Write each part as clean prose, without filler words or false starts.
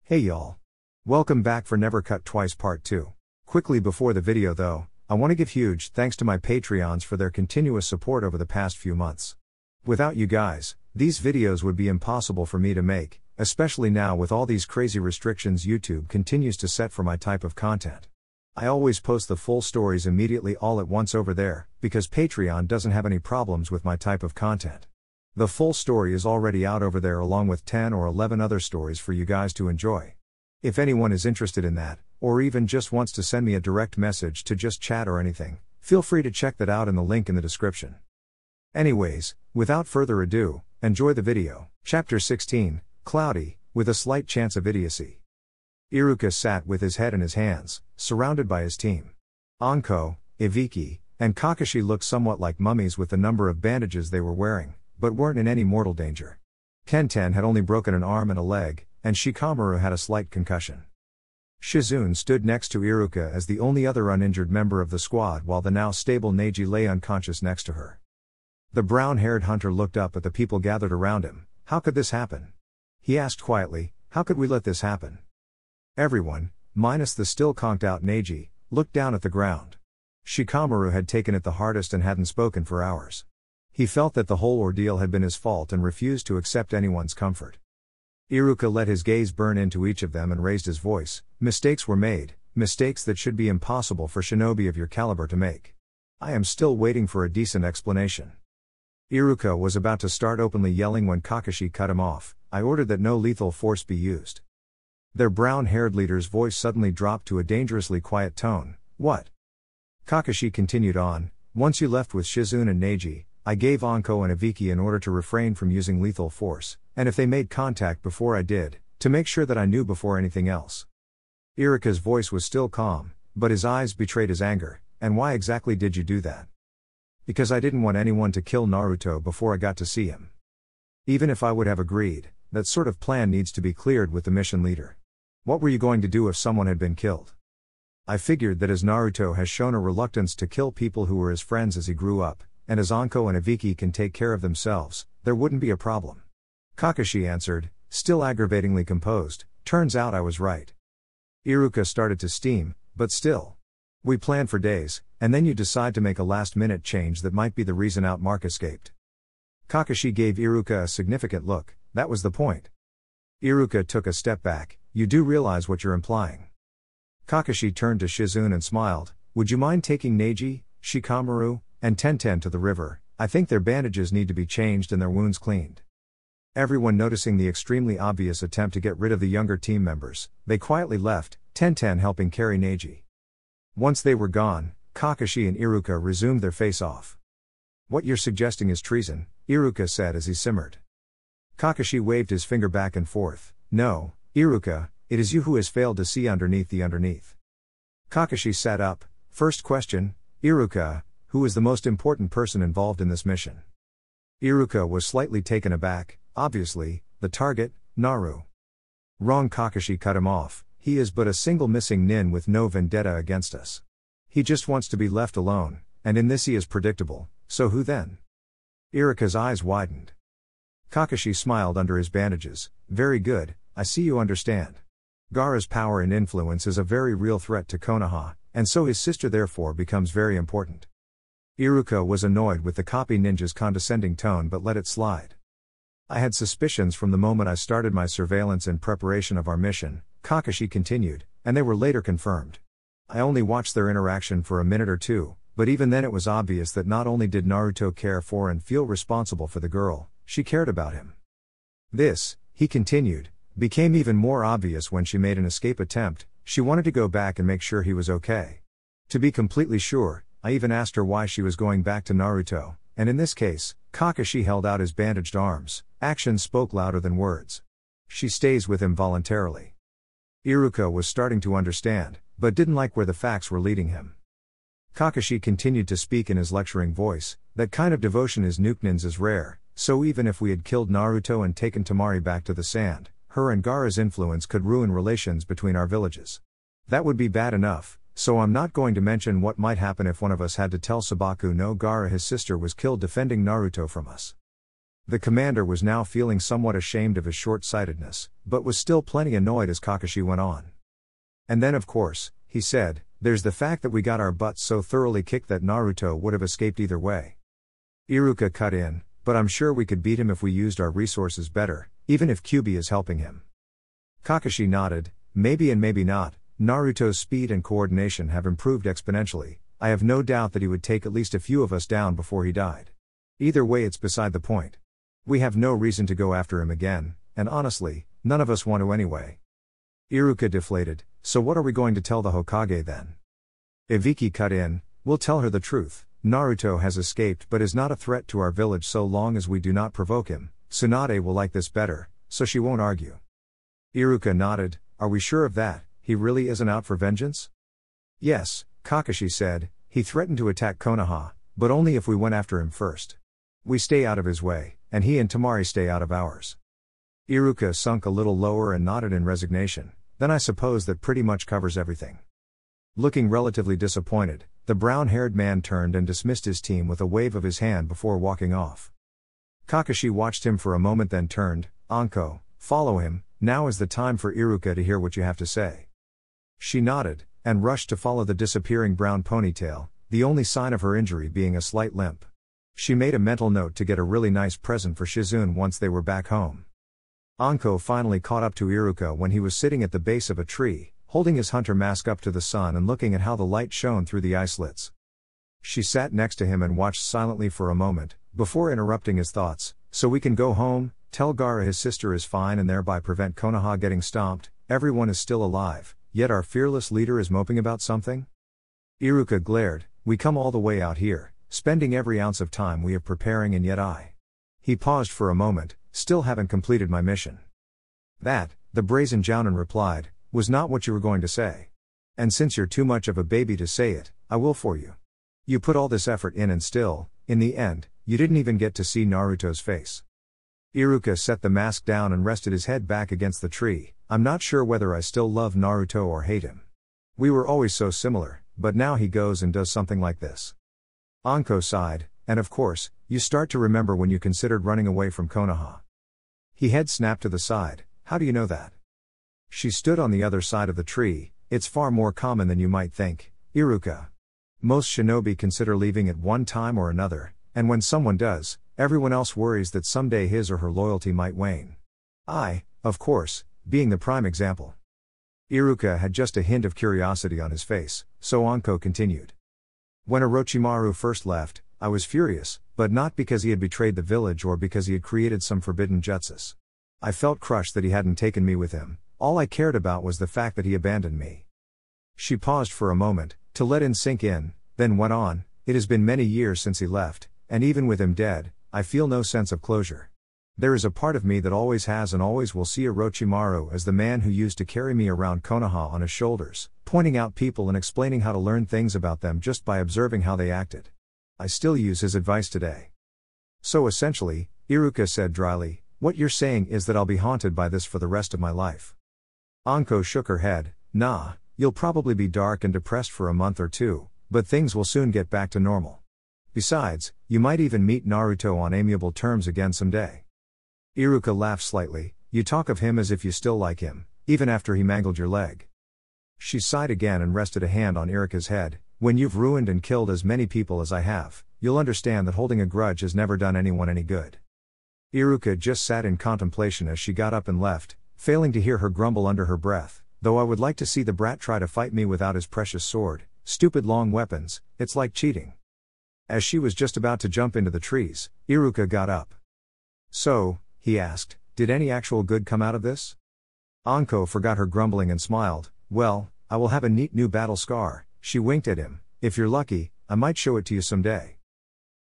Hey y'all. Welcome back for Never Cut Twice Part 2. Quickly before the video though, I want to give huge thanks to my Patreons for their continuous support over the past few months. Without you guys, these videos would be impossible for me to make, especially now with all these crazy restrictions YouTube continues to set for my type of content. I always post the full stories immediately all at once over there, because Patreon doesn't have any problems with my type of content. The full story is already out over there along with 10 or 11 other stories for you guys to enjoy. If anyone is interested in that, or even just wants to send me a direct message to just chat or anything, feel free to check that out in the link in the description. Anyways, without further ado, enjoy the video. Chapter 16, Cloudy, with a slight chance of idiocy. Iruka sat with his head in his hands, surrounded by his team. Anko, Ibiki, and Kakashi looked somewhat like mummies with the number of bandages they were wearing, but weren't in any mortal danger. Kenten had only broken an arm and a leg, and Shikamaru had a slight concussion. Shizune stood next to Iruka as the only other uninjured member of the squad while the now stable Neji lay unconscious next to her. The brown-haired hunter looked up at the people gathered around him. How could this happen? He asked quietly, how could we let this happen? Everyone, minus the still conked-out Neji, looked down at the ground. Shikamaru had taken it the hardest and hadn't spoken for hours. He felt that the whole ordeal had been his fault and refused to accept anyone's comfort. Iruka let his gaze burn into each of them and raised his voice. Mistakes were made, mistakes that should be impossible for shinobi of your caliber to make. I am still waiting for a decent explanation. Iruka was about to start openly yelling when Kakashi cut him off. I ordered that no lethal force be used. Their brown-haired leader's voice suddenly dropped to a dangerously quiet tone. What? Kakashi continued on. Once you left with Shizune and Neji, I gave Anko and Ibiki an order to refrain from using lethal force, and if they made contact before I did, to make sure that I knew before anything else. Iruka's voice was still calm, but his eyes betrayed his anger. And why exactly did you do that? Because I didn't want anyone to kill Naruto before I got to see him. Even if I would have agreed, that sort of plan needs to be cleared with the mission leader. What were you going to do if someone had been killed? I figured that as Naruto has shown a reluctance to kill people who were his friends as he grew up, and as Anko and Ibiki can take care of themselves, there wouldn't be a problem. Kakashi answered, still aggravatingly composed, turns out I was right. Iruka started to steam, but still. We planned for days, and then you decide to make a last-minute change that might be the reason Mark escaped. Kakashi gave Iruka a significant look. That was the point. Iruka took a step back. You do realize what you're implying. Kakashi turned to Shizune and smiled. Would you mind taking Neji, Shikamaru, and Tenten to the river? I think their bandages need to be changed and their wounds cleaned. Everyone noticing the extremely obvious attempt to get rid of the younger team members, they quietly left, Tenten helping carry Neji. Once they were gone, Kakashi and Iruka resumed their face-off. What you're suggesting is treason, Iruka said as he simmered. Kakashi waved his finger back and forth. No, Iruka, it is you who has failed to see underneath the underneath. Kakashi sat up. First question, Iruka, who is the most important person involved in this mission? Iruka was slightly taken aback. Obviously, the target, Naru. Wrong. Kakashi cut him off. He is but a single missing nin with no vendetta against us. He just wants to be left alone, and in this he is predictable, so who then? Iruka's eyes widened. Kakashi smiled under his bandages. Very good, I see you understand. Gaara's power and influence is a very real threat to Konoha, and so his sister therefore becomes very important. Iruka was annoyed with the copy ninja's condescending tone but let it slide. I had suspicions from the moment I started my surveillance in preparation of our mission, Kakashi continued, and they were later confirmed. I only watched their interaction for a minute or two, but even then it was obvious that not only did Naruto care for and feel responsible for the girl, she cared about him. This, he continued, became even more obvious when she made an escape attempt. She wanted to go back and make sure he was okay. To be completely sure, I even asked her why she was going back to Naruto, and in this case, Kakashi held out his bandaged arms. Actions spoke louder than words. She stays with him voluntarily. Iruka was starting to understand, but didn't like where the facts were leading him. Kakashi continued to speak in his lecturing voice. That kind of devotion is Nukenins is rare, so even if we had killed Naruto and taken Temari back to the sand, her and Gaara's influence could ruin relations between our villages. That would be bad enough, so I'm not going to mention what might happen if one of us had to tell Sabaku no Gaara his sister was killed defending Naruto from us. The commander was now feeling somewhat ashamed of his short-sightedness, but was still plenty annoyed as Kakashi went on. And then of course, he said, there's the fact that we got our butts so thoroughly kicked that Naruto would have escaped either way. Iruka cut in, but I'm sure we could beat him if we used our resources better, even if Kyuubi is helping him. Kakashi nodded, maybe and maybe not. Naruto's speed and coordination have improved exponentially. I have no doubt that he would take at least a few of us down before he died. Either way, it's beside the point. We have no reason to go after him again, and honestly, none of us want to anyway. Iruka deflated, so what are we going to tell the Hokage then? Ibiki cut in, we'll tell her the truth. Naruto has escaped but is not a threat to our village so long as we do not provoke him. Tsunade will like this better, so she won't argue. Iruka nodded, are we sure of that? He really isn't out for vengeance? Yes, Kakashi said, he threatened to attack Konoha, but only if we went after him first. We stay out of his way, and he and Temari stay out of ours. Iruka sunk a little lower and nodded in resignation, then I suppose that pretty much covers everything. Looking relatively disappointed, the brown-haired man turned and dismissed his team with a wave of his hand before walking off. Kakashi watched him for a moment then turned, Anko, follow him, now is the time for Iruka to hear what you have to say. She nodded, and rushed to follow the disappearing brown ponytail, the only sign of her injury being a slight limp. She made a mental note to get a really nice present for Shizune once they were back home. Anko finally caught up to Iruka when he was sitting at the base of a tree, holding his hunter mask up to the sun and looking at how the light shone through the eye slits. She sat next to him and watched silently for a moment, before interrupting his thoughts, so we can go home, tell Gaara his sister is fine and thereby prevent Konoha getting stomped, everyone is still alive, yet our fearless leader is moping about something? Iruka glared, we come all the way out here, spending every ounce of time we have preparing and yet He paused for a moment, still haven't completed my mission. That, the brazen Jounin replied, was not what you were going to say. And since you're too much of a baby to say it, I will for you. You put all this effort in and still, in the end, you didn't even get to see Naruto's face. Iruka set the mask down and rested his head back against the tree, I'm not sure whether I still love Naruto or hate him. We were always so similar, but now he goes and does something like this. Anko sighed, and of course, you start to remember when you considered running away from Konoha. He head snapped to the side, how do you know that? She stood on the other side of the tree, it's far more common than you might think, Iruka. Most shinobi consider leaving at one time or another, and when someone does, everyone else worries that someday his or her loyalty might wane. I, of course, being the prime example. Iruka had just a hint of curiosity on his face, so Anko continued. When Orochimaru first left, I was furious, but not because he had betrayed the village or because he had created some forbidden jutsus. I felt crushed that he hadn't taken me with him, all I cared about was the fact that he abandoned me. She paused for a moment, to let it sink in, then went on, it has been many years since he left, and even with him dead, I feel no sense of closure. There is a part of me that always has and always will see Orochimaru as the man who used to carry me around Konoha on his shoulders, pointing out people and explaining how to learn things about them just by observing how they acted. I still use his advice today. So essentially, Iruka said dryly, what you're saying is that I'll be haunted by this for the rest of my life. Anko shook her head, nah, you'll probably be dark and depressed for a month or two, but things will soon get back to normal. Besides, you might even meet Naruto on amiable terms again someday. Iruka laughed slightly, you talk of him as if you still like him, even after he mangled your leg. She sighed again and rested a hand on Iruka's head, when you've ruined and killed as many people as I have, you'll understand that holding a grudge has never done anyone any good. Iruka just sat in contemplation as she got up and left, failing to hear her grumble under her breath, though I would like to see the brat try to fight me without his precious sword, stupid long weapons, it's like cheating. As she was just about to jump into the trees, Iruka got up. So, he asked, did any actual good come out of this? Anko forgot her grumbling and smiled, well, I will have a neat new battle scar, she winked at him, if you're lucky, I might show it to you someday.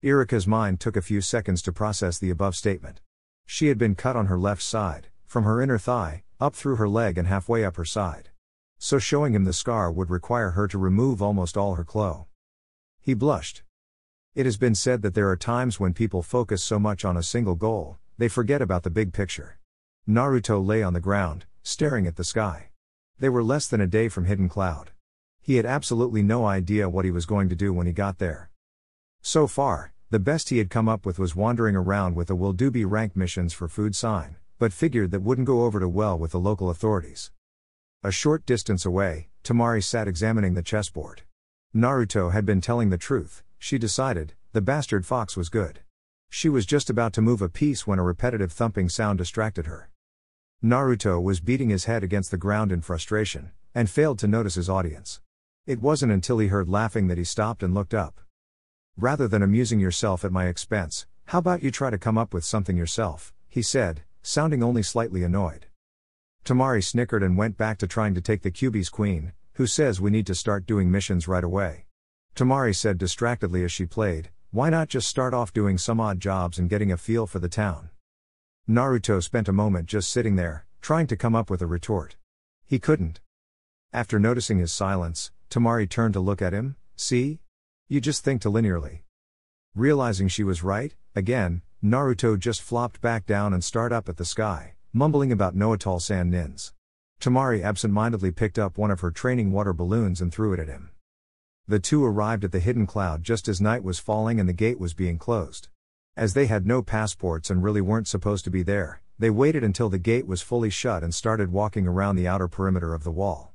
Iruka's mind took a few seconds to process the above statement. She had been cut on her left side, from her inner thigh, up through her leg and halfway up her side. So showing him the scar would require her to remove almost all her clothes. He blushed. It has been said that there are times when people focus so much on a single goal, they forget about the big picture. Naruto lay on the ground, staring at the sky. They were less than a day from Hidden Cloud. He had absolutely no idea what he was going to do when he got there. So far, The best he had come up with was wandering around with a will do be rank missions for food sign, but figured that wouldn't go over too well with the local authorities. A short distance away, Temari sat examining the chessboard. Naruto had been telling the truth, she decided, the bastard fox was good. She was just about to move a piece when a repetitive thumping sound distracted her. Naruto was beating his head against the ground in frustration, and failed to notice his audience. It wasn't until he heard laughing that he stopped and looked up. "Rather than amusing yourself at my expense, how about you try to come up with something yourself," he said, sounding only slightly annoyed. Temari snickered and went back to trying to take the Kyuubi's queen, who says we need to start doing missions right away. Temari said distractedly as she played, why not just start off doing some odd jobs and getting a feel for the town? Naruto spent a moment just sitting there, trying to come up with a retort. He couldn't. After noticing his silence, Temari turned to look at him. See? You just think too linearly. Realizing she was right, again, Naruto just flopped back down and stared up at the sky, mumbling about Noatal San Nins. Temari absent-mindedly picked up one of her training water balloons and threw it at him. The two arrived at the hidden cloud just as night was falling and the gate was being closed. As they had no passports and really weren't supposed to be there, they waited until the gate was fully shut and started walking around the outer perimeter of the wall.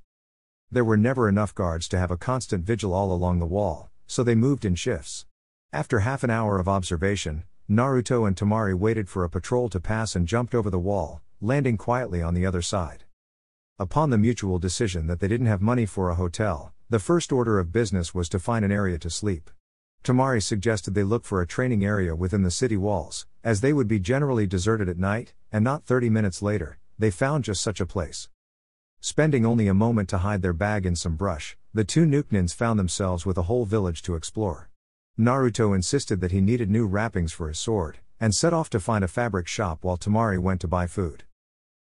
There were never enough guards to have a constant vigil all along the wall, so they moved in shifts. After half an hour of observation, Naruto and Temari waited for a patrol to pass and jumped over the wall, landing quietly on the other side. Upon the mutual decision that they didn't have money for a hotel, the first order of business was to find an area to sleep. Temari suggested they look for a training area within the city walls, as they would be generally deserted at night, and not 30 minutes later, they found just such a place. Spending only a moment to hide their bag in some brush, the two Nuknins found themselves with a whole village to explore. Naruto insisted that he needed new wrappings for his sword, and set off to find a fabric shop while Temari went to buy food.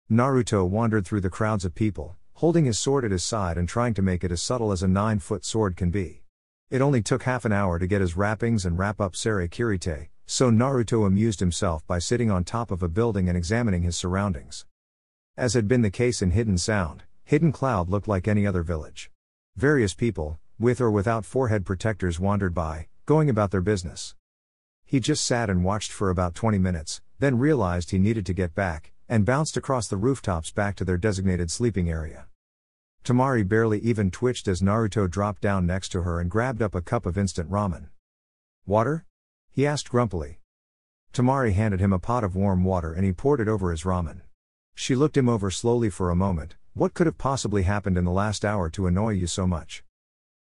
Naruto wandered through the crowds of people, holding his sword at his side and trying to make it as subtle as a 9-foot sword can be. It only took half an hour to get his wrappings and wrap up Sere Kirite, so Naruto amused himself by sitting on top of a building and examining his surroundings. As had been the case in Hidden Sound, Hidden Cloud looked like any other village. Various people, with or without forehead protectors, wandered by, going about their business. He just sat and watched for about 20 minutes, then realized he needed to get back, and bounced across the rooftops back to their designated sleeping area. Temari barely even twitched as Naruto dropped down next to her and grabbed up a cup of instant ramen. "Water?" he asked grumpily. Temari handed him a pot of warm water and he poured it over his ramen. She looked him over slowly for a moment. What could have possibly happened in the last hour to annoy you so much?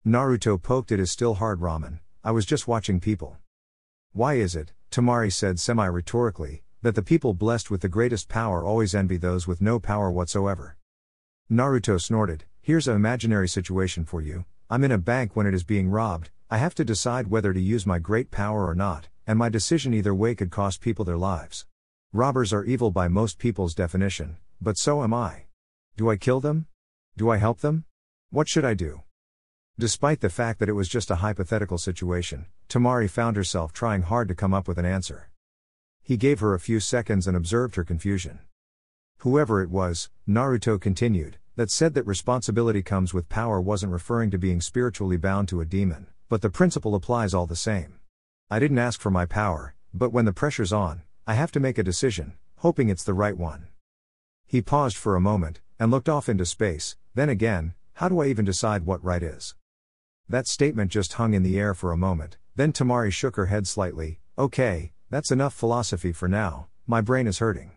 Naruto poked at his still hard ramen. "I was just watching people." "Why is it," Temari said semi-rhetorically, "that the people blessed with the greatest power always envy those with no power whatsoever?" Naruto snorted. "Here's an imaginary situation for you. I'm in a bank when it is being robbed. I have to decide whether to use my great power or not, and my decision either way could cost people their lives. Robbers are evil by most people's definition, but so am I. Do I kill them? Do I help them? What should I do?" Despite the fact that it was just a hypothetical situation, Temari found herself trying hard to come up with an answer. He gave her a few seconds and observed her confusion. Whoever it was, Naruto continued, that said that responsibility comes with power wasn't referring to being spiritually bound to a demon, but the principle applies all the same. I didn't ask for my power, but when the pressure's on, I have to make a decision, hoping it's the right one. He paused for a moment, and looked off into space, then again, how do I even decide what right is? That statement just hung in the air for a moment, then Temari shook her head slightly. "Okay, that's enough philosophy for now, my brain is hurting.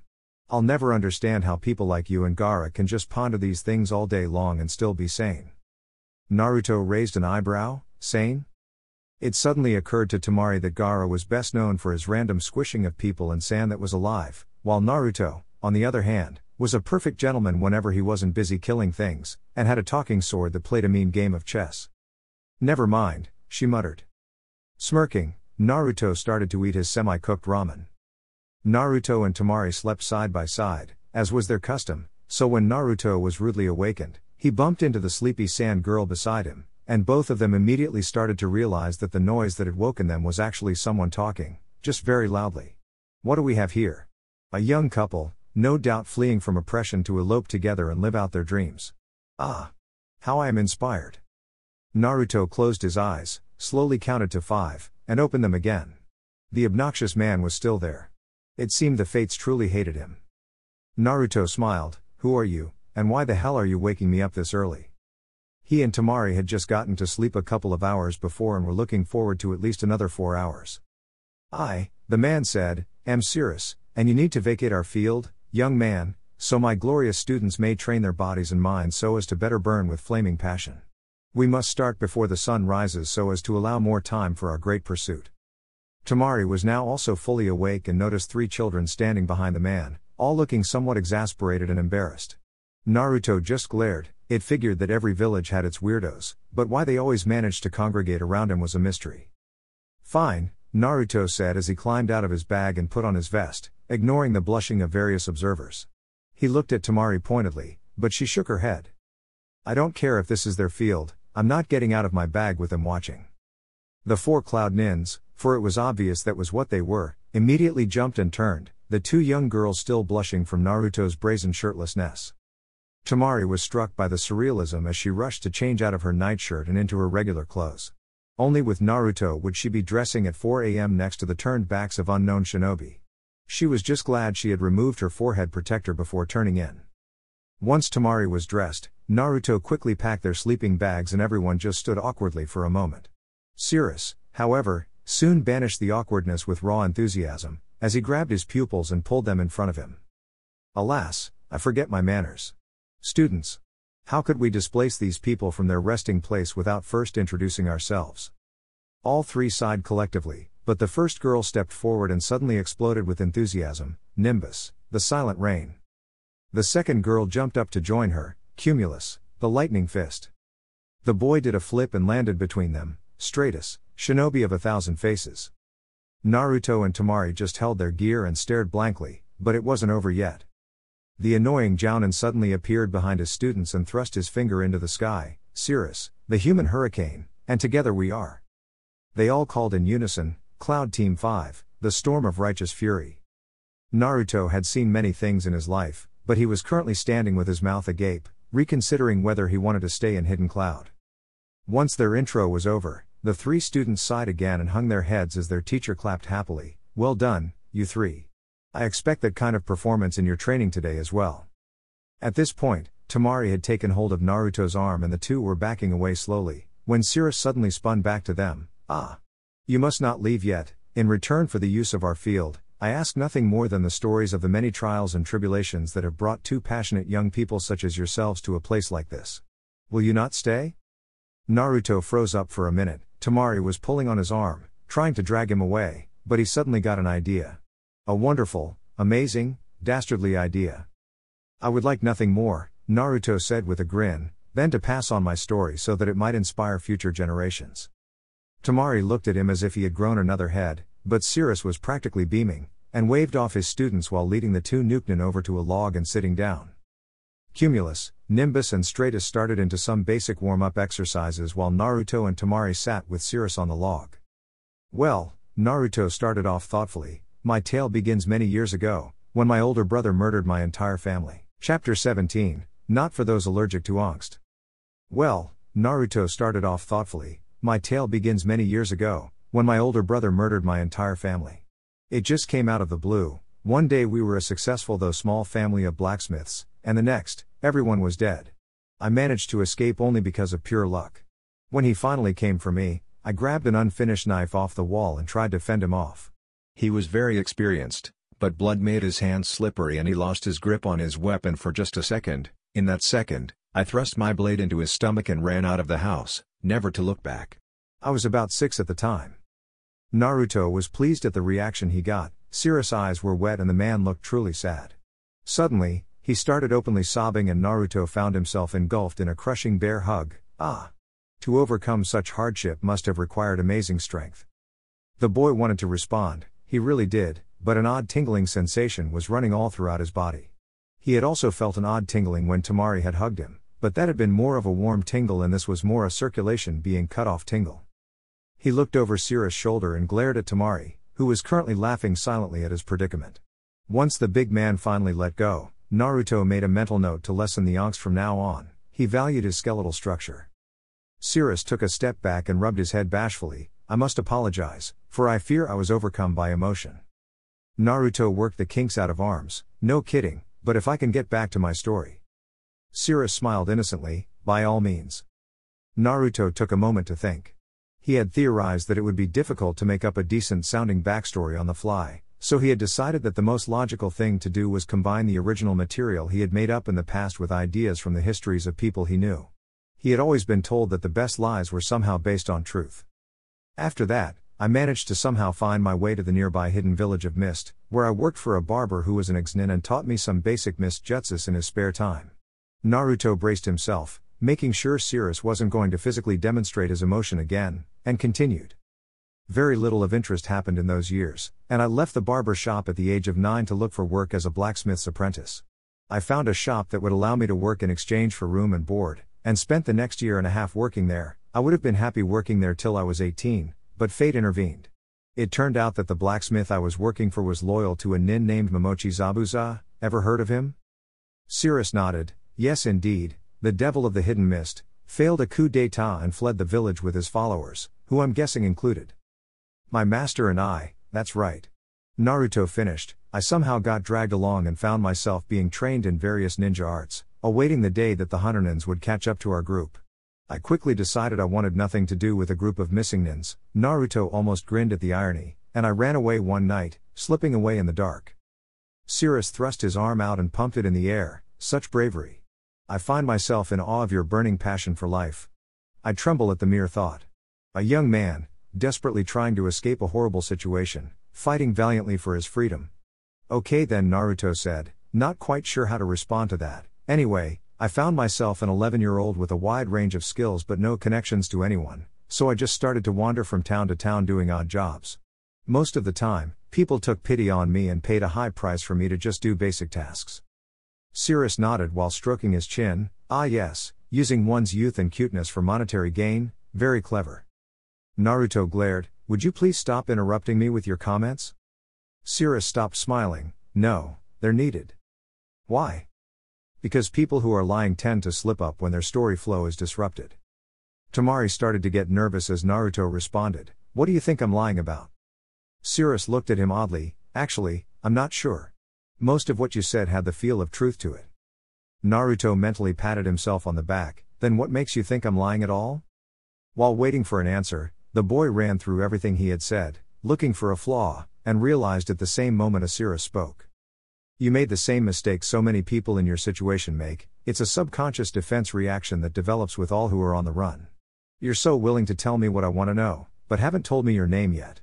I'll never understand how people like you and Gaara can just ponder these things all day long and still be sane." Naruto raised an eyebrow. "Sane?" It suddenly occurred to Temari that Gaara was best known for his random squishing of people and sand that was alive, while Naruto, on the other hand, was a perfect gentleman whenever he wasn't busy killing things, and had a talking sword that played a mean game of chess. "Never mind," she muttered. Smirking, Naruto started to eat his semi-cooked ramen. Naruto and Temari slept side by side, as was their custom, so when Naruto was rudely awakened, he bumped into the sleepy sand girl beside him, and both of them immediately started to realize that the noise that had woken them was actually someone talking, just very loudly. "What do we have here? A young couple, no doubt fleeing from oppression to elope together and live out their dreams. Ah! How I am inspired." Naruto closed his eyes, slowly counted to 5, and opened them again. The obnoxious man was still there. It seemed the fates truly hated him. Naruto smiled. Who are you, and why the hell are you waking me up this early? He and Temari had just gotten to sleep a couple of hours before and were looking forward to at least another 4 hours. The man said, am serious, and you need to vacate our field, young man, so my glorious students may train their bodies and minds so as to better burn with flaming passion. We must start before the sun rises so as to allow more time for our great pursuit. Temari was now also fully awake and noticed 3 children standing behind the man, all looking somewhat exasperated and embarrassed. Naruto just glared. It figured that every village had its weirdos, but why they always managed to congregate around him was a mystery. Fine, Naruto said as he climbed out of his bag and put on his vest, ignoring the blushing of various observers. He looked at Temari pointedly, but she shook her head. I don't care if this is their field, I'm not getting out of my bag with them watching. The 4 Cloud Nins, for it was obvious that was what they were, immediately jumped and turned, the 2 young girls still blushing from Naruto's brazen shirtlessness. Temari was struck by the surrealism as she rushed to change out of her nightshirt and into her regular clothes. Only with Naruto would she be dressing at 4 a.m. next to the turned backs of unknown shinobi. She was just glad she had removed her forehead protector before turning in. Once Temari was dressed, Naruto quickly packed their sleeping bags and everyone just stood awkwardly for a moment. Cyrus, however, soon banished the awkwardness with raw enthusiasm, as he grabbed his pupils and pulled them in front of him. Alas, I forget my manners. Students. How could we displace these people from their resting place without first introducing ourselves? All 3 sighed collectively, but the first girl stepped forward and suddenly exploded with enthusiasm. Nimbus, the silent rain. The second girl jumped up to join her. Cumulus, the lightning fist. The boy did a flip and landed between them. Stratus, shinobi of 1,000 faces. Naruto and Temari just held their gear and stared blankly, but it wasn't over yet. The annoying Jounin suddenly appeared behind his students and thrust his finger into the sky. Cirrus, the human hurricane, and together we are. They all called in unison, Cloud Team 5, the storm of righteous fury. Naruto had seen many things in his life, but he was currently standing with his mouth agape, reconsidering whether he wanted to stay in Hidden Cloud. Once their intro was over, the 3 students sighed again and hung their heads as their teacher clapped happily. Well done, you 3. I expect that kind of performance in your training today as well. At this point, Temari had taken hold of Naruto's arm and the 2 were backing away slowly, when Cirrus suddenly spun back to them. You must not leave yet. In return for the use of our field, I ask nothing more than the stories of the many trials and tribulations that have brought 2 passionate young people such as yourselves to a place like this. Will you not stay? Naruto froze up for a minute. Temari was pulling on his arm, trying to drag him away, but he suddenly got an idea. A wonderful, amazing, dastardly idea. I would like nothing more, Naruto said with a grin, than to pass on my story so that it might inspire future generations. Temari looked at him as if he had grown another head, but Cirrus was practically beaming, and waved off his students while leading the 2 Nukenin over to a log and sitting down. Cumulus, Nimbus and Stratus started into some basic warm-up exercises while Naruto and Temari sat with Cirrus on the log. Well, Naruto started off thoughtfully, my tale begins many years ago, when my older brother murdered my entire family. Chapter 17, not for those allergic to angst. Well, Naruto started off thoughtfully, my tale begins many years ago, when my older brother murdered my entire family. It just came out of the blue. One day we were a successful though small family of blacksmiths, and the next, everyone was dead. I managed to escape only because of pure luck. When he finally came for me, I grabbed an unfinished knife off the wall and tried to fend him off. He was very experienced, but blood made his hands slippery and he lost his grip on his weapon for just a second. In that second, I thrust my blade into his stomach and ran out of the house, never to look back. I was about 6 at the time. Naruto was pleased at the reaction he got. Cirrus' eyes were wet and the man looked truly sad. Suddenly, he started openly sobbing and Naruto found himself engulfed in a crushing bear hug. To overcome such hardship must have required amazing strength. The boy wanted to respond, he really did, but an odd tingling sensation was running all throughout his body. He had also felt an odd tingling when Temari had hugged him, but that had been more of a warm tingle and this was more a circulation being cut off tingle. He looked over Cirrus' shoulder and glared at Temari, who was currently laughing silently at his predicament. Once the big man finally let go, Naruto made a mental note to lessen the angst from now on. He valued his skeletal structure. Cirrus took a step back and rubbed his head bashfully. I must apologize, for I fear I was overcome by emotion. Naruto worked the kinks out of arms, no kidding, but if I can get back to my story. Cirrus smiled innocently, by all means. Naruto took a moment to think. He had theorized that it would be difficult to make up a decent-sounding backstory on the fly, so he had decided that the most logical thing to do was combine the original material he had made up in the past with ideas from the histories of people he knew. He had always been told that the best lies were somehow based on truth. After that, I managed to somehow find my way to the nearby hidden village of Mist, where I worked for a barber who was an ex-nin and taught me some basic mist jutsus in his spare time. Naruto braced himself, making sure Cirrus wasn't going to physically demonstrate his emotion again, and continued. Very little of interest happened in those years, and I left the barber shop at the age of 9 to look for work as a blacksmith's apprentice. I found a shop that would allow me to work in exchange for room and board, and spent the next year and a half working there. I would have been happy working there till I was 18, but fate intervened. It turned out that the blacksmith I was working for was loyal to a nin named Momochi Zabuza. Ever heard of him? Cirrus nodded. Yes indeed, the devil of the hidden mist, failed a coup d'état and fled the village with his followers, who I'm guessing included my master and I. That's right. Naruto finished. I somehow got dragged along and found myself being trained in various ninja arts, awaiting the day that the Hunter-nins would catch up to our group. I quickly decided I wanted nothing to do with a group of missing nins. Naruto almost grinned at the irony, and I ran away one night, slipping away in the dark. Cirrus thrust his arm out and pumped it in the air. Such bravery. I find myself in awe of your burning passion for life. I tremble at the mere thought. A young man, desperately trying to escape a horrible situation, fighting valiantly for his freedom. Okay then, Naruto said, not quite sure how to respond to that. Anyway, I found myself an 11-year-old with a wide range of skills but no connections to anyone, so I just started to wander from town to town doing odd jobs. Most of the time, people took pity on me and paid a high price for me to just do basic tasks. Cirrus nodded while stroking his chin. Ah yes, using one's youth and cuteness for monetary gain, very clever. Naruto glared. Would you please stop interrupting me with your comments? Cirrus stopped smiling. No, they're needed. Why? Because people who are lying tend to slip up when their story flow is disrupted. Temari started to get nervous as Naruto responded. What do you think I'm lying about? Cirrus looked at him oddly. Actually, I'm not sure. Most of what you said had the feel of truth to it. Naruto mentally patted himself on the back. Then what makes you think I'm lying at all? While waiting for an answer, the boy ran through everything he had said, looking for a flaw, and realized at the same moment as Cirrus spoke. You made the same mistake so many people in your situation make. It's a subconscious defense reaction that develops with all who are on the run. You're so willing to tell me what I want to know, but haven't told me your name yet.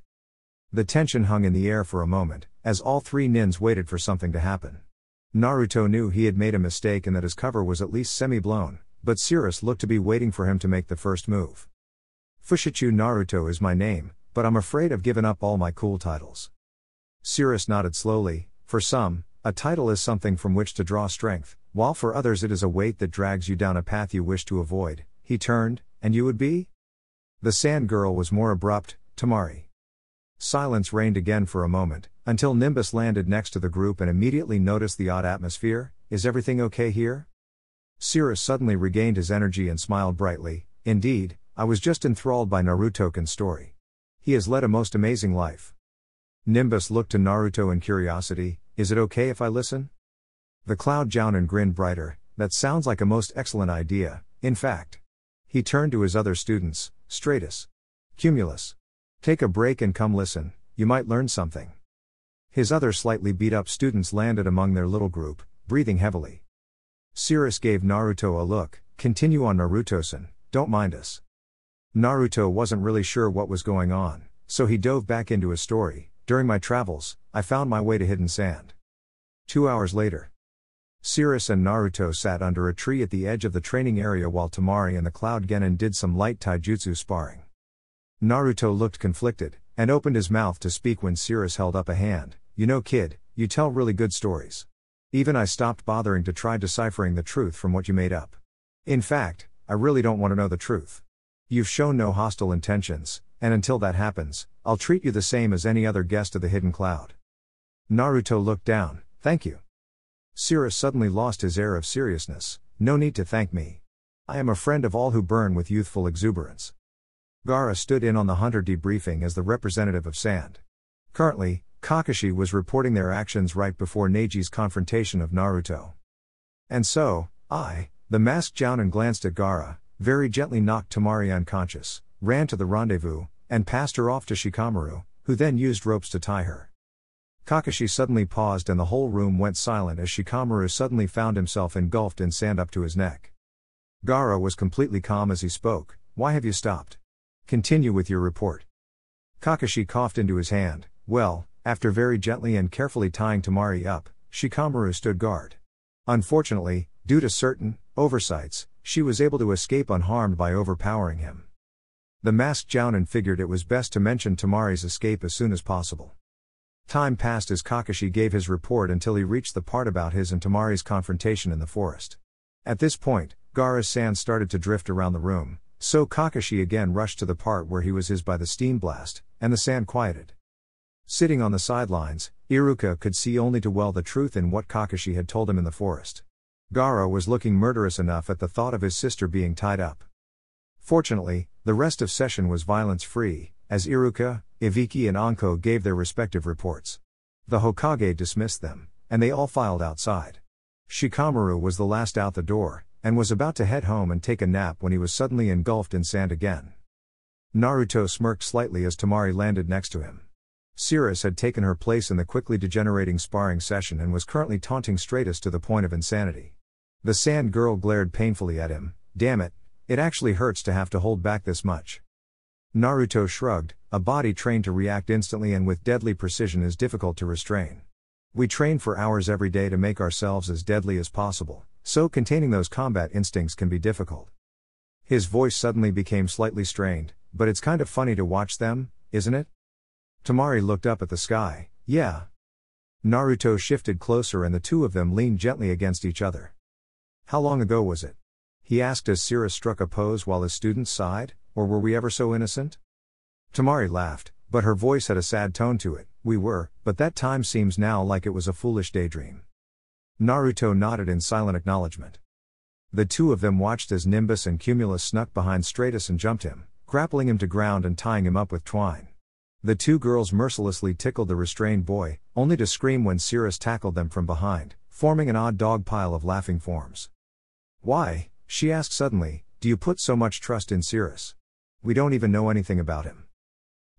The tension hung in the air for a moment, as all three nins waited for something to happen. Naruto knew he had made a mistake and that his cover was at least semi-blown, but Cirrus looked to be waiting for him to make the first move. Fushichu Naruto is my name, but I'm afraid I've given up all my cool titles. Cirrus nodded slowly. For some, a title is something from which to draw strength, while for others it is a weight that drags you down a path you wish to avoid. He turned, and you would be? The sand girl was more abrupt. Temari. Silence reigned again for a moment, until Nimbus landed next to the group and immediately noticed the odd atmosphere. Is everything okay here? Cirrus suddenly regained his energy and smiled brightly. Indeed, I was just enthralled by Naruto-kun's story. He has led a most amazing life. Nimbus looked to Naruto in curiosity. Is it okay if I listen? The Cloud Jounin grinned brighter. That sounds like a most excellent idea, in fact. He turned to his other students. Stratus. Cumulus. Take a break and come listen, you might learn something. His other slightly beat-up students landed among their little group, breathing heavily. Cirrus gave Naruto a look. Continue on, Naruto-san, don't mind us. Naruto wasn't really sure what was going on, so he dove back into his story. During my travels, I found my way to hidden sand. 2 hours later, Cirrus and Naruto sat under a tree at the edge of the training area while Temari and the Cloud Genin did some light taijutsu sparring. Naruto looked conflicted, and opened his mouth to speak when Cirrus held up a hand. You know kid, you tell really good stories. Even I stopped bothering to try deciphering the truth from what you made up. In fact, I really don't want to know the truth. You've shown no hostile intentions, and until that happens, I'll treat you the same as any other guest of the Hidden Cloud. Naruto looked down. Thank you. Cirrus suddenly lost his air of seriousness. No need to thank me. I am a friend of all who burn with youthful exuberance. Gaara stood in on the hunter debriefing as the representative of Sand. Currently, Kakashi was reporting their actions right before Neji's confrontation of Naruto. And so, the masked Jounin glanced at Gaara, very gently knocked Temari unconscious, ran to the rendezvous, and passed her off to Shikamaru, who then used ropes to tie her. Kakashi suddenly paused and the whole room went silent as Shikamaru suddenly found himself engulfed in sand up to his neck. Gaara was completely calm as he spoke. "Why have you stopped? Continue with your report." Kakashi coughed into his hand. "Well, after very gently and carefully tying Temari up, Shikamaru stood guard. Unfortunately, due to certain oversights, she was able to escape unharmed by overpowering him." The masked Jounin figured it was best to mention Temari's escape as soon as possible. Time passed as Kakashi gave his report until he reached the part about his and Temari's confrontation in the forest. At this point, Gaara's sand started to drift around the room, so Kakashi again rushed to the part where he was his by the steam blast, and the sand quieted. Sitting on the sidelines, Iruka could see only too well the truth in what Kakashi had told him in the forest. Gaara was looking murderous enough at the thought of his sister being tied up. Fortunately, the rest of session was violence-free, as Iruka, Ibiki and Anko gave their respective reports. The Hokage dismissed them, and they all filed outside. Shikamaru was the last out the door, and was about to head home and take a nap when he was suddenly engulfed in sand again. Naruto smirked slightly as Temari landed next to him. Cirrus had taken her place in the quickly degenerating sparring session and was currently taunting Stratus to the point of insanity. The sand girl glared painfully at him. "Damn it, it actually hurts to have to hold back this much." Naruto shrugged. "A body trained to react instantly and with deadly precision is difficult to restrain. We train for hours every day to make ourselves as deadly as possible, so containing those combat instincts can be difficult." His voice suddenly became slightly strained. "But it's kind of funny to watch them, isn't it?" Temari looked up at the sky. "Yeah." Naruto shifted closer and the two of them leaned gently against each other. "How long ago was it?" he asked as Cirrus struck a pose while his students sighed. "Or were we ever so innocent?" Temari laughed, but her voice had a sad tone to it. "We were, but that time seems now like it was a foolish daydream." Naruto nodded in silent acknowledgement. The two of them watched as Nimbus and Cumulus snuck behind Stratus and jumped him, grappling him to ground and tying him up with twine. The two girls mercilessly tickled the restrained boy, only to scream when Cirrus tackled them from behind, forming an odd dog pile of laughing forms. "Why," she asked suddenly, "do you put so much trust in Cirrus? We don't even know anything about him."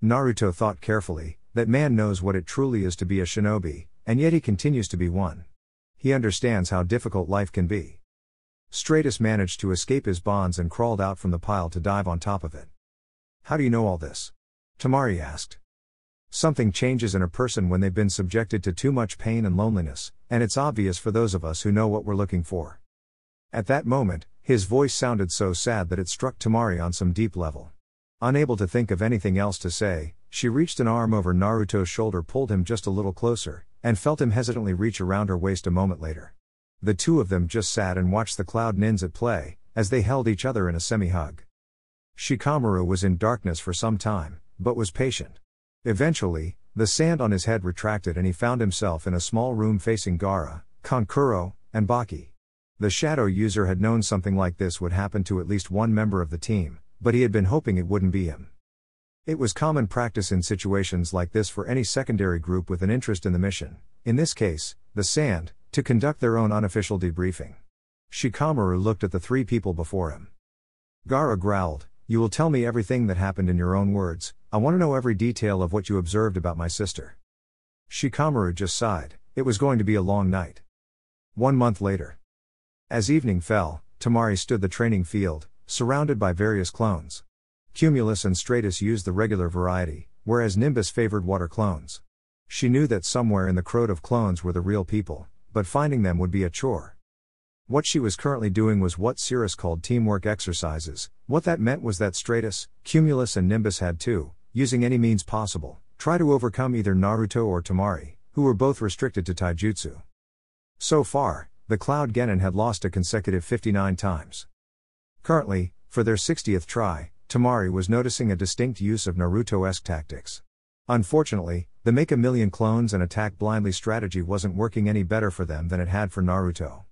Naruto thought carefully. That man knows what it truly is to be a shinobi, and yet he continues to be one. He understands how difficult life can be. Stratus managed to escape his bonds and crawled out from the pile to dive on top of it. "How do you know all this?" Temari asked. "Something changes in a person when they've been subjected to too much pain and loneliness, and it's obvious for those of us who know what we're looking for." At that moment, his voice sounded so sad that it struck Temari on some deep level. Unable to think of anything else to say, she reached an arm over Naruto's shoulder, pulled him just a little closer, and felt him hesitantly reach around her waist a moment later. The two of them just sat and watched the Cloud Nins at play, as they held each other in a semi-hug. Shikamaru was in darkness for some time, but was patient. Eventually, the sand on his head retracted and he found himself in a small room facing Gaara, Kankuro, and Baki. The shadow user had known something like this would happen to at least one member of the team, but he had been hoping it wouldn't be him. It was common practice in situations like this for any secondary group with an interest in the mission, in this case, the Sand, to conduct their own unofficial debriefing. Shikamaru looked at the three people before him. Gaara growled, "You will tell me everything that happened in your own words. I want to know every detail of what you observed about my sister." Shikamaru just sighed. It was going to be a long night. 1 month later. As evening fell, Temari stood the training field, surrounded by various clones. Cumulus and Stratus used the regular variety, whereas Nimbus favored water clones. She knew that somewhere in the crowd of clones were the real people, but finding them would be a chore. What she was currently doing was what Cirrus called teamwork exercises. What that meant was that Stratus, Cumulus and Nimbus had to, using any means possible, try to overcome either Naruto or Temari, who were both restricted to taijutsu. So far, the Cloud Genin had lost a consecutive 59 times. Currently, for their 60th try, Temari was noticing a distinct use of Naruto-esque tactics. Unfortunately, the make a million clones and attack blindly strategy wasn't working any better for them than it had for Naruto.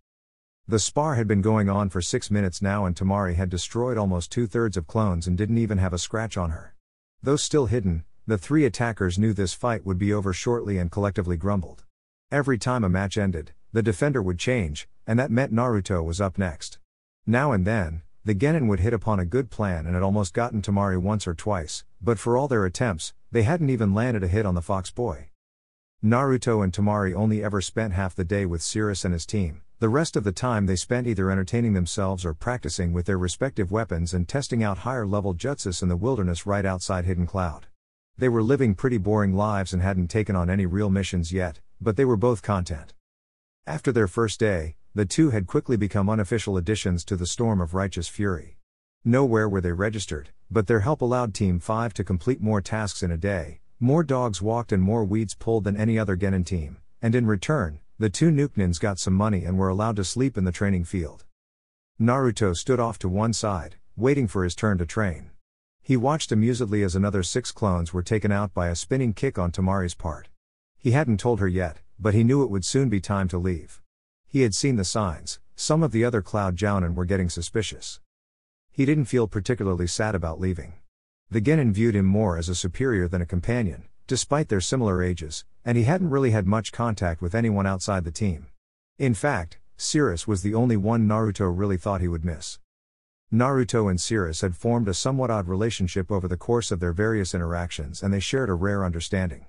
The spar had been going on for 6 minutes now and Temari had destroyed almost 2/3 of clones and didn't even have a scratch on her. Though still hidden, the 3 attackers knew this fight would be over shortly and collectively grumbled. Every time a match ended, the defender would change, and that meant Naruto was up next. Now and then, the genin would hit upon a good plan and had almost gotten Temari once or twice, but for all their attempts, they hadn't even landed a hit on the fox boy. Naruto and Temari only ever spent half the day with Sirius and his team. The rest of the time they spent either entertaining themselves or practicing with their respective weapons and testing out higher-level jutsus in the wilderness right outside Hidden Cloud. They were living pretty boring lives and hadn't taken on any real missions yet, but they were both content. After their first day, the two had quickly become unofficial additions to the storm of righteous fury. Nowhere were they registered, but their help allowed Team 5 to complete more tasks in a day, more dogs walked and more weeds pulled than any other genin team, and in return, the two Nukenins got some money and were allowed to sleep in the training field. Naruto stood off to one side, waiting for his turn to train. He watched amusedly as another 6 clones were taken out by a spinning kick on Temari's part. He hadn't told her yet, but he knew it would soon be time to leave. He had seen the signs, some of the other Cloud Jounin were getting suspicious. He didn't feel particularly sad about leaving. The genin viewed him more as a superior than a companion, despite their similar ages, and he hadn't really had much contact with anyone outside the team. In fact, Sirius was the only one Naruto really thought he would miss. Naruto and Sirius had formed a somewhat odd relationship over the course of their various interactions and they shared a rare understanding.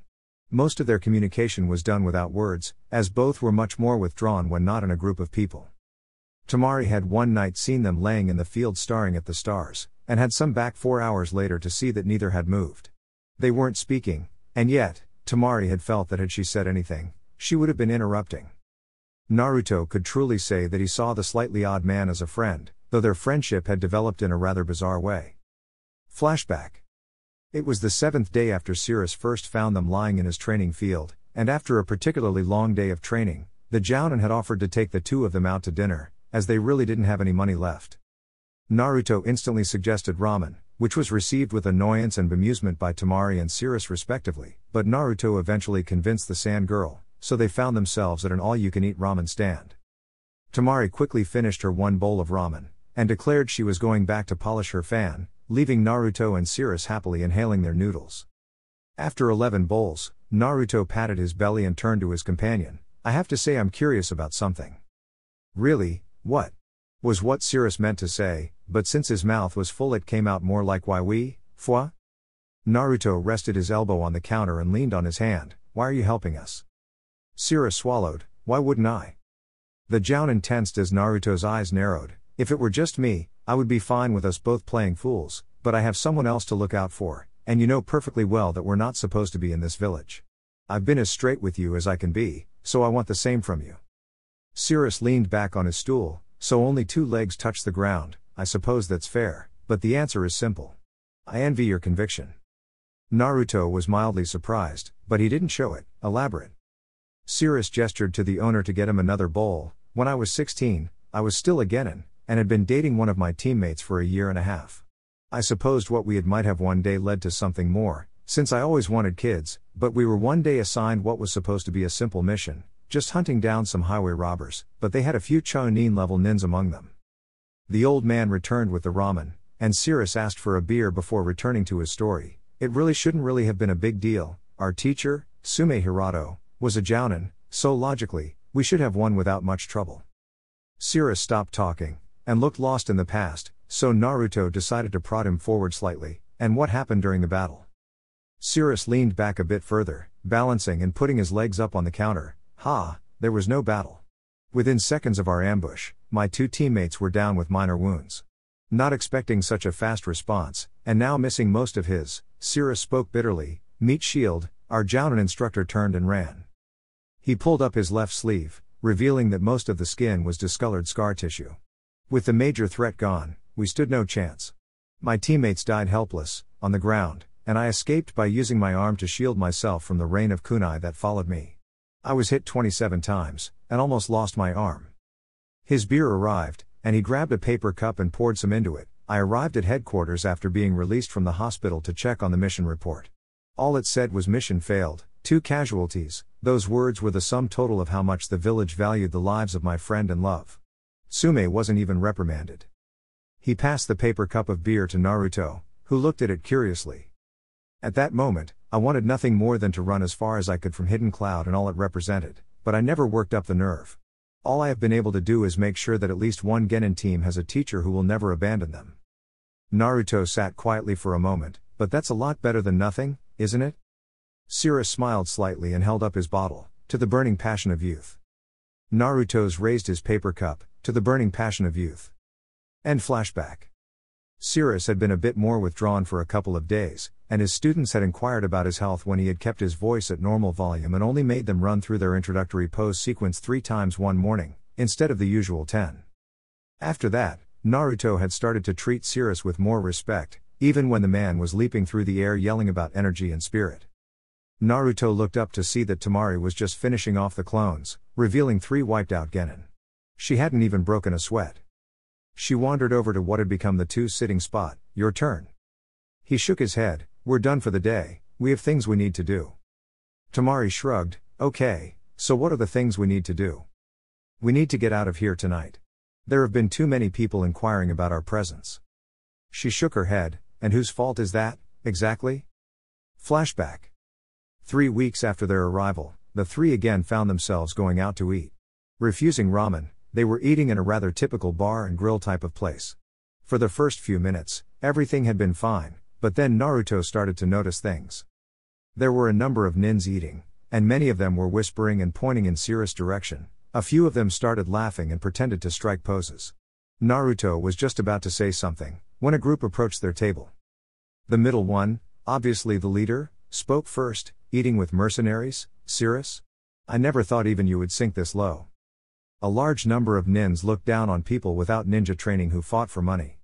Most of their communication was done without words, as both were much more withdrawn when not in a group of people. Temari had one night seen them laying in the field staring at the stars, and had come back 4 hours later to see that neither had moved. They weren't speaking, and yet, Temari had felt that had she said anything, she would have been interrupting. Naruto could truly say that he saw the slightly odd man as a friend, though their friendship had developed in a rather bizarre way. Flashback. It was the 7th day after Sirius first found them lying in his training field, and after a particularly long day of training, the Jounin had offered to take the two of them out to dinner, as they really didn't have any money left. Naruto instantly suggested ramen, which was received with annoyance and bemusement by Temari and Sirius respectively, but Naruto eventually convinced the sand girl, so they found themselves at an all-you-can-eat ramen stand. Temari quickly finished her 1 bowl of ramen, and declared she was going back to polish her fan, leaving Naruto and Sirius happily inhaling their noodles. After 11 bowls, Naruto patted his belly and turned to his companion. "I have to say I'm curious about something." "Really, what?" was what Sirius meant to say, but since his mouth was full it came out more like "Why oui, foi?" Naruto rested his elbow on the counter and leaned on his hand. "Why are you helping us?" Sirius swallowed. "Why wouldn't I?" The Jounin tensed as Naruto's eyes narrowed. "If it were just me, I would be fine with us both playing fools, but I have someone else to look out for, and you know perfectly well that we're not supposed to be in this village. I've been as straight with you as I can be, so I want the same from you." Sirius leaned back on his stool, so only 2 legs touched the ground. "I suppose that's fair, but the answer is simple. I envy your conviction." Naruto was mildly surprised, but he didn't show it. "Elaborate." Sirius gestured to the owner to get him another bowl. "When I was 16, I was still a genin, and had been dating one of my teammates for a year and a half. I supposed what we had might have one day led to something more, since I always wanted kids, but we were one day assigned what was supposed to be a simple mission, just hunting down some highway robbers, but they had a few Chunin-level nins among them." The old man returned with the ramen, and Sirius asked for a beer before returning to his story. "It really shouldn't really have been a big deal. Our teacher, Sume Hiroto, was a Jounin, so logically, we should have won without much trouble." Sirius stopped talking, and looked lost in the past, so Naruto decided to prod him forward slightly. "And what happened during the battle?" Sirius leaned back a bit further, balancing and putting his legs up on the counter. There was no battle. Within seconds of our ambush, my 2 teammates were down with minor wounds." Not expecting such a fast response, and now missing most of his, Sirius spoke bitterly. "Meat shield." Our Jounin instructor turned and ran. He pulled up his left sleeve, revealing that most of the skin was discolored scar tissue. "With the major threat gone, we stood no chance. My teammates died helpless, on the ground, and I escaped by using my arm to shield myself from the rain of kunai that followed me. I was hit 27 times, and almost lost my arm." His beer arrived, and he grabbed a paper cup and poured some into it. "I arrived at headquarters after being released from the hospital to check on the mission report. All it said was mission failed, 2 casualties. Those words were the sum total of how much the village valued the lives of my friend and love. Tsume wasn't even reprimanded. He passed the paper cup of beer to Naruto, who looked at it curiously. At that moment, I wanted nothing more than to run as far as I could from Hidden Cloud and all it represented, but I never worked up the nerve. All I have been able to do is make sure that at least one Genin team has a teacher who will never abandon them. Naruto sat quietly for a moment, but that's a lot better than nothing, isn't it? Sirius smiled slightly and held up his bottle, to the burning passion of youth. Naruto's raised his paper cup, to the burning passion of youth. End flashback. Sirius had been a bit more withdrawn for a couple of days, and his students had inquired about his health when he had kept his voice at normal volume and only made them run through their introductory pose sequence 3 times one morning, instead of the usual 10. After that, Naruto had started to treat Sirius with more respect, even when the man was leaping through the air yelling about energy and spirit. Naruto looked up to see that Temari was just finishing off the clones, revealing 3 wiped out Genin. She hadn't even broken a sweat. She wandered over to what had become the 2 sitting spot. Your turn. He shook his head. We're done for the day, we have things we need to do. Temari shrugged. Okay, so what are the things we need to do? We need to get out of here tonight. There have been too many people inquiring about our presence. She shook her head. And whose fault is that, exactly? Flashback. 3 weeks after their arrival, the 3 again found themselves going out to eat. Refusing ramen, they were eating in a rather typical bar and grill type of place. For the first few minutes, everything had been fine, but then Naruto started to notice things. There were a number of nins eating, and many of them were whispering and pointing in Sirius' direction. A few of them started laughing and pretended to strike poses. Naruto was just about to say something, when a group approached their table. The middle one, obviously the leader, spoke first. Eating with mercenaries, Sirius? I never thought even you would sink this low. A large number of nins looked down on people without ninja training who fought for money.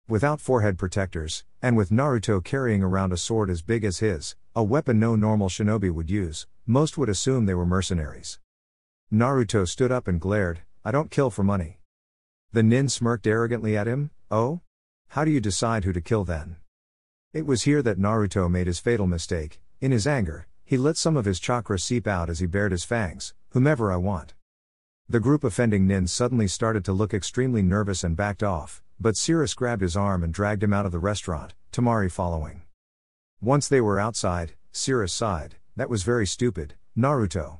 Without forehead protectors, and with Naruto carrying around a sword as big as his, a weapon no normal shinobi would use, most would assume they were mercenaries. Naruto stood up and glared. I don't kill for money. The nin smirked arrogantly at him. Oh? How do you decide who to kill then? It was here that Naruto made his fatal mistake. In his anger, he let some of his chakra seep out as he bared his fangs. Whomever I want. The group offending nins suddenly started to look extremely nervous and backed off, but Sirius grabbed his arm and dragged him out of the restaurant, Temari following. Once they were outside, Sirius sighed. That was very stupid, Naruto.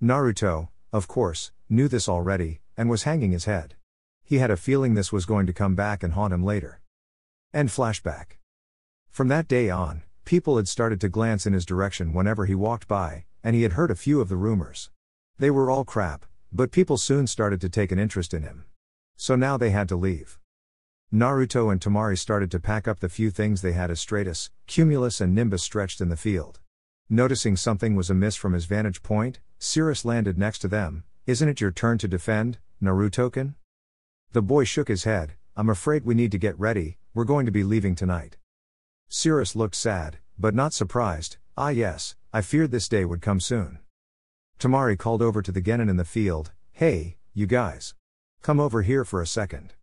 Naruto, of course, knew this already, and was hanging his head. He had a feeling this was going to come back and haunt him later. End flashback. From that day on, people had started to glance in his direction whenever he walked by, and he had heard a few of the rumors. They were all crap, but people soon started to take an interest in him. So now they had to leave. Naruto and Temari started to pack up the few things they had as Stratus, Cumulus and Nimbus stretched in the field. Noticing something was amiss from his vantage point, Sirius landed next to them. Isn't it your turn to defend, Naruto-kun? The boy shook his head. I'm afraid we need to get ready, we're going to be leaving tonight. Sirius looked sad, but not surprised. Ah yes, I feared this day would come soon. Temari called over to the Genin in the field. Hey, you guys. Come over here for a second.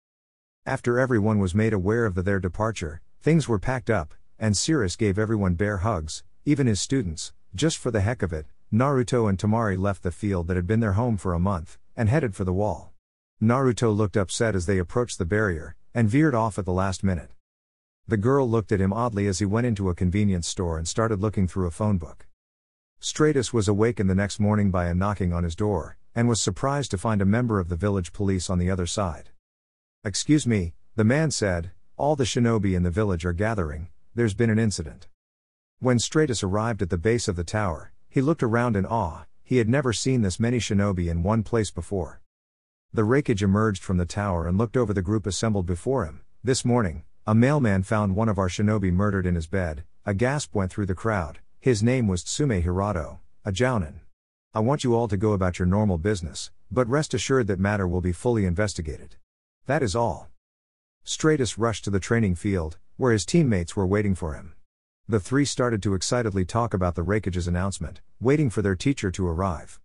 After everyone was made aware of their departure, things were packed up, and Sirius gave everyone bear hugs, even his students. Just for the heck of it, Naruto and Temari left the field that had been their home for a month, and headed for the wall. Naruto looked upset as they approached the barrier, and veered off at the last minute. The girl looked at him oddly as he went into a convenience store and started looking through a phone book. Stratus was awakened the next morning by a knocking on his door, and was surprised to find a member of the village police on the other side. Excuse me, the man said, all the shinobi in the village are gathering, there's been an incident. When Stratus arrived at the base of the tower, he looked around in awe. He had never seen this many shinobi in one place before. The Raikage emerged from the tower and looked over the group assembled before him. This morning, a mailman found one of our shinobi murdered in his bed. A gasp went through the crowd. His name was Tsume Hirado, a jounin. I want you all to go about your normal business, but rest assured that matter will be fully investigated. That is all. Stratus rushed to the training field, where his teammates were waiting for him. The 3 started to excitedly talk about the Raikage's announcement, waiting for their teacher to arrive.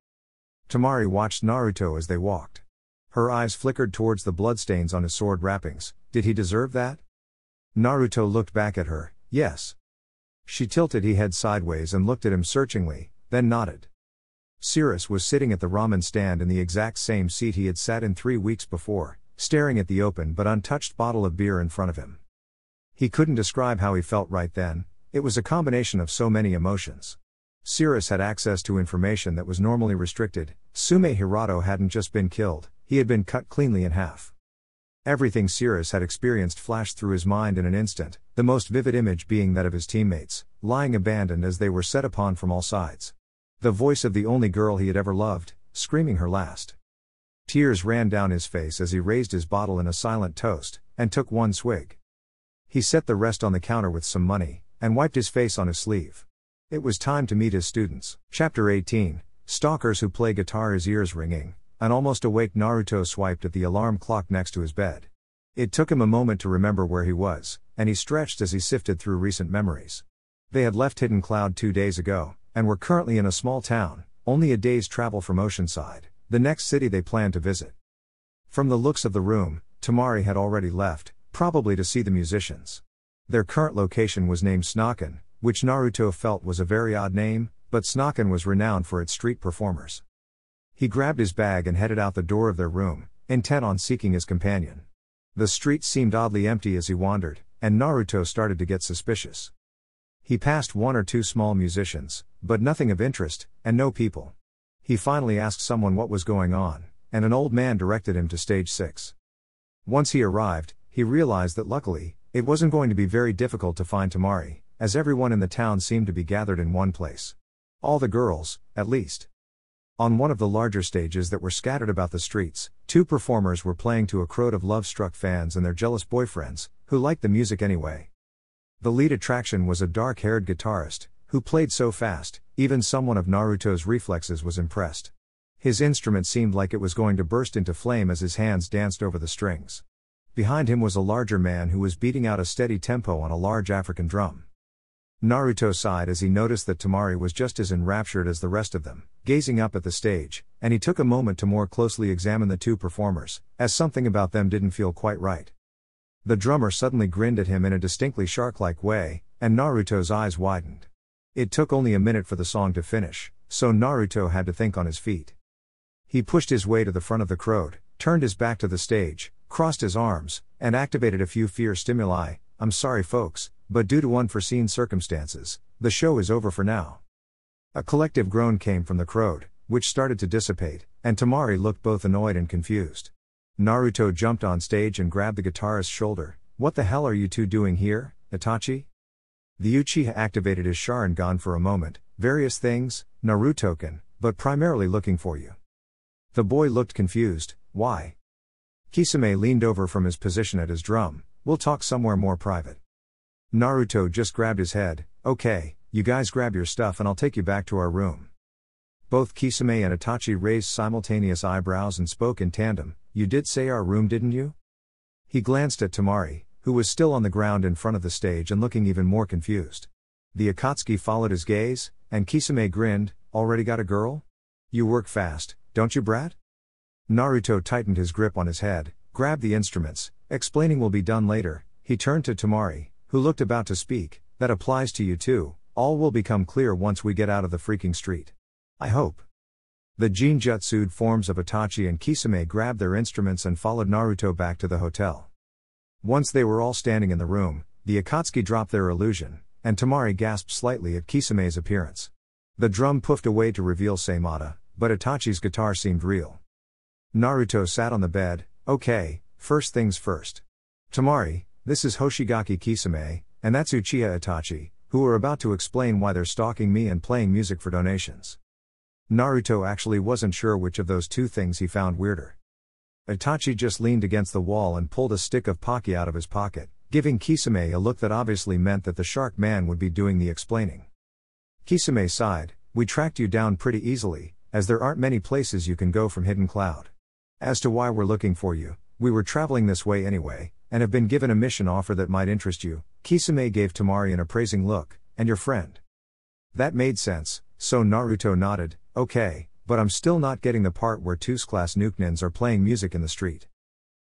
Temari watched Naruto as they walked. Her eyes flickered towards the bloodstains on his sword wrappings. Did he deserve that? Naruto looked back at her. Yes. She tilted his head sideways and looked at him searchingly, then nodded. Cirrus was sitting at the ramen stand in the exact same seat he had sat in 3 weeks before, staring at the open but untouched bottle of beer in front of him. He couldn't describe how he felt right then. It was a combination of so many emotions. Cirrus had access to information that was normally restricted. Sume Hiroto hadn't just been killed, he had been cut cleanly in half. Everything Cirrus had experienced flashed through his mind in an instant, the most vivid image being that of his teammates, lying abandoned as they were set upon from all sides. The voice of the only girl he had ever loved, screaming her last. Tears ran down his face as he raised his bottle in a silent toast, and took one swig. He set the rest on the counter with some money, and wiped his face on his sleeve. It was time to meet his students. Chapter 18, Stalkers Who Play Guitar. His ears ringing, an almost awake Naruto swiped at the alarm clock next to his bed. It took him a moment to remember where he was, and he stretched as he sifted through recent memories. They had left Hidden Cloud 2 days ago, and were currently in a small town, only a day's travel from Oceanside, the next city they planned to visit. From the looks of the room, Temari had already left, probably to see the musicians. Their current location was named Snaken, which Naruto felt was a very odd name, but Snaken was renowned for its street performers. He grabbed his bag and headed out the door of their room, intent on seeking his companion. The street seemed oddly empty as he wandered, and Naruto started to get suspicious. He passed 1 or 2 small musicians, but nothing of interest, and no people. He finally asked someone what was going on, and an old man directed him to stage 6. Once he arrived, he realized that luckily, it wasn't going to be very difficult to find Temari, as everyone in the town seemed to be gathered in one place. All the girls, at least. On one of the larger stages that were scattered about the streets, 2 performers were playing to a crowd of love-struck fans and their jealous boyfriends, who liked the music anyway. The lead attraction was a dark-haired guitarist, who played so fast, even someone of Naruto's reflexes was impressed. His instrument seemed like it was going to burst into flame as his hands danced over the strings. Behind him was a larger man who was beating out a steady tempo on a large African drum. Naruto sighed as he noticed that Temari was just as enraptured as the rest of them, gazing up at the stage, and he took a moment to more closely examine the 2 performers, as something about them didn't feel quite right. The drummer suddenly grinned at him in a distinctly shark-like way, and Naruto's eyes widened. It took only a minute for the song to finish, so Naruto had to think on his feet. He pushed his way to the front of the crowd, turned his back to the stage, crossed his arms, and activated a few fear stimuli. "I'm sorry folks, but due to unforeseen circumstances, the show is over for now." A collective groan came from the crowd, which started to dissipate, and Temari looked both annoyed and confused. Naruto jumped on stage and grabbed the guitarist's shoulder. "What the hell are you 2 doing here, Itachi?" The Uchiha activated his Sharingan for a moment. "Various things, Naruto-kun, but primarily looking for you." The boy looked confused. "Why?" Kisame leaned over from his position at his drum. "We'll talk somewhere more private." Naruto just grabbed his head. "Okay, you guys grab your stuff and I'll take you back to our room." Both Kisame and Itachi raised simultaneous eyebrows and spoke in tandem. "You did say our room, didn't you?" He glanced at Temari, who was still on the ground in front of the stage and looking even more confused. The Akatsuki followed his gaze, and Kisame grinned. "Already got a girl? You work fast, don't you, brat?" Naruto tightened his grip on his head, grabbed the instruments. "Explaining will be done later." He turned to Temari, who looked about to speak. "That applies to you too. All will become clear once we get out of the freaking street. I hope." The Jinjutsu'd forms of Itachi and Kisame grabbed their instruments and followed Naruto back to the hotel. Once they were all standing in the room, the Akatsuki dropped their illusion, and Temari gasped slightly at Kisame's appearance. The drum puffed away to reveal Seimata, but Itachi's guitar seemed real. Naruto sat on the bed. "Okay, first things first. Temari, this is Hoshigaki Kisame, and that's Uchiha Itachi, who are about to explain why they're stalking me and playing music for donations." Naruto actually wasn't sure which of those 2 things he found weirder. Itachi just leaned against the wall and pulled a stick of Pocky out of his pocket, giving Kisame a look that obviously meant that the shark man would be doing the explaining. Kisame sighed. "We tracked you down pretty easily, as there aren't many places you can go from Hidden Cloud. As to why we're looking for you, we were traveling this way anyway, and have been given a mission offer that might interest you." Kisame gave Temari an appraising look. "And your friend?" That made sense, so Naruto nodded. "Okay, but I'm still not getting the part where 2's-class Nuknins are playing music in the street."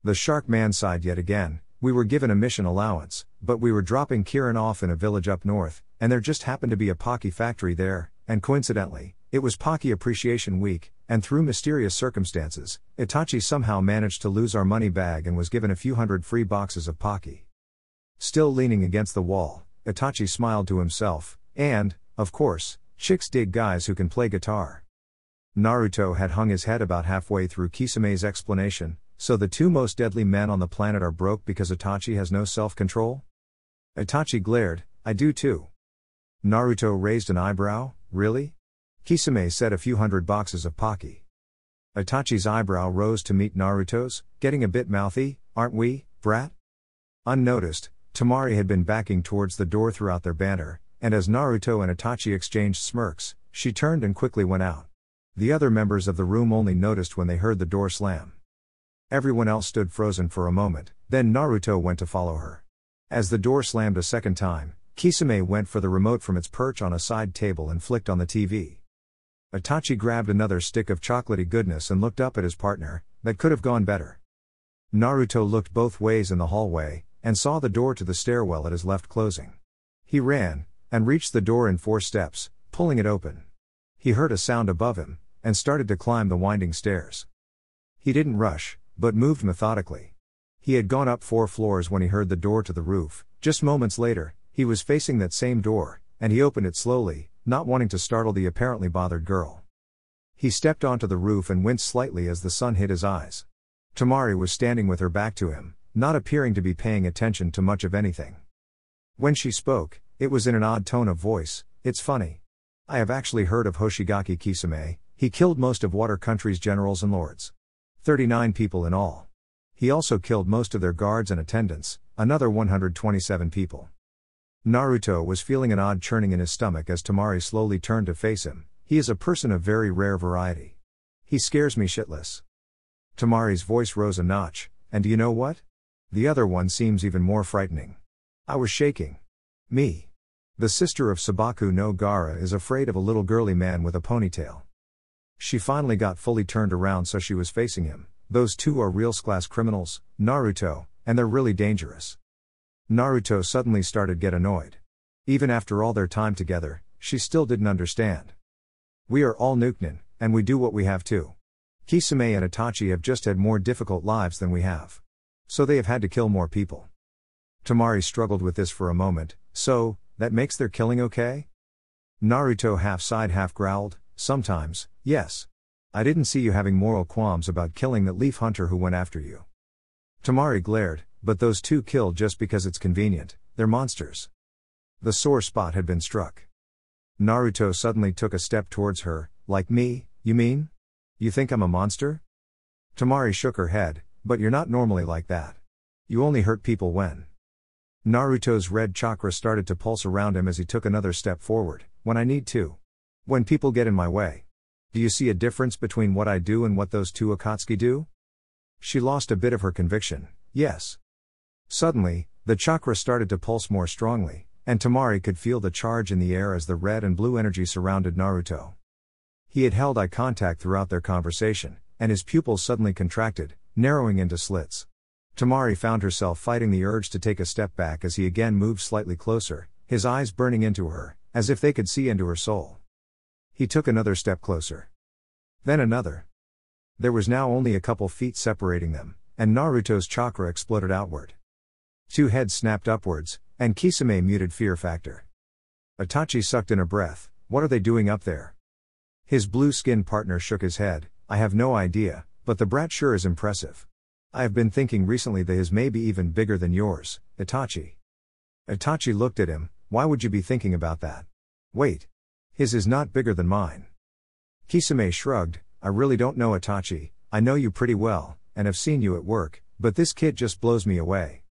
The shark man sighed yet again. "We were given a mission allowance, but we were dropping Kirin off in a village up north, and there just happened to be a Pocky factory there, and coincidentally, it was Pocky Appreciation Week, and through mysterious circumstances, Itachi somehow managed to lose our money bag and was given a few hundred free boxes of Pocky. Still leaning against the wall, Itachi smiled to himself, and, of course, chicks dig guys who can play guitar. Naruto had hung his head about halfway through Kisame's explanation, so the two most deadly men on the planet are broke because Itachi has no self-control? Itachi glared, I do too. Naruto raised an eyebrow, really? Kisame said a few hundred boxes of Pocky. Itachi's eyebrow rose to meet Naruto's, getting a bit mouthy, aren't we, brat? Unnoticed, Temari had been backing towards the door throughout their banter, and as Naruto and Itachi exchanged smirks, she turned and quickly went out. The other members of the room only noticed when they heard the door slam. Everyone else stood frozen for a moment, then Naruto went to follow her. As the door slammed a second time, Kisame went for the remote from its perch on a side table and flicked on the TV. Itachi grabbed another stick of chocolatey goodness and looked up at his partner. That could have gone better. Naruto looked both ways in the hallway, and saw the door to the stairwell at his left closing. He ran, and reached the door in 4 steps, pulling it open. He heard a sound above him, and started to climb the winding stairs. He didn't rush, but moved methodically. He had gone up 4 floors when he heard the door to the roof. Just moments later, he was facing that same door, and he opened it slowly, not wanting to startle the apparently bothered girl. He stepped onto the roof and winced slightly as the sun hit his eyes. Temari was standing with her back to him, not appearing to be paying attention to much of anything. When she spoke, it was in an odd tone of voice. It's funny. I have actually heard of Hoshigaki Kisame. He killed most of Water Country's generals and lords. 39 people in all. He also killed most of their guards and attendants, another 127 people. Naruto was feeling an odd churning in his stomach as Temari slowly turned to face him. He is a person of very rare variety. He scares me shitless. Temari's voice rose a notch, and do you know what? The other one seems even more frightening. I was shaking. Me. The sister of Sabaku no Gara is afraid of a little girly man with a ponytail. She finally got fully turned around so she was facing him. Those two are real class criminals, Naruto, and they're really dangerous. Naruto suddenly started to get annoyed. Even after all their time together, she still didn't understand. We are all Nukenin, and we do what we have to. Kisame and Itachi have just had more difficult lives than we have. So they have had to kill more people. Temari struggled with this for a moment. So, that makes their killing okay? Naruto half sighed half growled, sometimes, yes. I didn't see you having moral qualms about killing that leaf hunter who went after you. Temari glared, but those two killed just because it's convenient, they're monsters. The sore spot had been struck. Naruto suddenly took a step towards her. Like me, you mean? You think I'm a monster? Temari shook her head, but you're not normally like that. You only hurt people when. Naruto's red chakra started to pulse around him as he took another step forward. When I need to. When people get in my way. Do you see a difference between what I do and what those two Akatsuki do? She lost a bit of her conviction. Yes. Suddenly, the chakra started to pulse more strongly, and Temari could feel the charge in the air as the red and blue energy surrounded Naruto. He had held eye contact throughout their conversation, and his pupils suddenly contracted, narrowing into slits. Temari found herself fighting the urge to take a step back as he again moved slightly closer, his eyes burning into her, as if they could see into her soul. He took another step closer. Then another. There was now only a couple feet separating them, and Naruto's chakra exploded outward. 2 heads snapped upwards, and Kisame muted fear factor. Itachi sucked in a breath. What are they doing up there? His blue-skinned partner shook his head. I have no idea, but the brat sure is impressive. I have been thinking recently that his may be even bigger than yours, Itachi. Itachi looked at him. Why would you be thinking about that? Wait. His is not bigger than mine. Kisame shrugged. I really don't know Itachi. I know you pretty well, and have seen you at work, but this kid just blows me away.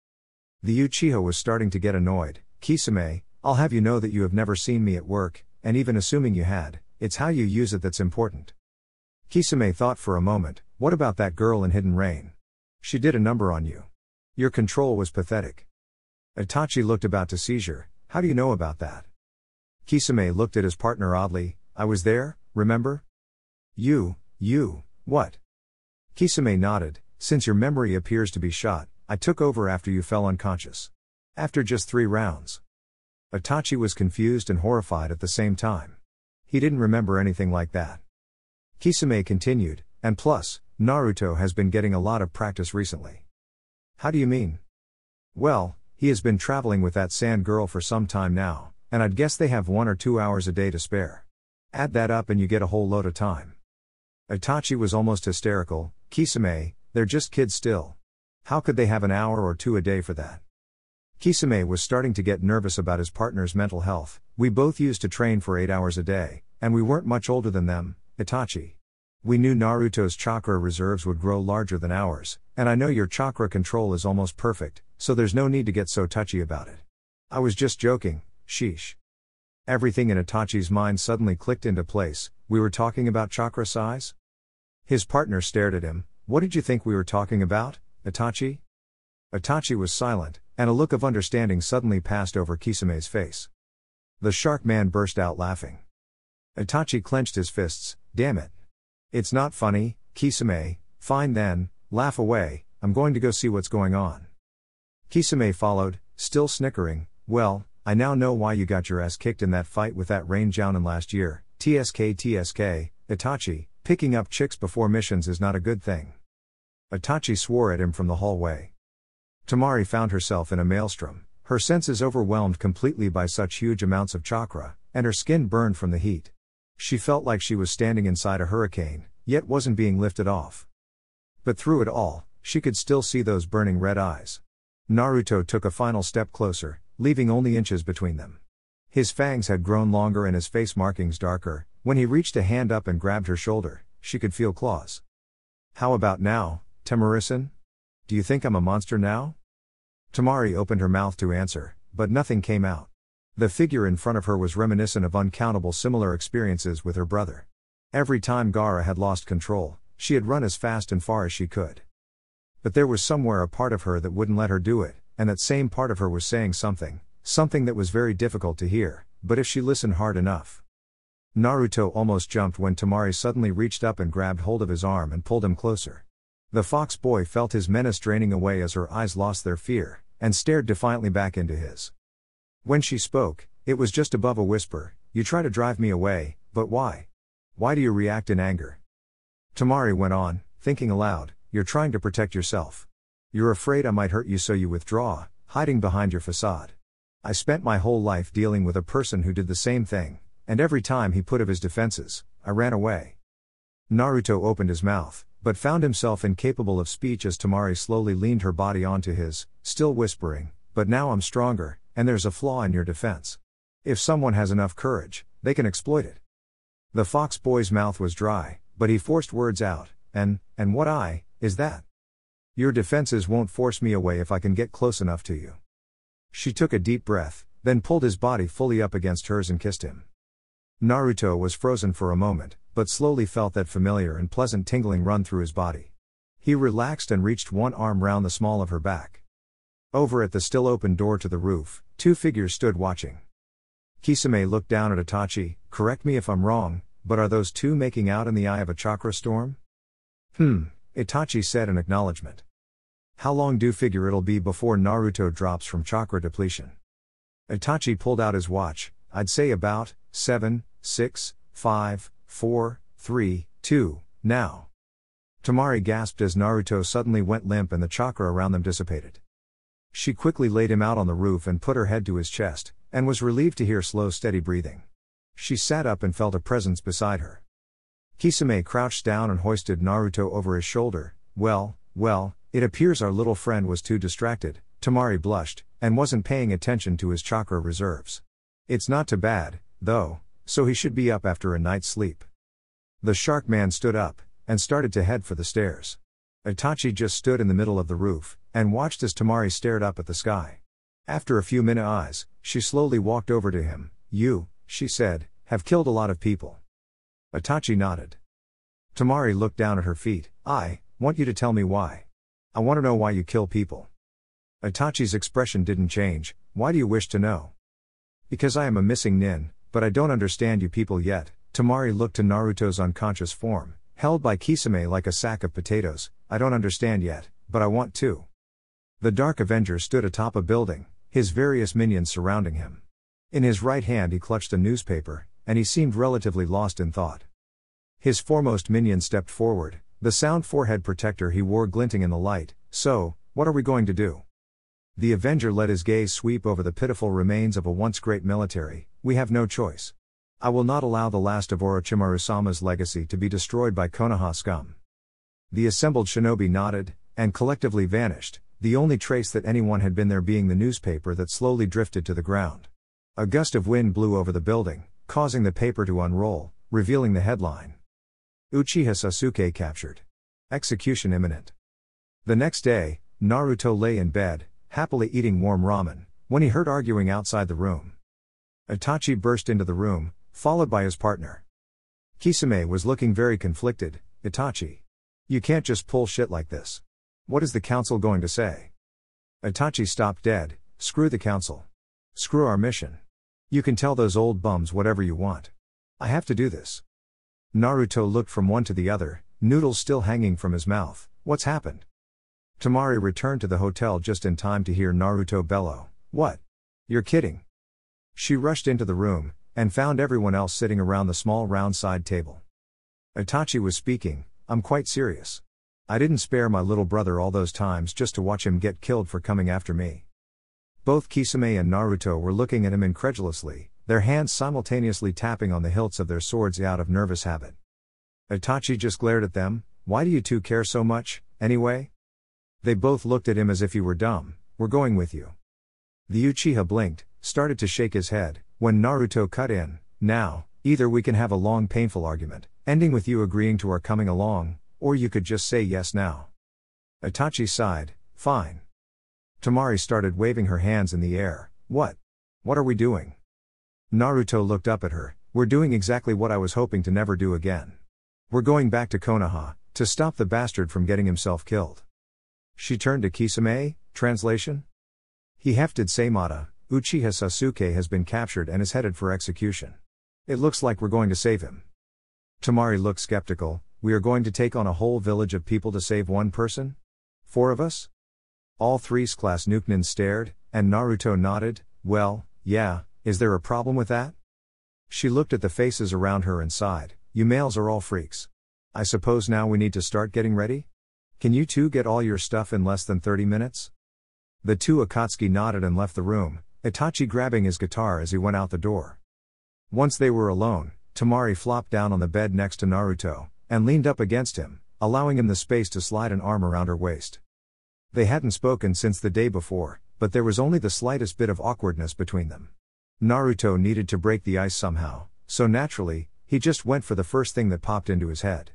The Uchiha was starting to get annoyed. Kisame, I'll have you know that you have never seen me at work, and even assuming you had, it's how you use it that's important. Kisame thought for a moment. What about that girl in Hidden Rain? She did a number on you. Your control was pathetic. Itachi looked about to seizure. How do you know about that? Kisame looked at his partner oddly. I was there, remember? You, what? Kisame nodded. Since your memory appears to be shot, I took over after you fell unconscious. After just 3 rounds. Itachi was confused and horrified at the same time. He didn't remember anything like that. Kisame continued, and plus, Naruto has been getting a lot of practice recently. How do you mean? Well, he has been traveling with that sand girl for some time now, and I'd guess they have 1 or 2 hours a day to spare. Add that up and you get a whole load of time. Itachi was almost hysterical. Kisame, they're just kids still. How could they have an hour or 2 a day for that? Kisame was starting to get nervous about his partner's mental health. We both used to train for 8 hours a day, and we weren't much older than them, Itachi. We knew Naruto's chakra reserves would grow larger than ours, and I know your chakra control is almost perfect, so there's no need to get so touchy about it. I was just joking, sheesh. Everything in Itachi's mind suddenly clicked into place. We were talking about chakra size? His partner stared at him. What did you think we were talking about, Itachi? Itachi was silent, and a look of understanding suddenly passed over Kisame's face. The shark man burst out laughing. Itachi clenched his fists. Damn it. It's not funny, Kisame. Fine then, laugh away, I'm going to go see what's going on. Kisame followed, still snickering. Well, I now know why you got your ass kicked in that fight with that rain jounin last year. TSK, Itachi, picking up chicks before missions is not a good thing. Itachi swore at him from the hallway. Temari found herself in a maelstrom, her senses overwhelmed completely by such huge amounts of chakra, and her skin burned from the heat. She felt like she was standing inside a hurricane, yet wasn't being lifted off. But through it all, she could still see those burning red eyes. Naruto took a final step closer, leaving only inches between them. His fangs had grown longer and his face markings darker. When he reached a hand up and grabbed her shoulder, she could feel claws. How about now, Temari-san? Do you think I'm a monster now? Temari opened her mouth to answer, but nothing came out. The figure in front of her was reminiscent of uncountable similar experiences with her brother. Every time Gaara had lost control, she had run as fast and far as she could. But there was somewhere a part of her that wouldn't let her do it, and that same part of her was saying something that was very difficult to hear, but if she listened hard enough. Naruto almost jumped when Temari suddenly reached up and grabbed hold of his arm and pulled him closer. The fox boy felt his menace draining away as her eyes lost their fear, and stared defiantly back into his. When she spoke, it was just above a whisper. You try to drive me away, but why? Why do you react in anger? Temari went on, thinking aloud, you're trying to protect yourself. You're afraid I might hurt you, so you withdraw, hiding behind your facade. I spent my whole life dealing with a person who did the same thing, and every time he put up his defenses, I ran away. Naruto opened his mouth, but found himself incapable of speech as Temari slowly leaned her body onto his, still whispering, but now I'm stronger, and there's a flaw in your defense. If someone has enough courage, they can exploit it. The fox boy's mouth was dry, but he forced words out, and what is that? Your defenses won't force me away if I can get close enough to you. She took a deep breath, then pulled his body fully up against hers and kissed him. Naruto was frozen for a moment, but slowly felt that familiar and pleasant tingling run through his body. He relaxed and reached one arm round the small of her back. Over at the still open door to the roof, 2 figures stood watching. Kisame looked down at Itachi. Correct me if I'm wrong, but are those 2 making out in the eye of a chakra storm? Itachi said in acknowledgement. How long do you figure it'll be before Naruto drops from chakra depletion? Itachi pulled out his watch. I'd say about 7, 6, 5, 4, 3, 2, now. Temari gasped as Naruto suddenly went limp and the chakra around them dissipated. She quickly laid him out on the roof and put her head to his chest, and was relieved to hear slow, steady breathing. She sat up and felt a presence beside her. Kisame crouched down and hoisted Naruto over his shoulder. Well, it appears our little friend was too distracted, Temari blushed, and wasn't paying attention to his chakra reserves. It's not too bad, though, so he should be up after a night's sleep. The shark man stood up, and started to head for the stairs. Itachi just stood in the middle of the roof, and watched as Temari stared up at the sky. After a few minute eyes, she slowly walked over to him. You, she said, have killed a lot of people. Itachi nodded. Temari looked down at her feet. I want you to tell me why. I want to know why you kill people. Itachi's expression didn't change. Why do you wish to know? Because I am a missing nin, but I don't understand you people yet. Temari looked to Naruto's unconscious form, held by Kisame like a sack of potatoes. I don't understand yet, but I want to. The Dark Avenger stood atop a building, his various minions surrounding him. In his right hand he clutched a newspaper, and he seemed relatively lost in thought. His foremost minion stepped forward, the sound forehead protector he wore glinting in the light. "So, what are we going to do?" The Avenger let his gaze sweep over the pitiful remains of a once great military. "We have no choice. I will not allow the last of Orochimaru-sama's legacy to be destroyed by Konoha scum." The assembled shinobi nodded, and collectively vanished, the only trace that anyone had been there being the newspaper that slowly drifted to the ground. A gust of wind blew over the building, causing the paper to unroll, revealing the headline. Uchiha Sasuke captured. Execution imminent. The next day, Naruto lay in bed, happily eating warm ramen, when he heard arguing outside the room. Itachi burst into the room, followed by his partner. Kisame was looking very conflicted. "Itachi. You can't just pull shit like this. What is the council going to say?" Itachi stopped dead. "Screw the council. Screw our mission. You can tell those old bums whatever you want. I have to do this." Naruto looked from one to the other, noodles still hanging from his mouth. "What's happened?" Temari returned to the hotel just in time to hear Naruto bellow, "What? You're kidding." She rushed into the room, and found everyone else sitting around the small round side table. Itachi was speaking. "I'm quite serious. I didn't spare my little brother all those times just to watch him get killed for coming after me." Both Kisame and Naruto were looking at him incredulously, their hands simultaneously tapping on the hilts of their swords out of nervous habit. Itachi just glared at them. "Why do you two care so much, anyway?" They both looked at him as if he were dumb. "We're going with you." The Uchiha blinked, started to shake his head, when Naruto cut in. "Now, either we can have a long painful argument, ending with you agreeing to our coming along, or you could just say yes now." Itachi sighed. "Fine." Temari started waving her hands in the air. What are we doing?" Naruto looked up at her. "We're doing exactly what I was hoping to never do again. We're going back to Konoha, to stop the bastard from getting himself killed." She turned to Kisame, translation? "He hefted Seimata, Uchiha Sasuke has been captured and is headed for execution. It looks like we're going to save him." Temari looked skeptical. "We are going to take on a whole village of people to save one person? 4 of us?" All 3's class Nuknin stared, and Naruto nodded. "Well, yeah, is there a problem with that?" She looked at the faces around her and sighed. "You males are all freaks. I suppose now we need to start getting ready? Can you two get all your stuff in less than 30 minutes? The two Akatsuki nodded and left the room, Itachi grabbing his guitar as he went out the door. Once they were alone, Temari flopped down on the bed next to Naruto, and leaned up against him, allowing him the space to slide an arm around her waist. They hadn't spoken since the day before, but there was only the slightest bit of awkwardness between them. Naruto needed to break the ice somehow, so naturally, he just went for the first thing that popped into his head.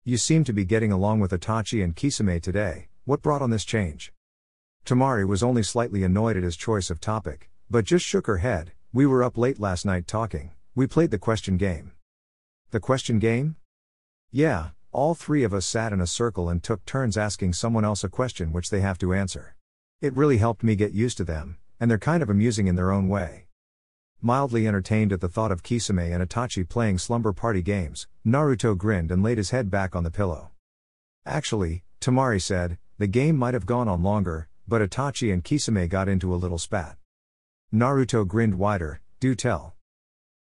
"You seem to be getting along with Itachi and Kisame today. What brought on this change?" Temari was only slightly annoyed at his choice of topic, but just shook her head. "We were up late last night talking. We played the question game." "The question game?" "Yeah, all 3 of us sat in a circle and took turns asking someone else a question which they have to answer. It really helped me get used to them, and they're kind of amusing in their own way." Mildly entertained at the thought of Kisame and Itachi playing slumber party games, Naruto grinned and laid his head back on the pillow. "Actually," Temari said, "the game might have gone on longer, but Itachi and Kisame got into a little spat." Naruto grinned wider. "Do tell."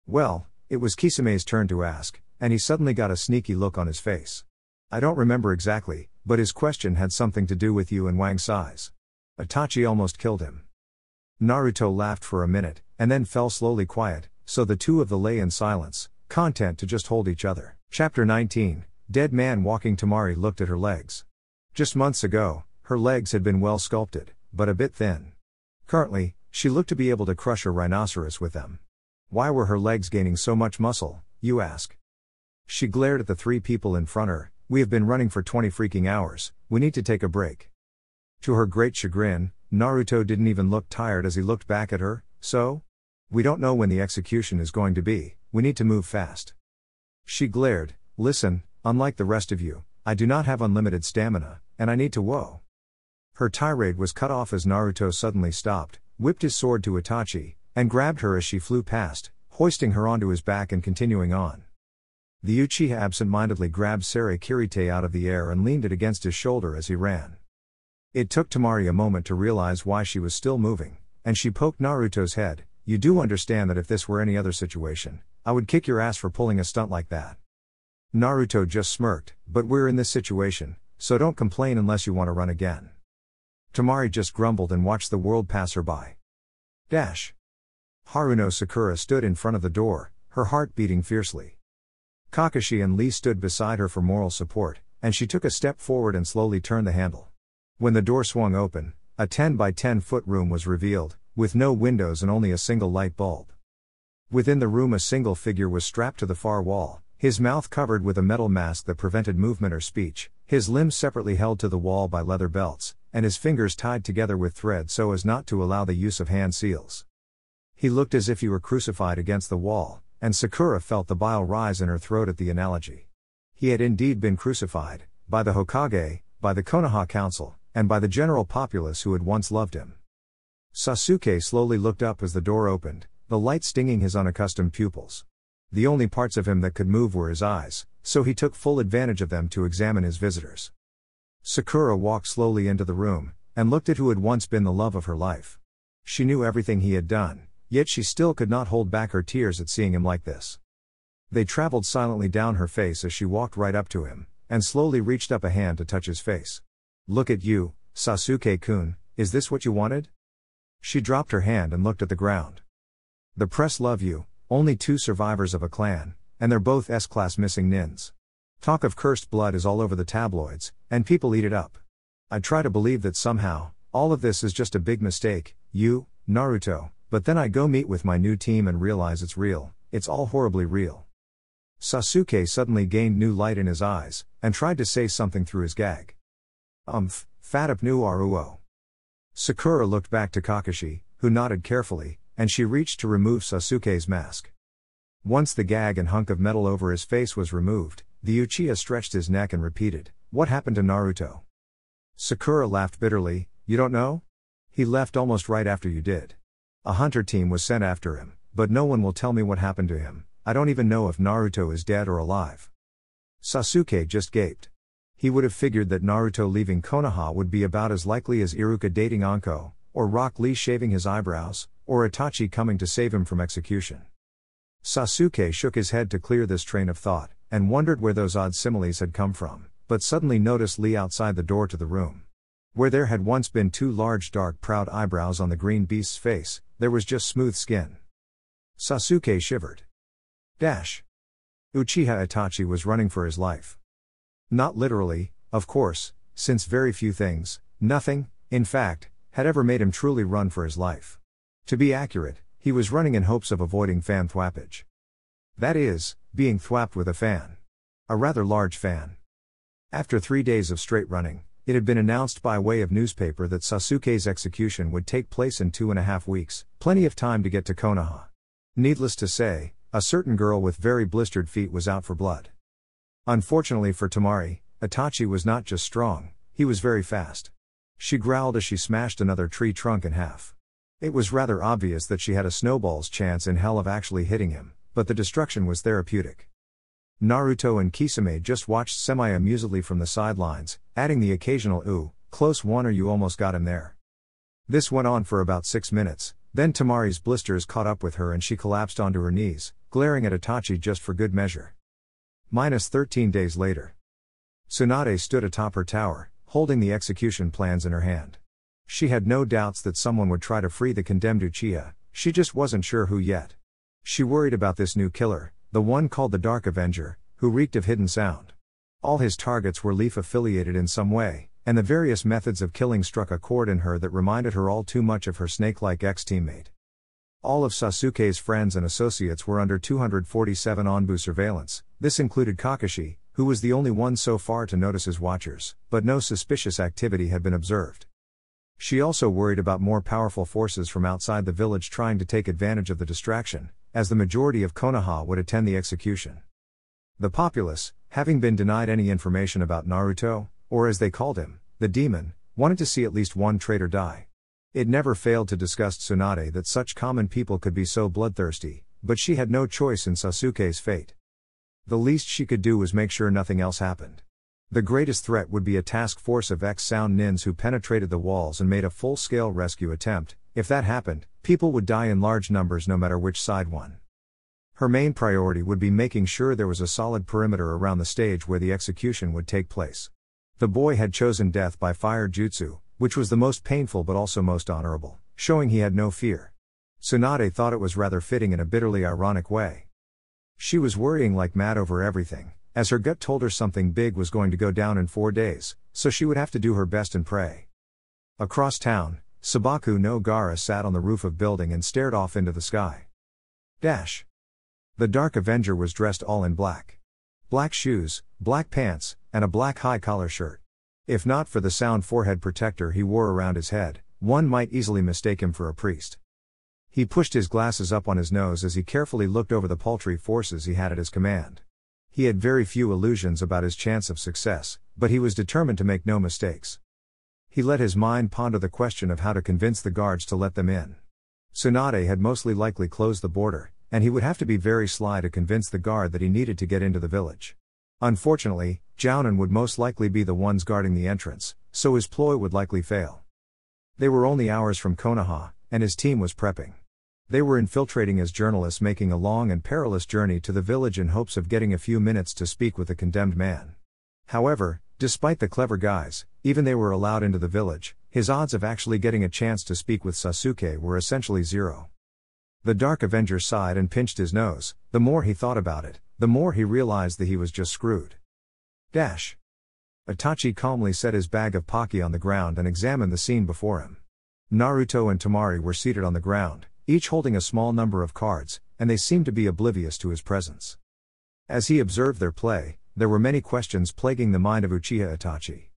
Well, it was Kisame's turn to ask, and he suddenly got a sneaky look on his face. "I don't remember exactly, but his question had something to do with you and Wang's size. Itachi almost killed him." Naruto laughed for a minute, and then fell slowly quiet, so the two of them lay in silence, content to just hold each other. Chapter 19, Dead Man Walking. Temari looked at her legs. Just months ago, her legs had been well sculpted, but a bit thin. Currently, she looked to be able to crush a rhinoceros with them. Why were her legs gaining so much muscle, you ask? She glared at the 3 people in front of her. "We have been running for 20 freaking hours, we need to take a break." To her great chagrin, Naruto didn't even look tired as he looked back at her. "So? We don't know when the execution is going to be, we need to move fast." She glared. "Listen, unlike the rest of you, I do not have unlimited stamina, and I need to whoa." Her tirade was cut off as Naruto suddenly stopped, whipped his sword to Itachi, and grabbed her as she flew past, hoisting her onto his back and continuing on. The Uchiha absent-mindedly grabbed Sarakirite out of the air and leaned it against his shoulder as he ran. It took Temari a moment to realize why she was still moving, and she poked Naruto's head. "You do understand that if this were any other situation, I would kick your ass for pulling a stunt like that. Naruto just smirked, but we're in this situation, so don't complain unless you want to run again. Temari just grumbled and watched the world pass her by. Haruno Sakura stood in front of the door, her heart beating fiercely. Kakashi and Lee stood beside her for moral support, and she took a step forward and slowly turned the handle. When the door swung open, a 10 by 10 foot room was revealed, with no windows and only a single light bulb. Within the room a single figure was strapped to the far wall, his mouth covered with a metal mask that prevented movement or speech, his limbs separately held to the wall by leather belts, and his fingers tied together with thread so as not to allow the use of hand seals. He looked as if he were crucified against the wall, and Sakura felt the bile rise in her throat at the analogy. He had indeed been crucified, by the Hokage, by the Konoha Council, and by the general populace who had once loved him. Sasuke slowly looked up as the door opened, the light stinging his unaccustomed pupils. The only parts of him that could move were his eyes, so he took full advantage of them to examine his visitors. Sakura walked slowly into the room, and looked at who had once been the love of her life. She knew everything he had done, yet she still could not hold back her tears at seeing him like this. They traveled silently down her face as she walked right up to him, and slowly reached up a hand to touch his face. "Look at you, Sasuke-kun, is this what you wanted?" She dropped her hand and looked at the ground. "The press love you, only 2 survivors of a clan, and they're both S-class missing nins. Talk of cursed blood is all over the tabloids, and people eat it up. I try to believe that somehow, all of this is just a big mistake, you, Naruto, but then I go meet with my new team and realize it's real, it's all horribly real." Sasuke suddenly gained new light in his eyes, and tried to say something through his gag. Fatap nu Aruo. Sakura looked back to Kakashi, who nodded carefully, and she reached to remove Sasuke's mask. Once the gag and hunk of metal over his face was removed, the Uchiha stretched his neck and repeated, "What happened to Naruto?" Sakura laughed bitterly, "You don't know? He left almost right after you did. A hunter team was sent after him, but no one will tell me what happened to him. I don't even know if Naruto is dead or alive." Sasuke just gaped. He would have figured that Naruto leaving Konoha would be about as likely as Iruka dating Anko, or Rock Lee shaving his eyebrows, or Itachi coming to save him from execution. Sasuke shook his head to clear this train of thought, and wondered where those odd similes had come from, but suddenly noticed Lee outside the door to the room. Where there had once been 2 large dark proud eyebrows on the green beast's face, there was just smooth skin. Sasuke shivered. Uchiha Itachi was running for his life. Not literally, of course, since very few things, nothing, in fact, had ever made him truly run for his life. To be accurate, he was running in hopes of avoiding fan thwappage. That is, being thwapped with a fan. A rather large fan. After 3 days of straight running, it had been announced by way of newspaper that Sasuke's execution would take place in 2.5 weeks, plenty of time to get to Konoha. Needless to say, a certain girl with very blistered feet was out for blood. Unfortunately for Temari, Itachi was not just strong, he was very fast. She growled as she smashed another tree trunk in half. It was rather obvious that she had a snowball's chance in hell of actually hitting him, but the destruction was therapeutic. Naruto and Kisame just watched semi-amusedly from the sidelines, adding the occasional "ooh, close one or you almost got him there." This went on for about 6 minutes, then Temari's blisters caught up with her and she collapsed onto her knees, glaring at Itachi just for good measure. -13 days later. Tsunade stood atop her tower, holding the execution plans in her hand. She had no doubts that someone would try to free the condemned Uchiha, she just wasn't sure who yet. She worried about this new killer, the one called the Dark Avenger, who reeked of hidden sound. All his targets were Leaf affiliated in some way, and the various methods of killing struck a chord in her that reminded her all too much of her snake-like ex-teammate. All of Sasuke's friends and associates were under 247 Onbu surveillance. This included Kakashi, who was the only one so far to notice his watchers, but no suspicious activity had been observed. She also worried about more powerful forces from outside the village trying to take advantage of the distraction, as the majority of Konoha would attend the execution. The populace, having been denied any information about Naruto, or as they called him, the demon, wanted to see at least one traitor die. It never failed to disgust Tsunade that such common people could be so bloodthirsty, but she had no choice in Sasuke's fate. The least she could do was make sure nothing else happened. The greatest threat would be a task force of ex-sound nins who penetrated the walls and made a full-scale rescue attempt. If that happened, people would die in large numbers no matter which side won. Her main priority would be making sure there was a solid perimeter around the stage where the execution would take place. The boy had chosen death by fire jutsu, which was the most painful but also most honorable, showing he had no fear. Tsunade thought it was rather fitting in a bitterly ironic way. She was worrying like mad over everything, as her gut told her something big was going to go down in 4 days, so she would have to do her best and pray. Across town, Sabaku no Gara sat on the roof of building and stared off into the sky. The Dark Avenger was dressed all in black. Black shoes, black pants, and a black high-collar shirt. If not for the sound forehead protector he wore around his head, one might easily mistake him for a priest. He pushed his glasses up on his nose as he carefully looked over the paltry forces he had at his command. He had very few illusions about his chance of success, but he was determined to make no mistakes. He let his mind ponder the question of how to convince the guards to let them in. Tsunade had mostly likely closed the border, and he would have to be very sly to convince the guard that he needed to get into the village. Unfortunately, Jounin would most likely be the ones guarding the entrance, so his ploy would likely fail. They were only hours from Konoha, and his team was prepping. They were infiltrating as journalists, making a long and perilous journey to the village in hopes of getting a few minutes to speak with the condemned man. However, despite the clever guys, even they were allowed into the village, his odds of actually getting a chance to speak with Sasuke were essentially zero. The Dark Avenger sighed and pinched his nose. The more he thought about it, the more he realized that he was just screwed. Itachi calmly set his bag of Pocky on the ground and examined the scene before him. Naruto and Temari were seated on the ground, each holding a small number of cards, and they seemed to be oblivious to his presence. As he observed their play, there were many questions plaguing the mind of Uchiha Itachi.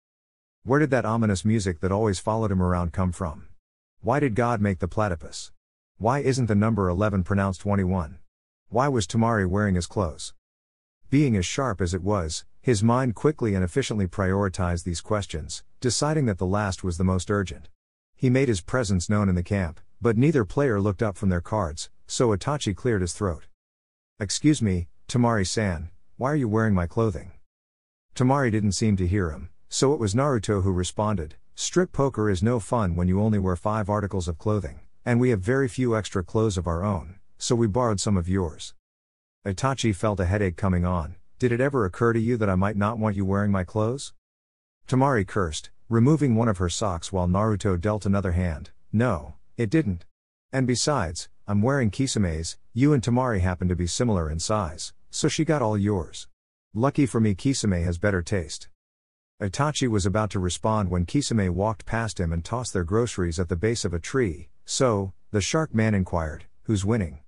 Where did that ominous music that always followed him around come from? Why did God make the platypus? Why isn't the number 11 pronounced 21? Why was Temari wearing his clothes? Being as sharp as it was, his mind quickly and efficiently prioritized these questions, deciding that the last was the most urgent. He made his presence known in the camp, but neither player looked up from their cards, so Itachi cleared his throat. "Excuse me, Temari-san, why are you wearing my clothing?" Temari didn't seem to hear him, so it was Naruto who responded, "Strip poker is no fun when you only wear 5 articles of clothing. And we have very few extra clothes of our own, so we borrowed some of yours." Itachi felt a headache coming on. "Did it ever occur to you that I might not want you wearing my clothes?" Temari cursed, removing one of her socks while Naruto dealt another hand. "No, it didn't. And besides, I'm wearing Kisame's, you and Temari happen to be similar in size, so she got all yours. Lucky for me Kisame has better taste." Itachi was about to respond when Kisame walked past him and tossed their groceries at the base of a tree. "So," the shark man inquired, "who's winning?"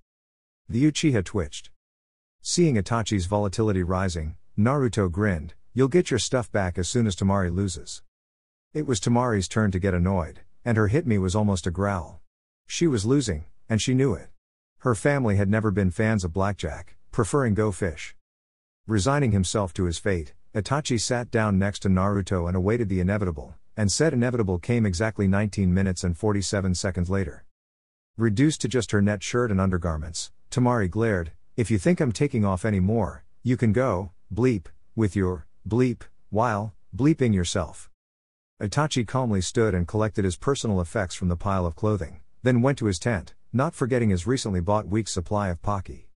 The Uchiha twitched. Seeing Itachi's volatility rising, Naruto grinned, "You'll get your stuff back as soon as Temari loses." It was Temari's turn to get annoyed, and her hit me was almost a growl. She was losing, and she knew it. Her family had never been fans of blackjack, preferring Go Fish. Resigning himself to his fate, Itachi sat down next to Naruto and awaited the inevitable, and said inevitable came exactly 19 minutes and 47 seconds later. Reduced to just her net shirt and undergarments, Temari glared, "If you think I'm taking off any more, you can go, bleep, with your, bleep, while, bleeping yourself." Itachi calmly stood and collected his personal effects from the pile of clothing, then went to his tent, not forgetting his recently bought week's supply of Pocky.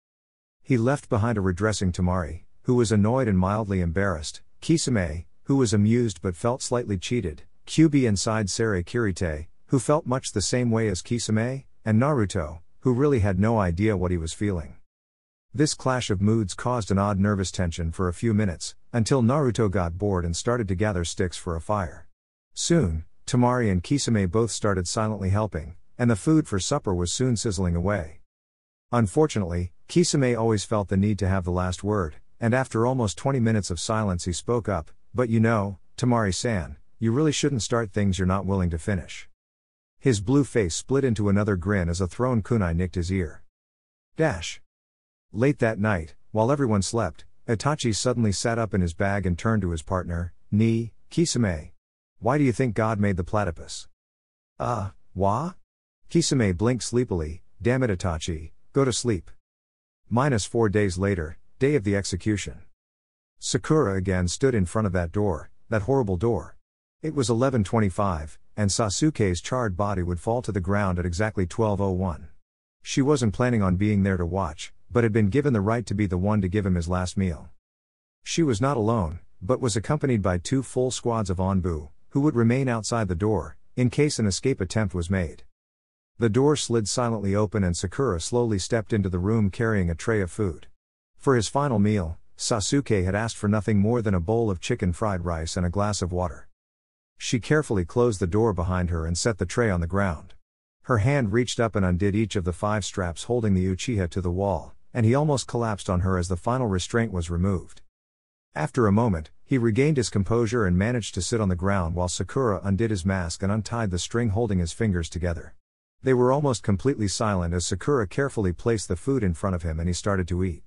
He left behind a redressing Temari, who was annoyed and mildly embarrassed, Kisame, who was amused but felt slightly cheated, Kyubi inside Sere Kirite, who felt much the same way as Kisame, and Naruto, who really had no idea what he was feeling. This clash of moods caused an odd nervous tension for a few minutes, until Naruto got bored and started to gather sticks for a fire. Soon, Temari and Kisame both started silently helping, and the food for supper was soon sizzling away. Unfortunately, Kisame always felt the need to have the last word, and after almost 20 minutes of silence he spoke up, "But you know, Temari-san, you really shouldn't start things you're not willing to finish." His blue face split into another grin as a thrown kunai nicked his ear. Late that night, while everyone slept, Itachi suddenly sat up in his bag and turned to his partner, Kisame. "Why do you think God made the platypus?" Wah? Kisame blinked sleepily, "Damn it Itachi, go to sleep." -4 days later, day of the execution. Sakura again stood in front of that door, that horrible door. It was 11:25, and Sasuke's charred body would fall to the ground at exactly 12:01. She wasn't planning on being there to watch, but had been given the right to be the one to give him his last meal. She was not alone, but was accompanied by 2 full squads of Onbu, who would remain outside the door, in case an escape attempt was made. The door slid silently open and Sakura slowly stepped into the room carrying a tray of food. For his final meal, Sasuke had asked for nothing more than a bowl of chicken fried rice and a glass of water. She carefully closed the door behind her and set the tray on the ground. Her hand reached up and undid each of the 5 straps holding the Uchiha to the wall, and he almost collapsed on her as the final restraint was removed. After a moment, he regained his composure and managed to sit on the ground while Sakura undid his mask and untied the string holding his fingers together. They were almost completely silent as Sakura carefully placed the food in front of him and he started to eat.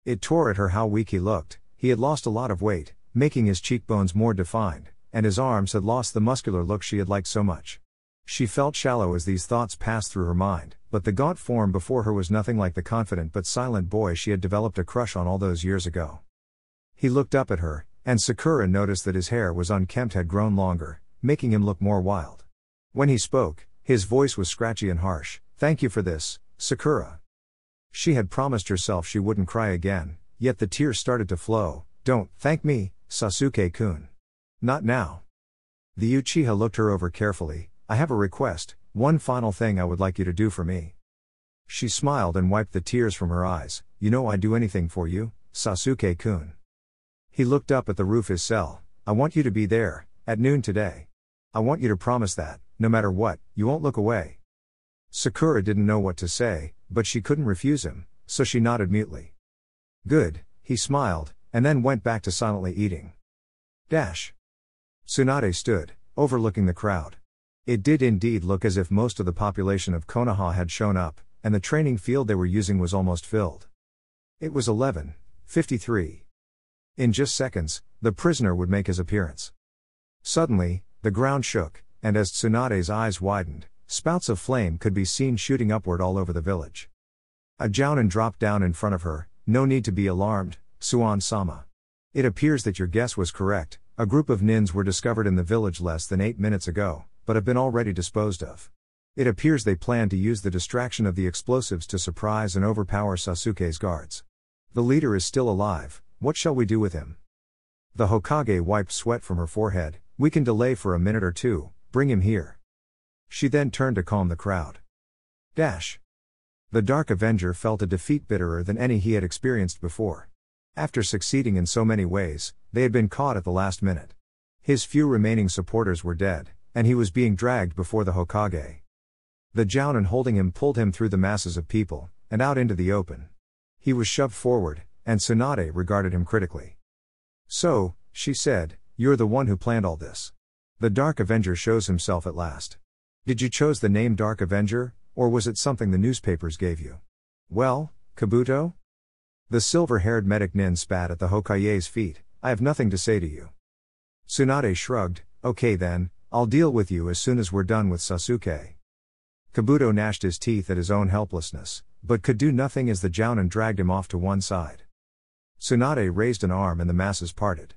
It tore at her how weak he looked. He had lost a lot of weight, making his cheekbones more defined, and his arms had lost the muscular look she had liked so much. She felt shallow as these thoughts passed through her mind, but the gaunt form before her was nothing like the confident but silent boy she had developed a crush on all those years ago. He looked up at her, and Sakura noticed that his hair was unkempt, had grown longer, making him look more wild. When he spoke, his voice was scratchy and harsh. "Thank you for this, Sakura." She had promised herself she wouldn't cry again, yet the tears started to flow. "Don't thank me, Sasuke-kun. Not now." The Uchiha looked her over carefully. "I have a request, one final thing I would like you to do for me." She smiled and wiped the tears from her eyes. "You know I'd do anything for you, Sasuke-kun." He looked up at the roof of his cell. "I want you to be there, at noon today. I want you to promise that, no matter what, you won't look away." Sakura didn't know what to say, but she couldn't refuse him, so she nodded mutely. "Good," he smiled, and then went back to silently eating. Tsunade stood, overlooking the crowd. It did indeed look as if most of the population of Konoha had shown up, and the training field they were using was almost filled. It was 11:53. In just seconds, the prisoner would make his appearance. Suddenly, the ground shook, and as Tsunade's eyes widened, spouts of flame could be seen shooting upward all over the village. A jounin dropped down in front of her. "No need to be alarmed, Suan-sama. It appears that your guess was correct. A group of nins were discovered in the village less than 8 minutes ago, but have been already disposed of. It appears they plan to use the distraction of the explosives to surprise and overpower Sasuke's guards. The leader is still alive. What shall we do with him?" The Hokage wiped sweat from her forehead. "We can delay for a minute or two, bring him here." She then turned to calm the crowd. The Dark Avenger felt a defeat bitterer than any he had experienced before. After succeeding in so many ways, they had been caught at the last minute. His few remaining supporters were dead, and he was being dragged before the Hokage. The jounin holding him pulled him through the masses of people, and out into the open. He was shoved forward, and Tsunade regarded him critically. "So," she said, "you're the one who planned all this. The Dark Avenger shows himself at last. Did you choose the name Dark Avenger, or was it something the newspapers gave you?" "Well, Kabuto?" The silver-haired medic nin spat at the Hokage's feet. "I have nothing to say to you." Tsunade shrugged. "Okay then, I'll deal with you as soon as we're done with Sasuke." Kabuto gnashed his teeth at his own helplessness, but could do nothing as the jounin dragged him off to one side. Tsunade raised an arm and the masses parted.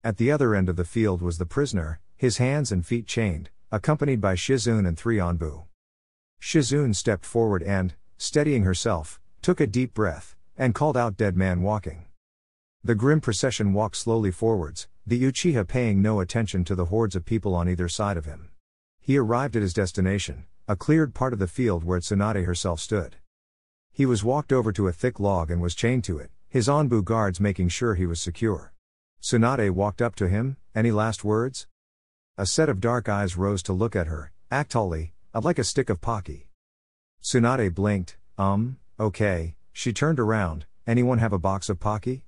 At the other end of the field was the prisoner, his hands and feet chained, accompanied by Shizune and 3 Onbu. Shizune stepped forward and, steadying herself, took a deep breath, and called out, "Dead man walking." The grim procession walked slowly forwards, the Uchiha paying no attention to the hordes of people on either side of him. He arrived at his destination, a cleared part of the field where Tsunade herself stood. He was walked over to a thick log and was chained to it, his Onbu guards making sure he was secure. Tsunade walked up to him. "Any last words?" A set of dark eyes rose to look at her. "Actually, I'd like a stick of Pocky." Tsunade blinked. Okay." She turned around. "Anyone have a box of Pocky?"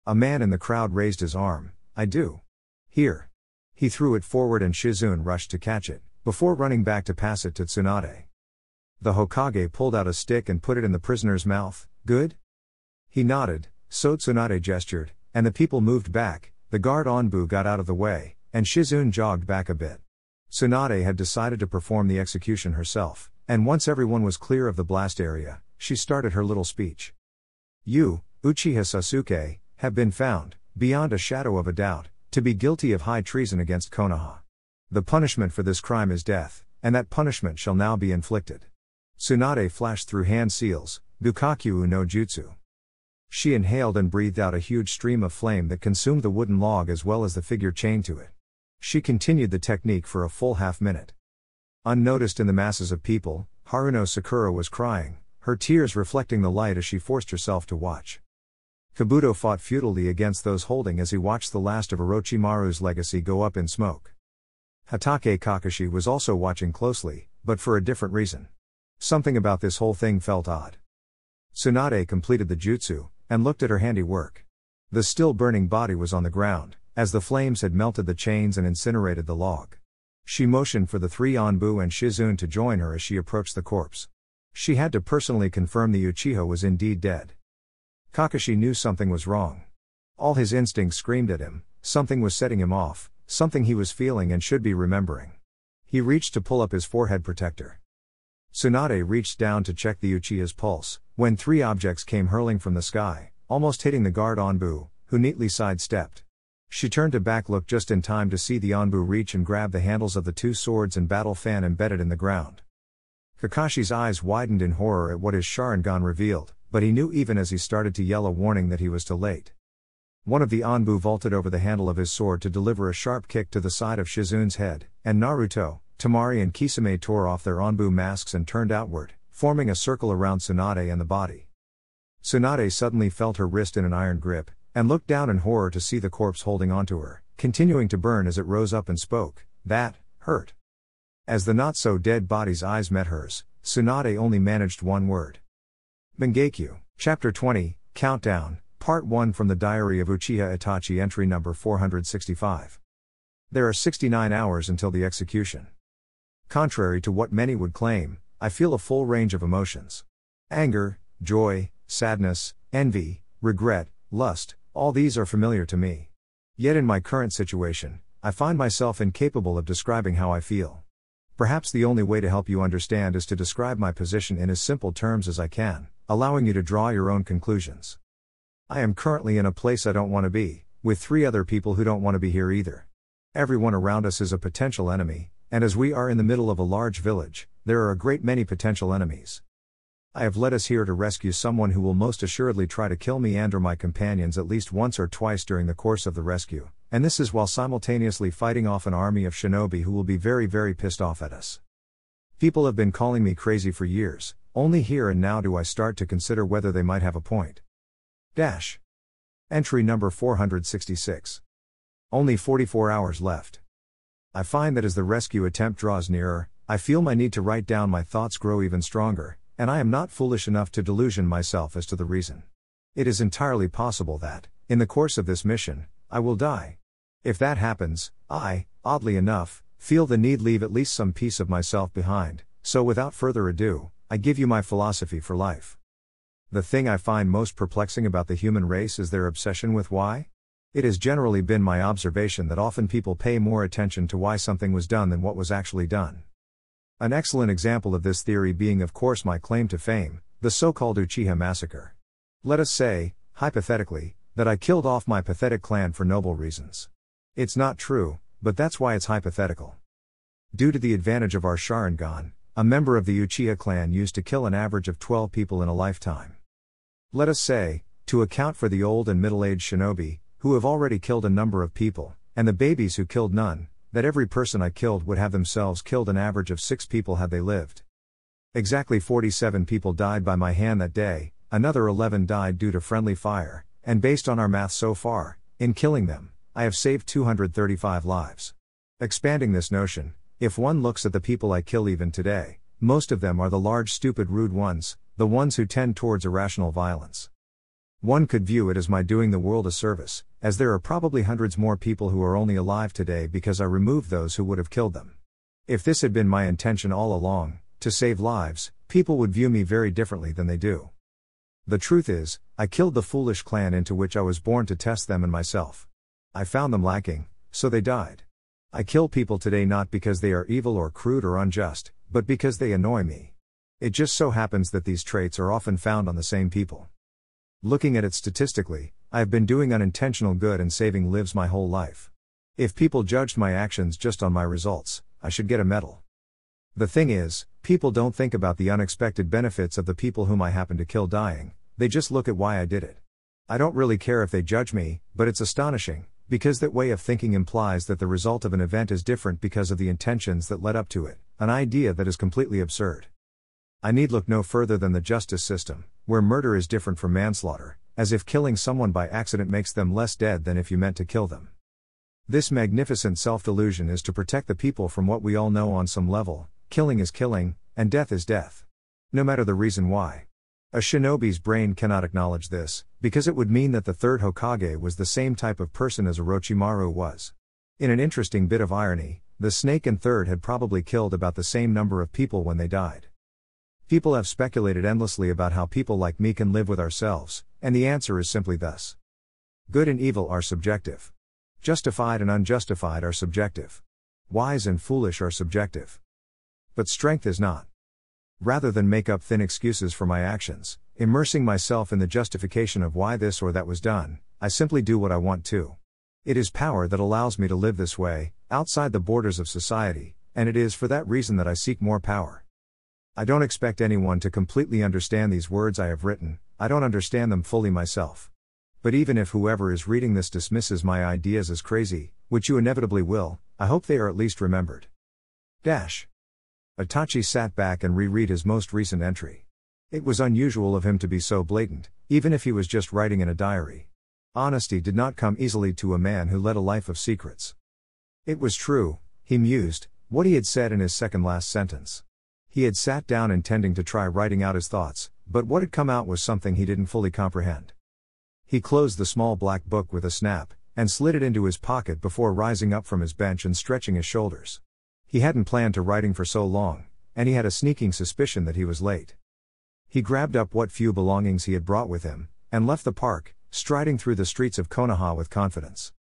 A man in the crowd raised his arm. "I do." "Here." He threw it forward and Shizune rushed to catch it, before running back to pass it to Tsunade. The Hokage pulled out a stick and put it in the prisoner's mouth. "Good?" He nodded, so Tsunade gestured, and the people moved back. The guard Onbu got out of the way, and Shizune jogged back a bit. Tsunade had decided to perform the execution herself, and once everyone was clear of the blast area, she started her little speech. "You, Uchiha Sasuke, have been found, beyond a shadow of a doubt, to be guilty of high treason against Konoha. The punishment for this crime is death, and that punishment shall now be inflicted." Tsunade flashed through hand seals. Gukakyu no Jutsu. She inhaled and breathed out a huge stream of flame that consumed the wooden log as well as the figure chained to it. She continued the technique for a full half-minute. Unnoticed in the masses of people, Haruno Sakura was crying, her tears reflecting the light as she forced herself to watch. Kabuto fought futilely against those holding as he watched the last of Orochimaru's legacy go up in smoke. Hatake Kakashi was also watching closely, but for a different reason. Something about this whole thing felt odd. Tsunade completed the jutsu, and looked at her handiwork. The still burning body was on the ground, as the flames had melted the chains and incinerated the log. She motioned for the three Anbu and Shizune to join her as she approached the corpse. She had to personally confirm the Uchiha was indeed dead. Kakashi knew something was wrong. All his instincts screamed at him, something was setting him off, something he was feeling and should be remembering. He reached to pull up his forehead protector. Tsunade reached down to check the Uchiha's pulse, when three objects came hurling from the sky, almost hitting the guard Anbu, who neatly sidestepped. She turned to back look just in time to see the Anbu reach and grab the handles of the two swords and battle fan embedded in the ground. Kakashi's eyes widened in horror at what his Sharingan revealed, but he knew even as he started to yell a warning that he was too late. One of the Anbu vaulted over the handle of his sword to deliver a sharp kick to the side of Shizune's head, and Naruto, Temari and Kisame tore off their Anbu masks and turned outward, forming a circle around Tsunade and the body. Tsunade suddenly felt her wrist in an iron grip, and looked down in horror to see the corpse holding onto her, continuing to burn as it rose up and spoke, "That hurt." As the not-so-dead body's eyes met hers, Tsunade only managed one word. Mangekyo. Chapter 20, Countdown, Part 1 from the Diary of Uchiha Itachi, entry number 465. There are 69 hours until the execution. Contrary to what many would claim, I feel a full range of emotions. Anger, joy, sadness, envy, regret, lust, all these are familiar to me. Yet in my current situation, I find myself incapable of describing how I feel. Perhaps the only way to help you understand is to describe my position in as simple terms as I can, allowing you to draw your own conclusions. I am currently in a place I don't want to be, with three other people who don't want to be here either. Everyone around us is a potential enemy, and as we are in the middle of a large village, there are a great many potential enemies. I have led us here to rescue someone who will most assuredly try to kill me and or my companions at least once or twice during the course of the rescue, and this is while simultaneously fighting off an army of shinobi who will be very, very pissed off at us. People have been calling me crazy for years, only here and now do I start to consider whether they might have a point. Entry number 466. Only 44 hours left. I find that as the rescue attempt draws nearer, I feel my need to write down my thoughts grow even stronger, and I am not foolish enough to delusion myself as to the reason. It is entirely possible that, in the course of this mission, I will die. If that happens, I, oddly enough, feel the need leave at least some piece of myself behind, so without further ado, I give you my philosophy for life. The thing I find most perplexing about the human race is their obsession with why. It has generally been my observation that often people pay more attention to why something was done than what was actually done. An excellent example of this theory being of course my claim to fame, the so-called Uchiha massacre. Let us say, hypothetically, that I killed off my pathetic clan for noble reasons. It's not true, but that's why it's hypothetical. Due to the advantage of our Sharingan, a member of the Uchiha clan used to kill an average of 12 people in a lifetime. Let us say, to account for the old and middle-aged shinobi, who have already killed a number of people, and the babies who killed none, that every person I killed would have themselves killed an average of 6 people had they lived. Exactly 47 people died by my hand that day, another 11 died due to friendly fire, and based on our math so far, in killing them, I have saved 235 lives. Expanding this notion, if one looks at the people I kill even today, most of them are the large stupid rude ones, the ones who tend towards irrational violence. One could view it as my doing the world a service, as there are probably hundreds more people who are only alive today because I removed those who would have killed them. If this had been my intention all along, to save lives, people would view me very differently than they do. The truth is, I killed the foolish clan into which I was born to test them and myself. I found them lacking, so they died. I kill people today not because they are evil or crude or unjust, but because they annoy me. It just so happens that these traits are often found on the same people. Looking at it statistically, I have been doing unintentional good and saving lives my whole life. If people judged my actions just on my results, I should get a medal. The thing is, People don't think about the unexpected benefits of the people whom I happen to kill dying, they just look at why I did it. I don't really care if they judge me, but it's astonishing, because that way of thinking implies that the result of an event is different because of the intentions that led up to it, an idea that is completely absurd. I need look no further than the justice system, where murder is different from manslaughter, as if killing someone by accident makes them less dead than if you meant to kill them. This magnificent self-delusion is to protect the people from what we all know on some level: killing is killing, and death is death. No matter the reason why. A shinobi's brain cannot acknowledge this, because it would mean that the third Hokage was the same type of person as Orochimaru was. In an interesting bit of irony, the snake and third had probably killed about the same number of people when they died. People have speculated endlessly about how people like me can live with ourselves, and the answer is simply thus. Good and evil are subjective. Justified and unjustified are subjective. Wise and foolish are subjective. But strength is not. Rather than make up thin excuses for my actions, immersing myself in the justification of why this or that was done, I simply do what I want to. It is power that allows me to live this way, outside the borders of society, and it is for that reason that I seek more power. I don't expect anyone to completely understand these words I have written, I don't understand them fully myself. But even if whoever is reading this dismisses my ideas as crazy, which you inevitably will, I hope they are at least remembered. Itachi sat back and reread his most recent entry. It was unusual of him to be so blatant, even if he was just writing in a diary. Honesty did not come easily to a man who led a life of secrets. It was true, he mused, what he had said in his second last sentence. He had sat down intending to try writing out his thoughts, but what had come out was something he didn't fully comprehend. He closed the small black book with a snap, and slid it into his pocket before rising up from his bench and stretching his shoulders. He hadn't planned to writing for so long, and he had a sneaking suspicion that he was late. He grabbed up what few belongings he had brought with him, and left the park, striding through the streets of Konoha with confidence.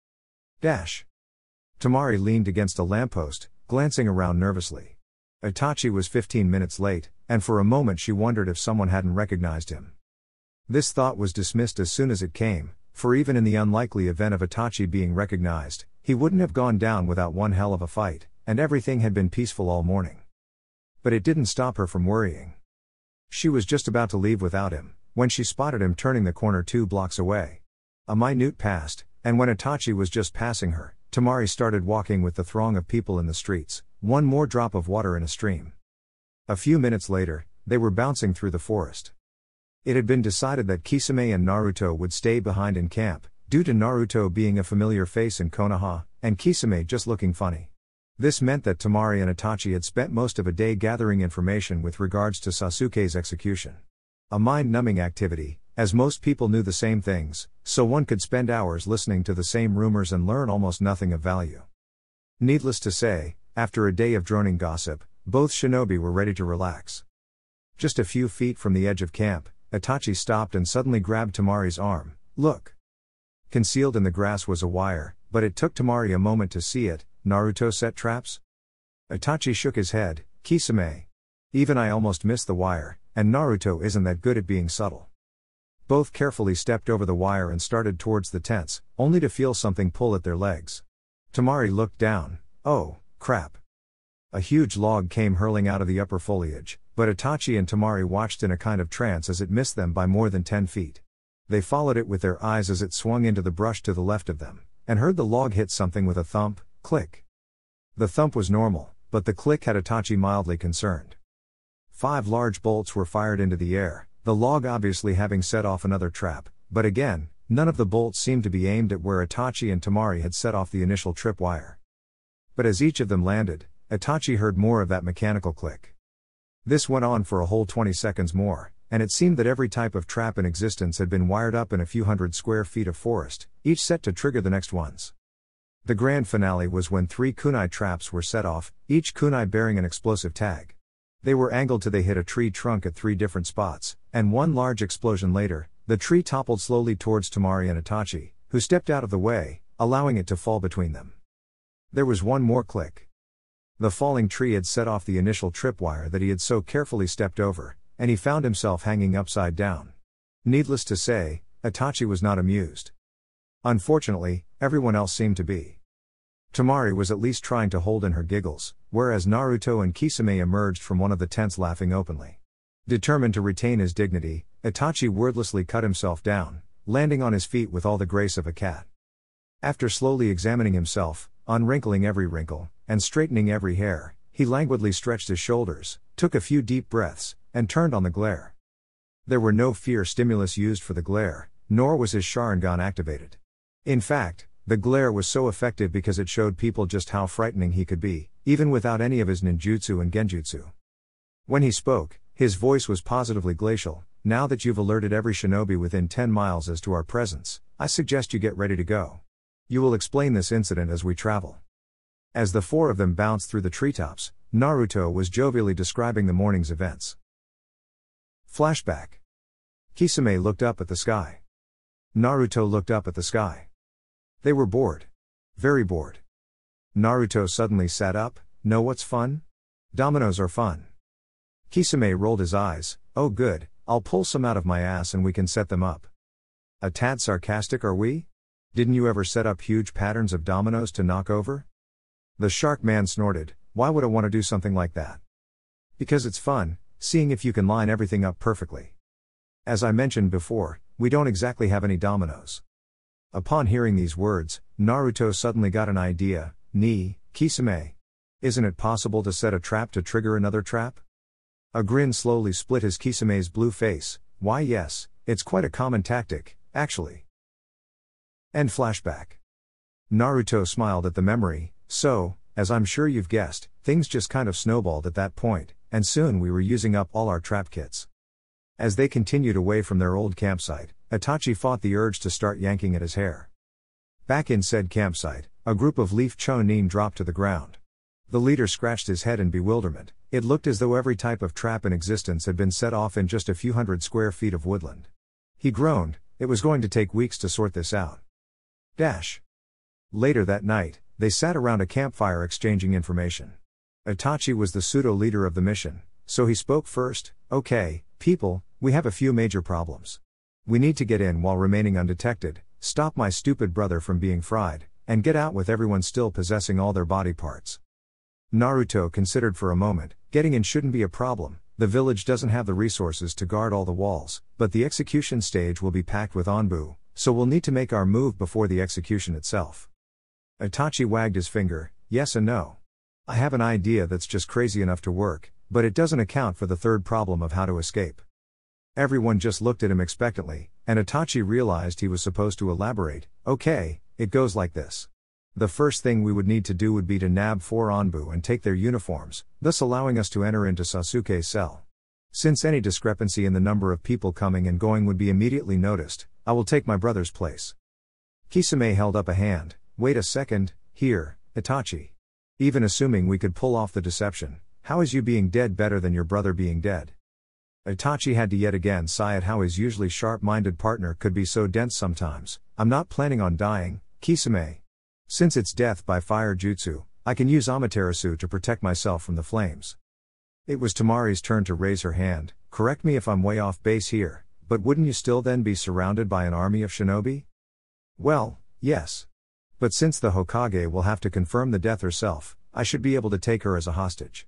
Temari leaned against a lamppost, glancing around nervously. Itachi was 15 minutes late, and for a moment she wondered if someone hadn't recognized him. This thought was dismissed as soon as it came, for even in the unlikely event of Itachi being recognized, he wouldn't have gone down without one hell of a fight, and everything had been peaceful all morning. But it didn't stop her from worrying. She was just about to leave without him, when she spotted him turning the corner 2 blocks away. A minute passed, and when Itachi was just passing her, Temari started walking with the throng of people in the streets, one more drop of water in a stream. A few minutes later, they were bouncing through the forest. It had been decided that Kisame and Naruto would stay behind in camp, due to Naruto being a familiar face in Konoha, and Kisame just looking funny. This meant that Temari and Itachi had spent most of a day gathering information with regards to Sasuke's execution. A mind-numbing activity, as most people knew the same things, so one could spend hours listening to the same rumors and learn almost nothing of value. Needless to say, after a day of droning gossip, both shinobi were ready to relax. Just a few feet from the edge of camp, Itachi stopped and suddenly grabbed Temari's arm. Look! Concealed in the grass was a wire, but it took Temari a moment to see it. Naruto set traps? Itachi shook his head. Kisame. Even I almost missed the wire, and Naruto isn't that good at being subtle. Both carefully stepped over the wire and started towards the tents, only to feel something pull at their legs. Temari looked down. Oh, crap. A huge log came hurling out of the upper foliage, but Itachi and Temari watched in a kind of trance as it missed them by more than 10 feet. They followed it with their eyes as it swung into the brush to the left of them, and heard the log hit something with a thump, click. The thump was normal, but the click had Itachi mildly concerned. 5 large bolts were fired into the air, the log obviously having set off another trap, but again, none of the bolts seemed to be aimed at where Itachi and Temari had set off the initial tripwire. But as each of them landed, Itachi heard more of that mechanical click. This went on for a whole 20 seconds more, and it seemed that every type of trap in existence had been wired up in a few hundred square feet of forest, each set to trigger the next ones. The grand finale was when 3 kunai traps were set off, each kunai bearing an explosive tag. They were angled till they hit a tree trunk at 3 different spots, and one large explosion later, the tree toppled slowly towards Temari and Itachi, who stepped out of the way, allowing it to fall between them. There was one more click. The falling tree had set off the initial tripwire that he had so carefully stepped over, and he found himself hanging upside down. Needless to say, Itachi was not amused. Unfortunately, everyone else seemed to be. Temari was at least trying to hold in her giggles, whereas Naruto and Kisame emerged from one of the tents laughing openly. Determined to retain his dignity, Itachi wordlessly cut himself down, landing on his feet with all the grace of a cat. After slowly examining himself, unwrinkling every wrinkle, and straightening every hair, he languidly stretched his shoulders, took a few deep breaths, and turned on the glare. There were no fear stimulus used for the glare, nor was his Sharingan activated. In fact, the glare was so effective because it showed people just how frightening he could be, even without any of his ninjutsu and genjutsu. When he spoke, his voice was positively glacial. Now that you've alerted every shinobi within 10 miles as to our presence, I suggest you get ready to go. You will explain this incident as we travel. As the four of them bounced through the treetops, Naruto was jovially describing the morning's events. Flashback. Kisame looked up at the sky. Naruto looked up at the sky. They were bored. Very bored. Naruto suddenly sat up. Know what's fun? Dominoes are fun. Kisame rolled his eyes. Oh good, I'll pull some out of my ass and we can set them up. A tad sarcastic are we? Didn't you ever set up huge patterns of dominoes to knock over? The shark man snorted. Why would I want to do something like that? Because it's fun, seeing if you can line everything up perfectly. As I mentioned before, we don't exactly have any dominoes. Upon hearing these words, Naruto suddenly got an idea. Kisame. Isn't it possible to set a trap to trigger another trap? A grin slowly split his Kisame's blue face. Why yes, it's quite a common tactic, actually. End flashback. Naruto smiled at the memory. So, as I'm sure you've guessed, things just kind of snowballed at that point, and soon we were using up all our trap kits. As they continued away from their old campsite, Itachi fought the urge to start yanking at his hair. Back in said campsite, a group of leaf chonin dropped to the ground. The leader scratched his head in bewilderment. It looked as though every type of trap in existence had been set off in just a few hundred square feet of woodland. He groaned. It was going to take weeks to sort this out. Later that night, they sat around a campfire exchanging information. Itachi was the pseudo-leader of the mission, so he spoke first. Okay, people, we have a few major problems. We need to get in while remaining undetected, stop my stupid brother from being fried, and get out with everyone still possessing all their body parts. Naruto considered for a moment. Getting in shouldn't be a problem. The village doesn't have the resources to guard all the walls, but the execution stage will be packed with onbu, so we'll need to make our move before the execution itself. Itachi wagged his finger. Yes and no. I have an idea that's just crazy enough to work, but it doesn't account for the third problem of how to escape. Everyone just looked at him expectantly, and Itachi realized he was supposed to elaborate. Okay, it goes like this. The first thing we would need to do would be to nab 4 onbu and take their uniforms, thus allowing us to enter into Sasuke's cell. Since any discrepancy in the number of people coming and going would be immediately noticed, I will take my brother's place. Kisame held up a hand. Wait a second, here, Itachi. Even assuming we could pull off the deception, how is you being dead better than your brother being dead? Itachi had to yet again sigh at how his usually sharp-minded partner could be so dense sometimes. I'm not planning on dying, Kisame. Since it's death by fire jutsu, I can use Amaterasu to protect myself from the flames. It was Temari's turn to raise her hand. Correct me if I'm way off base here, but wouldn't you still then be surrounded by an army of shinobi? Well, yes. But since the Hokage will have to confirm the death herself, I should be able to take her as a hostage.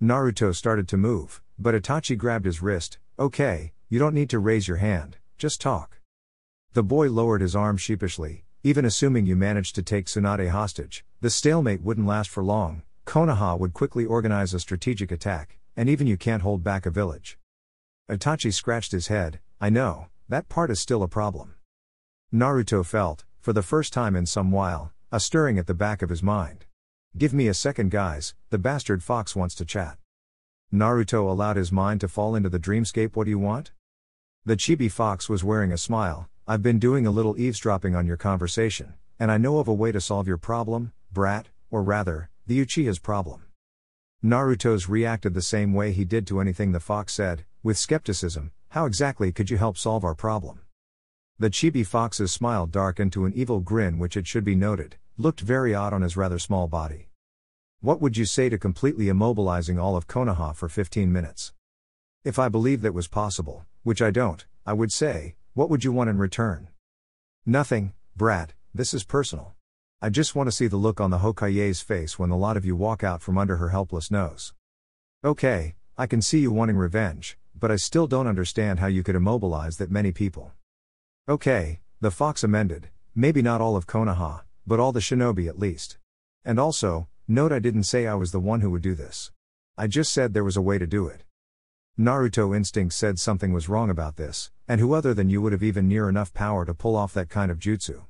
Naruto started to move, but Itachi grabbed his wrist. Okay, you don't need to raise your hand, just talk. The boy lowered his arm sheepishly. Even assuming you managed to take Tsunade hostage, the stalemate wouldn't last for long. Konoha would quickly organize a strategic attack, and even you can't hold back a village. Itachi scratched his head. I know, that part is still a problem. Naruto felt, for the first time in some while, a stirring at the back of his mind. Give me a second guys, the bastard fox wants to chat. Naruto allowed his mind to fall into the dreamscape. What do you want? The chibi fox was wearing a smile. I've been doing a little eavesdropping on your conversation, and I know of a way to solve your problem, brat, or rather, the Uchiha's problem. Naruto's reacted the same way he did to anything the fox said, with skepticism. How exactly could you help solve our problem? The chibi fox's smile darkened to an evil grin which, it should be noted, looked very odd on his rather small body. What would you say to completely immobilizing all of Konoha for 15 minutes? If I believed that was possible, which I don't, I would say, what would you want in return? Nothing, brat, this is personal. I just want to see the look on the Hokage's face when the lot of you walk out from under her helpless nose. Okay, I can see you wanting revenge, but I still don't understand how you could immobilize that many people. Okay, the fox amended, maybe not all of Konoha, but all the shinobi at least. And also, note I didn't say I was the one who would do this. I just said there was a way to do it. Naruto instinct said something was wrong about this, and who other than you would have even near enough power to pull off that kind of jutsu?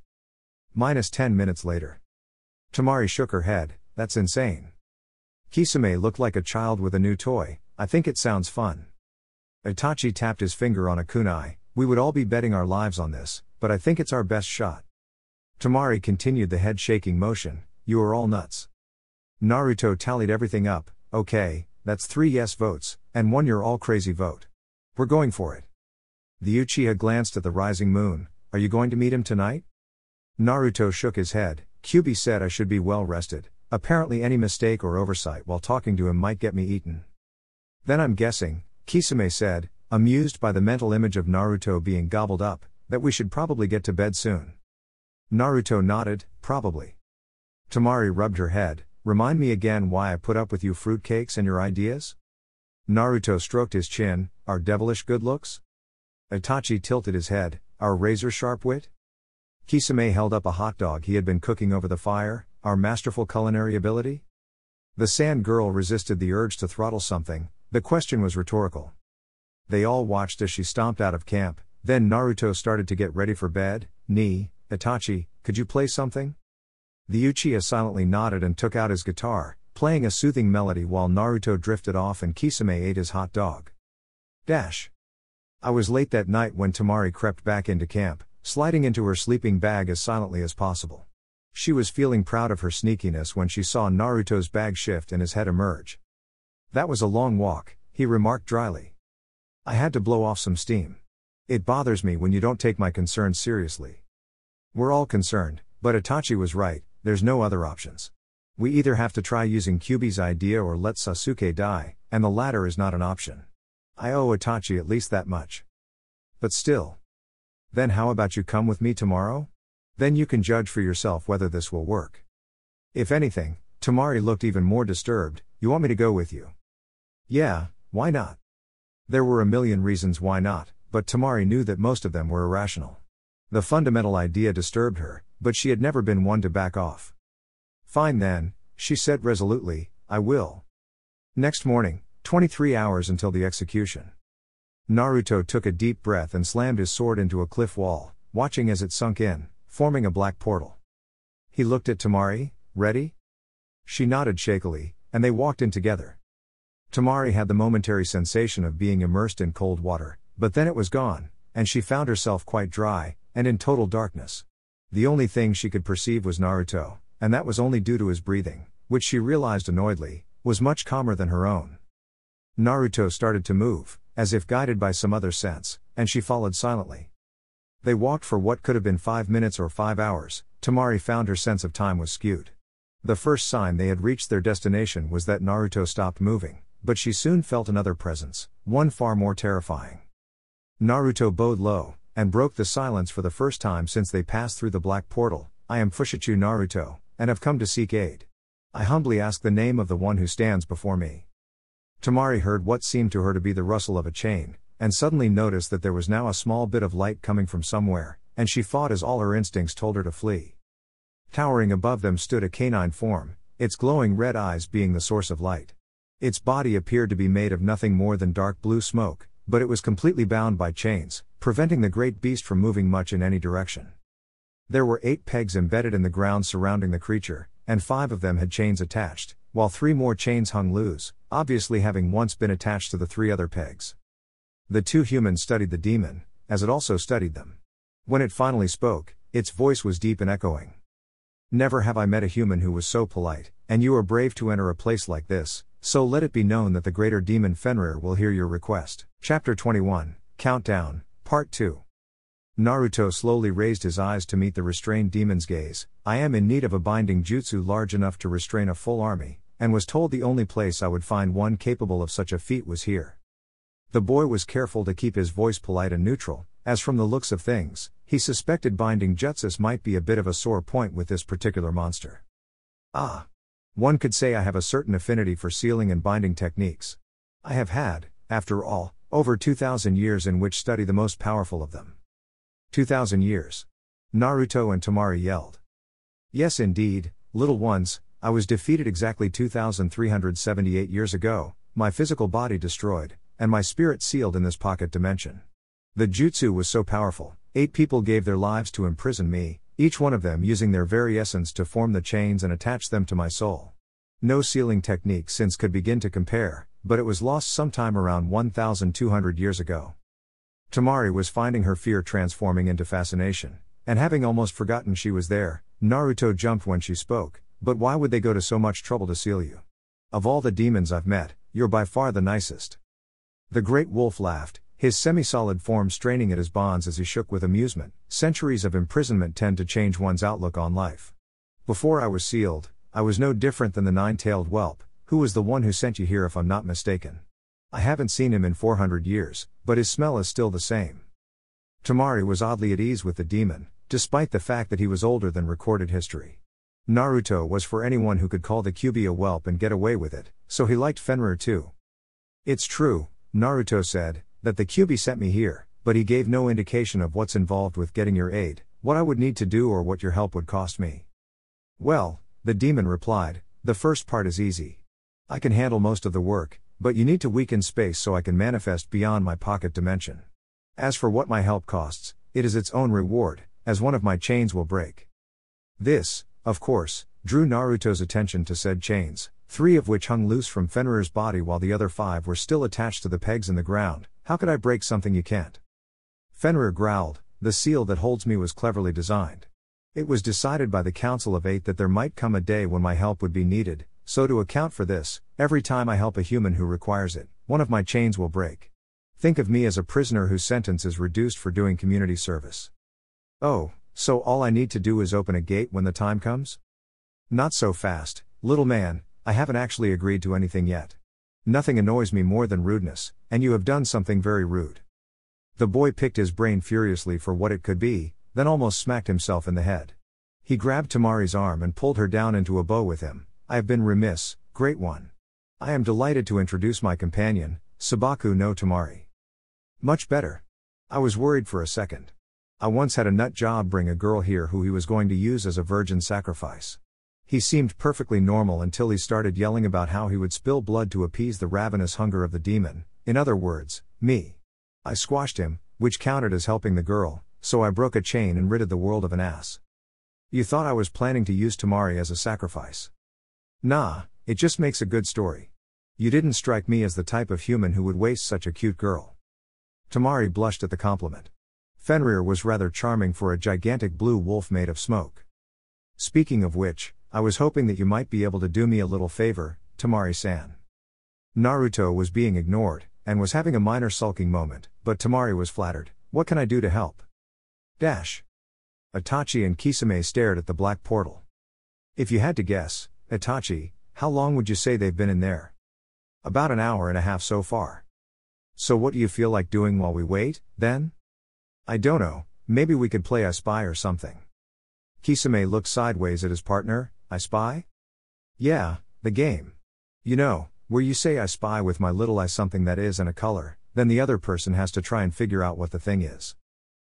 Minus 10 minutes later. Temari shook her head, that's insane. Kisame looked like a child with a new toy, I think it sounds fun. Itachi tapped his finger on a kunai, we would all be betting our lives on this, but I think it's our best shot. Temari continued the head-shaking motion, you are all nuts. Naruto tallied everything up, okay, that's 3 yes votes, and 1 you're all crazy vote. We're going for it. The Uchiha glanced at the rising moon, are you going to meet him tonight? Naruto shook his head, Kyuubi said I should be well rested, apparently any mistake or oversight while talking to him might get me eaten. Then I'm guessing, Kisame said, amused by the mental image of Naruto being gobbled up, that we should probably get to bed soon. Naruto nodded, probably. Temari rubbed her head, remind me again why I put up with you fruitcakes and your ideas? Naruto stroked his chin, our devilish good looks? Itachi tilted his head, our razor-sharp wit? Kisame held up a hot dog he had been cooking over the fire, our masterful culinary ability? The sand girl resisted the urge to throttle something, the question was rhetorical. They all watched as she stomped out of camp, then Naruto started to get ready for bed. Itachi, could you play something? The Uchiha silently nodded and took out his guitar, playing a soothing melody while Naruto drifted off and Kisame ate his hot dog. I was late that night when Temari crept back into camp, sliding into her sleeping bag as silently as possible. She was feeling proud of her sneakiness when she saw Naruto's bag shift and his head emerge. That was a long walk, he remarked dryly. I had to blow off some steam. It bothers me when you don't take my concerns seriously. We're all concerned, but Itachi was right, there's no other options. We either have to try using Kyuubi's idea or let Sasuke die, and the latter is not an option. I owe Itachi at least that much. But still. Then how about you come with me tomorrow? Then you can judge for yourself whether this will work. If anything, Temari looked even more disturbed, you want me to go with you? Yeah, why not? There were a million reasons why not, but Temari knew that most of them were irrational. The fundamental idea disturbed her, but she had never been one to back off. Fine then, she said resolutely, I will. Next morning, 23 hours until the execution. Naruto took a deep breath and slammed his sword into a cliff wall, watching as it sunk in, forming a black portal. He looked at Temari, ready? She nodded shakily, and they walked in together. Temari had the momentary sensation of being immersed in cold water, but then it was gone, and she found herself quite dry, and in total darkness. The only thing she could perceive was Naruto, and that was only due to his breathing, which she realized annoyedly, was much calmer than her own. Naruto started to move, as if guided by some other sense, and she followed silently. They walked for what could have been 5 minutes or 5 hours. Temari found her sense of time was skewed. The first sign they had reached their destination was that Naruto stopped moving, but she soon felt another presence, one far more terrifying. Naruto bowed low, and broke the silence for the first time since they passed through the black portal. I am Fushichu Naruto, and have come to seek aid. I humbly ask the name of the one who stands before me. Temari heard what seemed to her to be the rustle of a chain, and suddenly noticed that there was now a small bit of light coming from somewhere, and she fought as all her instincts told her to flee. Towering above them stood a canine form, its glowing red eyes being the source of light. Its body appeared to be made of nothing more than dark blue smoke, but it was completely bound by chains, preventing the great beast from moving much in any direction. There were 8 pegs embedded in the ground surrounding the creature, and 5 of them had chains attached, while 3 more chains hung loose, obviously having once been attached to the 3 other pegs. The 2 humans studied the demon, as it also studied them. When it finally spoke, its voice was deep and echoing. Never have I met a human who was so polite, and you are brave to enter a place like this, so let it be known that the greater demon Fenrir will hear your request. Chapter 21, Countdown, Part 2. Naruto slowly raised his eyes to meet the restrained demon's gaze. I am in need of a binding jutsu large enough to restrain a full army, and was told the only place I would find one capable of such a feat was here. The boy was careful to keep his voice polite and neutral, as from the looks of things, he suspected binding jutsus might be a bit of a sore point with this particular monster. Ah. One could say I have a certain affinity for sealing and binding techniques. I have had, after all, over 2,000 years in which study the most powerful of them. 2,000 years. Naruto and Temari yelled. Yes indeed, little ones, I was defeated exactly 2,378 years ago, my physical body destroyed, and my spirit sealed in this pocket dimension. The jutsu was so powerful, 8 people gave their lives to imprison me, each one of them using their very essence to form the chains and attach them to my soul. No sealing technique since could begin to compare, but it was lost sometime around 1,200 years ago. Temari was finding her fear transforming into fascination, and having almost forgotten she was there, Naruto jumped when she spoke, but why would they go to so much trouble to seal you? Of all the demons I've met, you're by far the nicest. The great wolf laughed, his semi-solid form straining at his bonds as he shook with amusement. Centuries of imprisonment tend to change one's outlook on life. Before I was sealed, I was no different than the 9-tailed whelp, who was the one who sent you here if I'm not mistaken. I haven't seen him in 400 years, but his smell is still the same. Temari was oddly at ease with the demon, despite the fact that he was older than recorded history. Naruto was for anyone who could call the Kyuubi a whelp and get away with it, so he liked Fenrir too. It's true, Naruto said, that the Kyuubi sent me here, but he gave no indication of what's involved with getting your aid, what I would need to do or what your help would cost me. Well, the demon replied, the first part is easy. I can handle most of the work, but you need to weaken space so I can manifest beyond my pocket dimension. As for what my help costs, it is its own reward, as one of my chains will break. This, of course, drew Naruto's attention to said chains, 3 of which hung loose from Fenrir's body while the other 5 were still attached to the pegs in the ground. How could I break something you can't? Fenrir growled, the seal that holds me was cleverly designed. It was decided by the Council of 8 that there might come a day when my help would be needed, so to account for this, every time I help a human who requires it, one of my chains will break. Think of me as a prisoner whose sentence is reduced for doing community service. Oh, so all I need to do is open a gate when the time comes? Not so fast, little man, I haven't actually agreed to anything yet. Nothing annoys me more than rudeness, and you have done something very rude. The boy picked his brain furiously for what it could be, then almost smacked himself in the head. He grabbed Temari's arm and pulled her down into a bow with him. I have been remiss, great one. I am delighted to introduce my companion, Sabaku no Temari. Much better. I was worried for a second. I once had a nut job bring a girl here who he was going to use as a virgin sacrifice. He seemed perfectly normal until he started yelling about how he would spill blood to appease the ravenous hunger of the demon, in other words, me. I squashed him, which counted as helping the girl, so I broke a chain and ridded the world of an ass. You thought I was planning to use Temari as a sacrifice? Nah, it just makes a good story. You didn't strike me as the type of human who would waste such a cute girl. Temari blushed at the compliment. Fenrir was rather charming for a gigantic blue wolf made of smoke. Speaking of which, I was hoping that you might be able to do me a little favor, Temari-san. Naruto was being ignored, and was having a minor sulking moment, but Temari was flattered. What can I do to help? Dash. Itachi and Kisame stared at the black portal. If you had to guess, Itachi, how long would you say they've been in there? About an hour and a half so far. So what do you feel like doing while we wait, then? I don't know, maybe we could play I Spy or something. Kisame looked sideways at his partner. I Spy? Yeah, the game. You know, where you say I spy with my little eye something that is and a color, then the other person has to try and figure out what the thing is.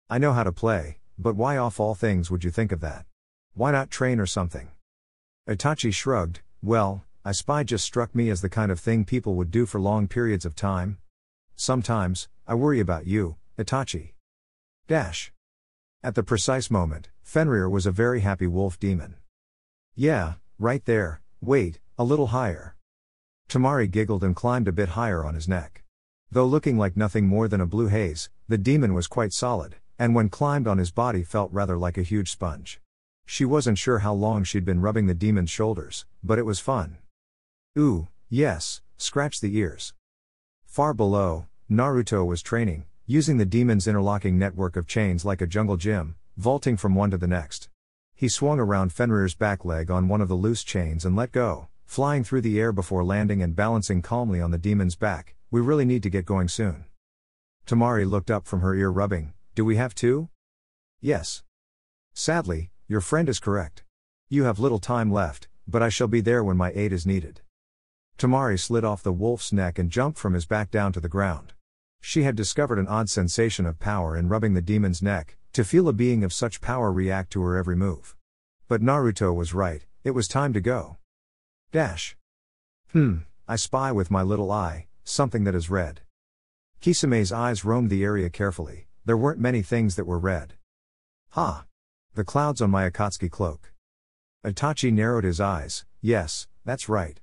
I know how to play, but why of all things would you think of that? Why not train or something? Itachi shrugged. Well, I Spy just struck me as the kind of thing people would do for long periods of time. Sometimes, I worry about you, Itachi. Dash. At the precise moment, Fenrir was a very happy wolf demon. Yeah, right there, wait, a little higher. Temari giggled and climbed a bit higher on his neck. Though looking like nothing more than a blue haze, the demon was quite solid, and when climbed on his body felt rather like a huge sponge. She wasn't sure how long she'd been rubbing the demon's shoulders, but it was fun. Ooh, yes, scratch the ears. Far below, Naruto was training, using the demon's interlocking network of chains like a jungle gym, vaulting from one to the next. He swung around Fenrir's back leg on one of the loose chains and let go, flying through the air before landing and balancing calmly on the demon's back. We really need to get going soon. Temari looked up from her ear rubbing. do we have two? Yes. Sadly, your friend is correct. You have little time left, but I shall be there when my aid is needed. Temari slid off the wolf's neck and jumped from his back down to the ground. She had discovered an odd sensation of power in rubbing the demon's neck, to feel a being of such power react to her every move. But Naruto was right, it was time to go. Dash. I spy with my little eye, something that is red. Kisame's eyes roamed the area carefully, there weren't many things that were red. Ha! The clouds on my Akatsuki cloak. Itachi narrowed his eyes, yes, that's right.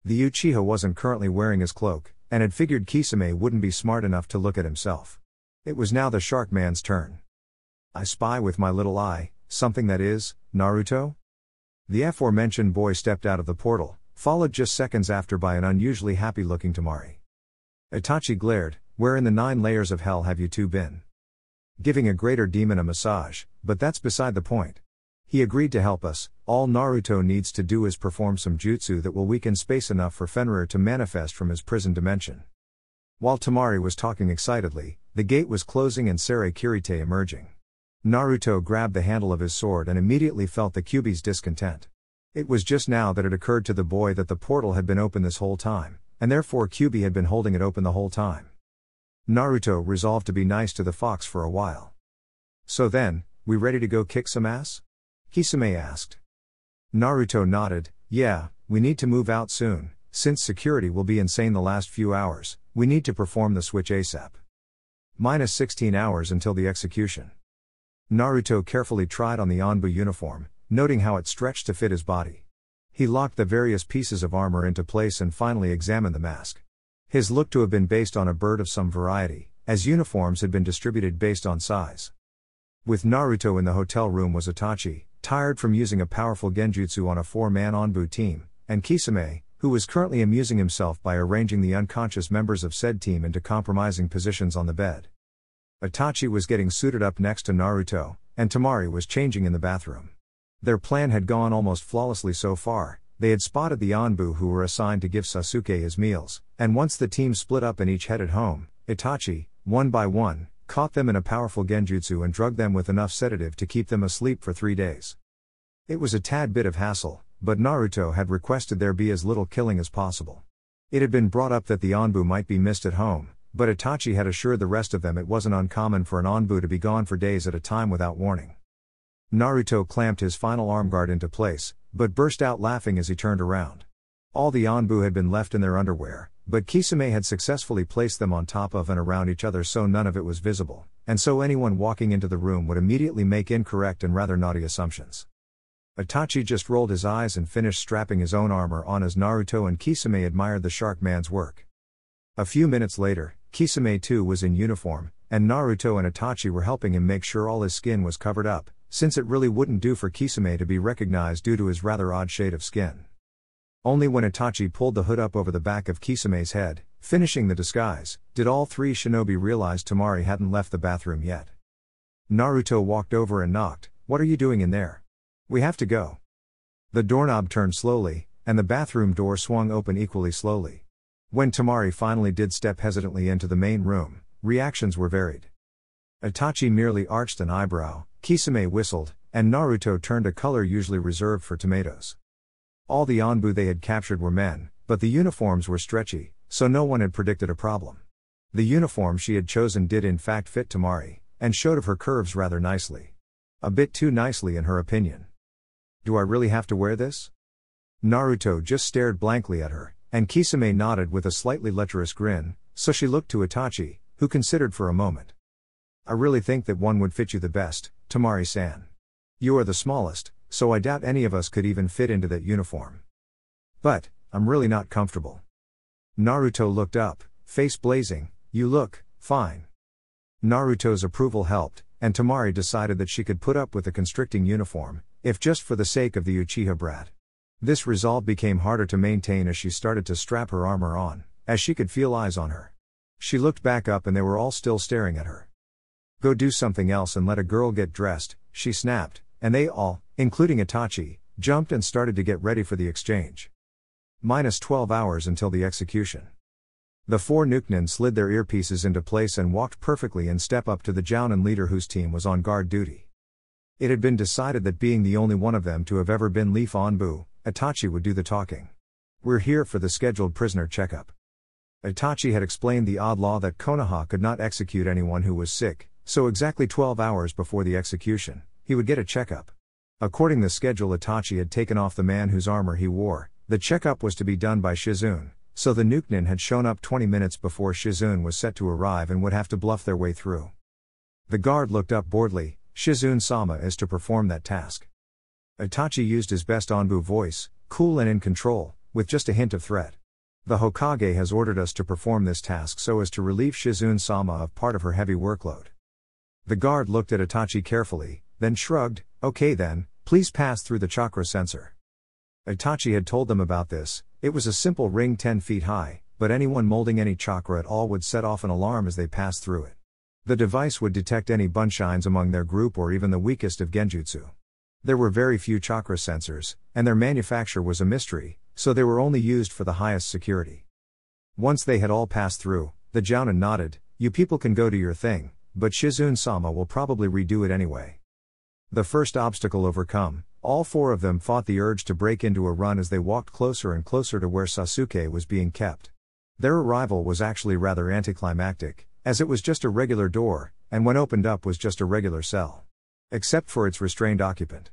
The Uchiha wasn't currently wearing his cloak, and had figured Kisame wouldn't be smart enough to look at himself. It was now the Shark Man's turn. I spy with my little eye, something that is, Naruto? The aforementioned boy stepped out of the portal, followed just seconds after by an unusually happy-looking Temari. Itachi glared, where in the 9 layers of hell have you two been? Giving a greater demon a massage, but that's beside the point. He agreed to help us, all Naruto needs to do is perform some jutsu that will weaken space enough for Fenrir to manifest from his prison dimension. While Temari was talking excitedly, the gate was closing and Sere Kirite emerging. Naruto grabbed the handle of his sword and immediately felt the Kyuubi's discontent. It was just now that it occurred to the boy that the portal had been open this whole time, and therefore Kyuubi had been holding it open the whole time. Naruto resolved to be nice to the fox for a while. So then, we ready to go kick some ass? Kisame asked. Naruto nodded, yeah, we need to move out soon, since security will be insane the last few hours, we need to perform the switch ASAP. Minus 16 hours until the execution. Naruto carefully tried on the Anbu uniform, noting how it stretched to fit his body. He locked the various pieces of armor into place and finally examined the mask. His looked to have been based on a bird of some variety, as uniforms had been distributed based on size. With Naruto in the hotel room was Itachi, tired from using a powerful genjutsu on a 4-man Anbu team, and Kisame, who was currently amusing himself by arranging the unconscious members of said team into compromising positions on the bed. Itachi was getting suited up next to Naruto, and Temari was changing in the bathroom. Their plan had gone almost flawlessly so far. They had spotted the Anbu who were assigned to give Sasuke his meals, and once the team split up and each headed home, Itachi, one by one, caught them in a powerful genjutsu and drugged them with enough sedative to keep them asleep for 3 days. It was a tad bit of hassle, but Naruto had requested there be as little killing as possible. It had been brought up that the Anbu might be missed at home, but Itachi had assured the rest of them it wasn't uncommon for an Anbu to be gone for days at a time without warning. Naruto clamped his final armguard into place, but burst out laughing as he turned around. All the Anbu had been left in their underwear, but Kisame had successfully placed them on top of and around each other so none of it was visible, and so anyone walking into the room would immediately make incorrect and rather naughty assumptions. Itachi just rolled his eyes and finished strapping his own armor on as Naruto and Kisame admired the Shark Man's work. A few minutes later, Kisame too was in uniform, and Naruto and Itachi were helping him make sure all his skin was covered up, since it really wouldn't do for Kisame to be recognized due to his rather odd shade of skin. Only when Itachi pulled the hood up over the back of Kisame's head, finishing the disguise, did all 3 shinobi realize Temari hadn't left the bathroom yet. Naruto walked over and knocked, "What are you doing in there? We have to go." The doorknob turned slowly, and the bathroom door swung open equally slowly. When Temari finally did step hesitantly into the main room, reactions were varied. Itachi merely arched an eyebrow, Kisame whistled, and Naruto turned a color usually reserved for tomatoes. All the Anbu they had captured were men, but the uniforms were stretchy, so no one had predicted a problem. The uniform she had chosen did in fact fit Temari, and showed of her curves rather nicely. A bit too nicely in her opinion. "Do I really have to wear this?" Naruto just stared blankly at her, and Kisame nodded with a slightly lecherous grin, so she looked to Itachi, who considered for a moment. "I really think that one would fit you the best, Temari-san. You are the smallest, so I doubt any of us could even fit into that uniform. But, I'm really not comfortable." Naruto looked up, face blazing, "You look fine." Naruto's approval helped, and Temari decided that she could put up with the constricting uniform, if just for the sake of the Uchiha brat. This resolve became harder to maintain as she started to strap her armor on, as she could feel eyes on her. She looked back up and they were all still staring at her. "Go do something else and let a girl get dressed," she snapped, and they all, including Itachi, jumped and started to get ready for the exchange. Minus 12 hours until the execution. The four Nukenin slid their earpieces into place and walked perfectly in step up to the Jounin leader whose team was on guard duty. It had been decided that being the only one of them to have ever been Leaf Anbu, Itachi would do the talking. "We're here for the scheduled prisoner checkup." Itachi had explained the odd law that Konoha could not execute anyone who was sick, so exactly 12 hours before the execution, he would get a checkup. According to the schedule Itachi had taken off the man whose armor he wore, the checkup was to be done by Shizune, so the Nukenin had shown up 20 minutes before Shizune was set to arrive and would have to bluff their way through. The guard looked up boredly. "Shizune-sama is to perform that task." Itachi used his best Anbu voice, cool and in control, with just a hint of threat. "The Hokage has ordered us to perform this task so as to relieve Shizune-sama of part of her heavy workload." The guard looked at Itachi carefully, then shrugged. "Okay then, please pass through the chakra sensor." Itachi had told them about this. It was a simple ring 10 feet high, but anyone molding any chakra at all would set off an alarm as they passed through it. The device would detect any bunshines among their group or even the weakest of genjutsu. There were very few chakra sensors, and their manufacture was a mystery, so they were only used for the highest security. Once they had all passed through, the Jounin nodded. "You people can go do your thing, but Shizune-sama will probably redo it anyway." The first obstacle overcome, all four of them fought the urge to break into a run as they walked closer and closer to where Sasuke was being kept. Their arrival was actually rather anticlimactic, as it was just a regular door, and when opened up was just a regular cell. Except for its restrained occupant.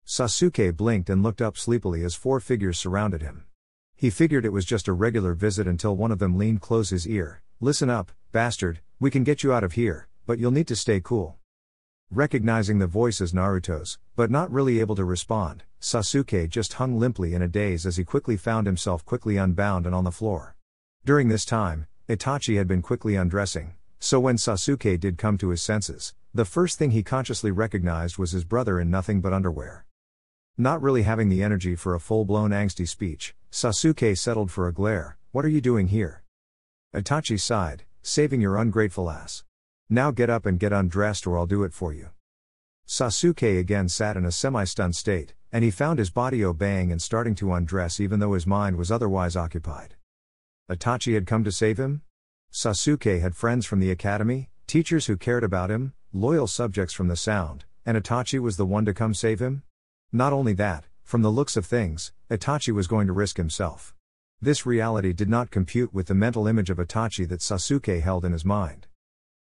Sasuke blinked and looked up sleepily as four figures surrounded him. He figured it was just a regular visit until one of them leaned close his ear. "Listen up, bastard, we can get you out of here, but you'll need to stay cool." Recognizing the voice as Naruto's, but not really able to respond, Sasuke just hung limply in a daze as he quickly found himself quickly unbound and on the floor. During this time, Itachi had been quickly undressing, so when Sasuke did come to his senses, the first thing he consciously recognized was his brother in nothing but underwear. Not really having the energy for a full-blown angsty speech, Sasuke settled for a glare. "What are you doing here?" Itachi sighed, "Saving your ungrateful ass. Now get up and get undressed or I'll do it for you." Sasuke again sat in a semi-stunned state, and he found his body obeying and starting to undress even though his mind was otherwise occupied. Itachi had come to save him? Sasuke had friends from the academy, teachers who cared about him, loyal subjects from the sound, and Itachi was the one to come save him? Not only that, from the looks of things, Itachi was going to risk himself. This reality did not compute with the mental image of Itachi that Sasuke held in his mind.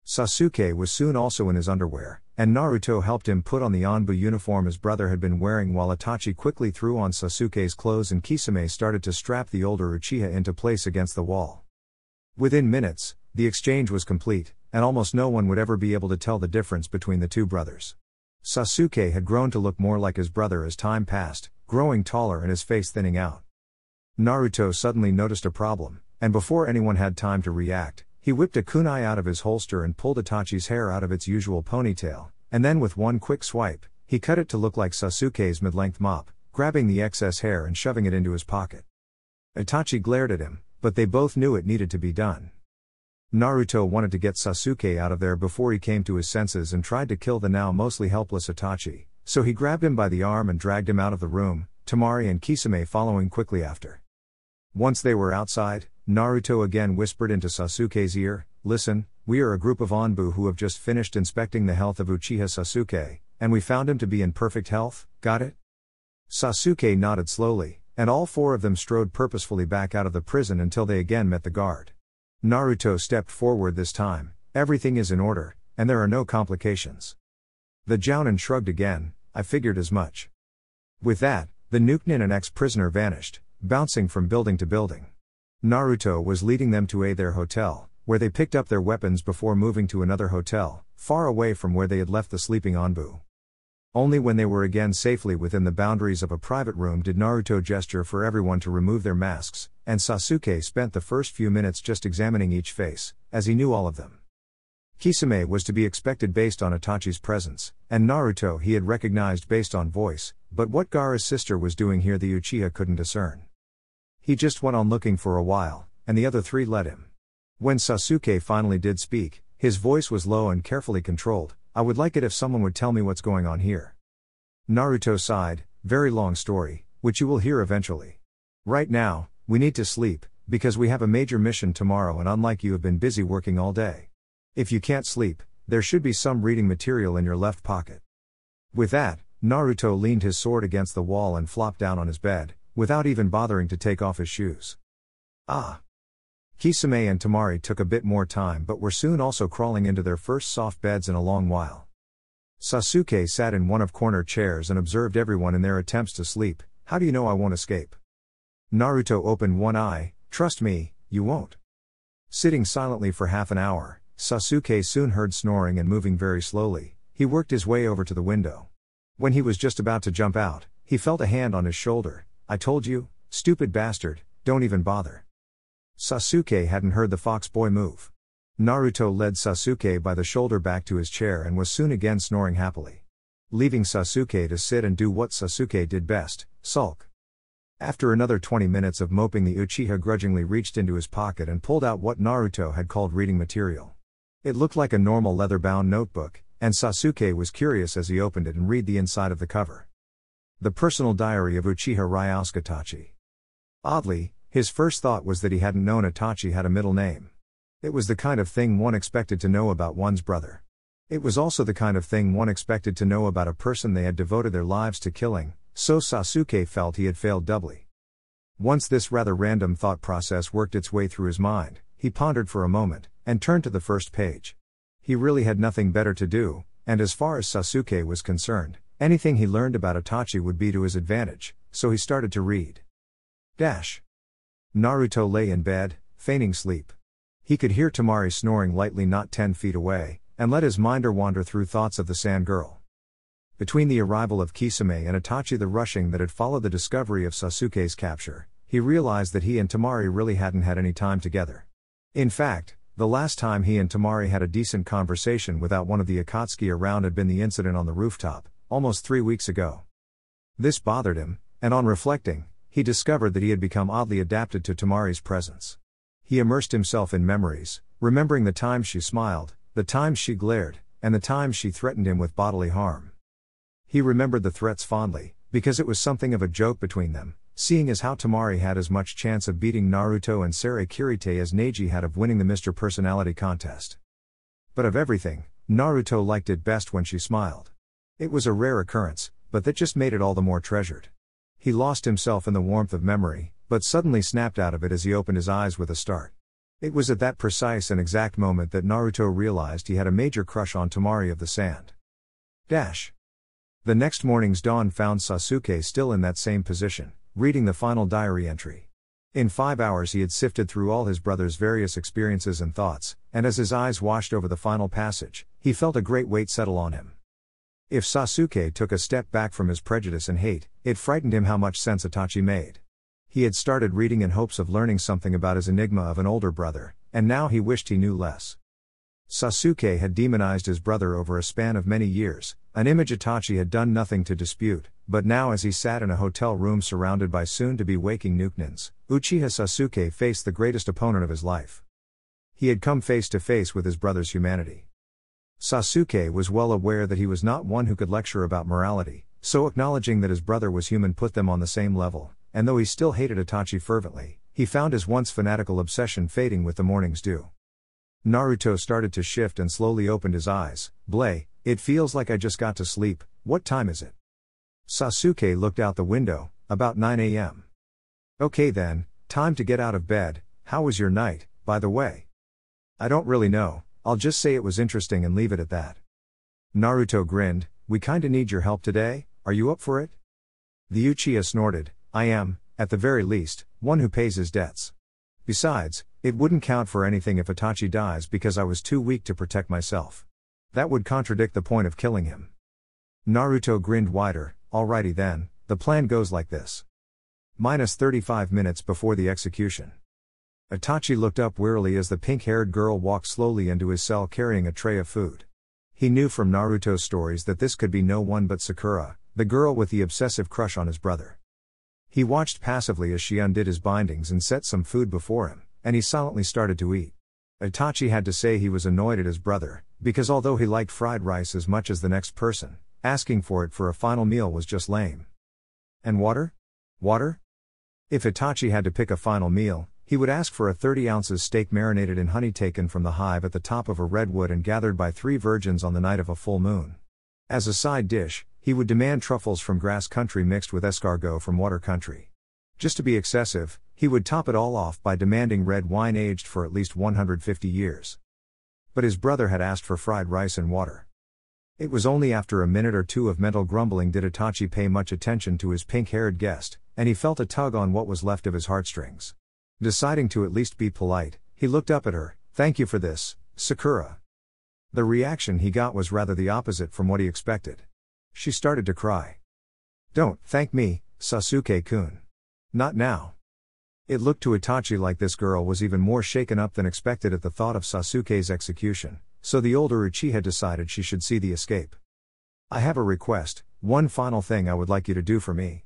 Sasuke was soon also in his underwear, and Naruto helped him put on the Anbu uniform his brother had been wearing while Itachi quickly threw on Sasuke's clothes and Kisame started to strap the older Uchiha into place against the wall. Within minutes, the exchange was complete, and almost no one would ever be able to tell the difference between the two brothers. Sasuke had grown to look more like his brother as time passed, growing taller and his face thinning out. Naruto suddenly noticed a problem, and before anyone had time to react, he whipped a kunai out of his holster and pulled Itachi's hair out of its usual ponytail, and then with one quick swipe, he cut it to look like Sasuke's mid-length mop, grabbing the excess hair and shoving it into his pocket. Itachi glared at him, but they both knew it needed to be done. Naruto wanted to get Sasuke out of there before he came to his senses and tried to kill the now mostly helpless Itachi, so he grabbed him by the arm and dragged him out of the room, Temari and Kisame following quickly after. Once they were outside, Naruto again whispered into Sasuke's ear, "Listen, we are a group of Anbu who have just finished inspecting the health of Uchiha Sasuke, and we found him to be in perfect health, got it?" Sasuke nodded slowly, and all four of them strode purposefully back out of the prison until they again met the guard. Naruto stepped forward this time. "Everything is in order, and there are no complications." The Jounin shrugged again. "I figured as much." With that, the Nukenin and ex-prisoner vanished, bouncing from building to building. Naruto was leading them to their hotel, where they picked up their weapons before moving to another hotel, far away from where they had left the sleeping Anbu. Only when they were again safely within the boundaries of a private room did Naruto gesture for everyone to remove their masks, and Sasuke spent the first few minutes just examining each face, as he knew all of them. Kisame was to be expected based on Itachi's presence, and Naruto he had recognized based on voice, but what Gaara's sister was doing here the Uchiha couldn't discern. He just went on looking for a while, and the other three let him. When Sasuke finally did speak, his voice was low and carefully controlled. "I would like it if someone would tell me what's going on here." Naruto sighed, "Very long story, which you will hear eventually. Right now, we need to sleep, because we have a major mission tomorrow and unlike you have been busy working all day. If you can't sleep, there should be some reading material in your left pocket." With that, Naruto leaned his sword against the wall and flopped down on his bed, without even bothering to take off his shoes. Kisame and Temari took a bit more time but were soon also crawling into their first soft beds in a long while. Sasuke sat in one of corner chairs and observed everyone in their attempts to sleep. "How do you know I won't escape?" Naruto opened one eye. "Trust me, you won't." Sitting silently for half an hour, Sasuke soon heard snoring and moving very slowly. He worked his way over to the window. When he was just about to jump out, he felt a hand on his shoulder. "I told you, stupid bastard, don't even bother." Sasuke hadn't heard the fox boy move. Naruto led Sasuke by the shoulder back to his chair and was soon again snoring happily. Leaving Sasuke to sit and do what Sasuke did best, sulk. After another 20 minutes of moping, the Uchiha grudgingly reached into his pocket and pulled out what Naruto had called reading material. It looked like a normal leather-bound notebook, and Sasuke was curious as he opened it and read the inside of the cover. The personal diary of Uchiha Ryusuke Itachi. Oddly, his first thought was that he hadn't known Itachi had a middle name. It was the kind of thing one expected to know about one's brother. It was also the kind of thing one expected to know about a person they had devoted their lives to killing, so Sasuke felt he had failed doubly. Once this rather random thought process worked its way through his mind, he pondered for a moment, and turned to the first page. He really had nothing better to do, and as far as Sasuke was concerned, anything he learned about Itachi would be to his advantage, so he started to read. Naruto lay in bed, feigning sleep. He could hear Temari snoring lightly not 10 feet away, and let his mind wander through thoughts of the sand girl. Between the arrival of Kisame and Itachi, the rushing that had followed the discovery of Sasuke's capture, he realized that he and Temari really hadn't had any time together. In fact, the last time he and Temari had a decent conversation without one of the Akatsuki around had been the incident on the rooftop, almost 3 weeks ago. This bothered him, and on reflecting, he discovered that he had become oddly adapted to Temari's presence. He immersed himself in memories, remembering the times she smiled, the times she glared, and the times she threatened him with bodily harm. He remembered the threats fondly, because it was something of a joke between them, seeing as how Temari had as much chance of beating Naruto and Sere Kirite as Neji had of winning the Mr. Personality contest. But of everything, Naruto liked it best when she smiled. It was a rare occurrence, but that just made it all the more treasured. He lost himself in the warmth of memory, but suddenly snapped out of it as he opened his eyes with a start. It was at that precise and exact moment that Naruto realized he had a major crush on Temari of the Sand. The next morning's dawn found Sasuke still in that same position, reading the final diary entry. In 5 hours he had sifted through all his brother's various experiences and thoughts, and as his eyes washed over the final passage, he felt a great weight settle on him. If Sasuke took a step back from his prejudice and hate, it frightened him how much sense Itachi made. He had started reading in hopes of learning something about his enigma of an older brother, and now he wished he knew less. Sasuke had demonized his brother over a span of many years, an image Itachi had done nothing to dispute, but now as he sat in a hotel room surrounded by soon-to-be waking Nuknins, Uchiha Sasuke faced the greatest opponent of his life. He had come face to face with his brother's humanity. Sasuke was well aware that he was not one who could lecture about morality, so acknowledging that his brother was human put them on the same level, and though he still hated Itachi fervently, he found his once fanatical obsession fading with the morning's dew. Naruto started to shift and slowly opened his eyes. "Bleh, it feels like I just got to sleep, what time is it?" Sasuke looked out the window. "About 9 a.m. "Okay then, time to get out of bed. How was your night, by the way?" "I don't really know, I'll just say it was interesting and leave it at that." Naruto grinned. "We kinda need your help today, are you up for it?" The Uchiha snorted. "I am, at the very least, one who pays his debts. Besides, it wouldn't count for anything if Itachi dies because I was too weak to protect myself. That would contradict the point of killing him." Naruto grinned wider. "Alrighty then, the plan goes like this. -35 minutes before the execution." Itachi looked up wearily as the pink-haired girl walked slowly into his cell carrying a tray of food. He knew from Naruto's stories that this could be no one but Sakura, the girl with the obsessive crush on his brother. He watched passively as she undid his bindings and set some food before him, and he silently started to eat. Itachi had to say he was annoyed at his brother, because although he liked fried rice as much as the next person, asking for it for a final meal was just lame. And water? Water? If Itachi had to pick a final meal, He would ask for a 30 ounces steak marinated in honey taken from the hive at the top of a redwood and gathered by 3 virgins on the night of a full moon. As a side dish, he would demand truffles from grass country mixed with escargot from water country. Just to be excessive, he would top it all off by demanding red wine aged for at least 150 years. But his brother had asked for fried rice and water. It was only after a minute or two of mental grumbling did Itachi pay much attention to his pink-haired guest, and he felt a tug on what was left of his heartstrings. Deciding to at least be polite, he looked up at her. "Thank you for this, Sakura." The reaction he got was rather the opposite from what he expected. She started to cry. "Don't thank me, Sasuke-kun. Not now." It looked to Itachi like this girl was even more shaken up than expected at the thought of Sasuke's execution, so the older Uchiha had decided she should see the escape. "I have a request, one final thing I would like you to do for me."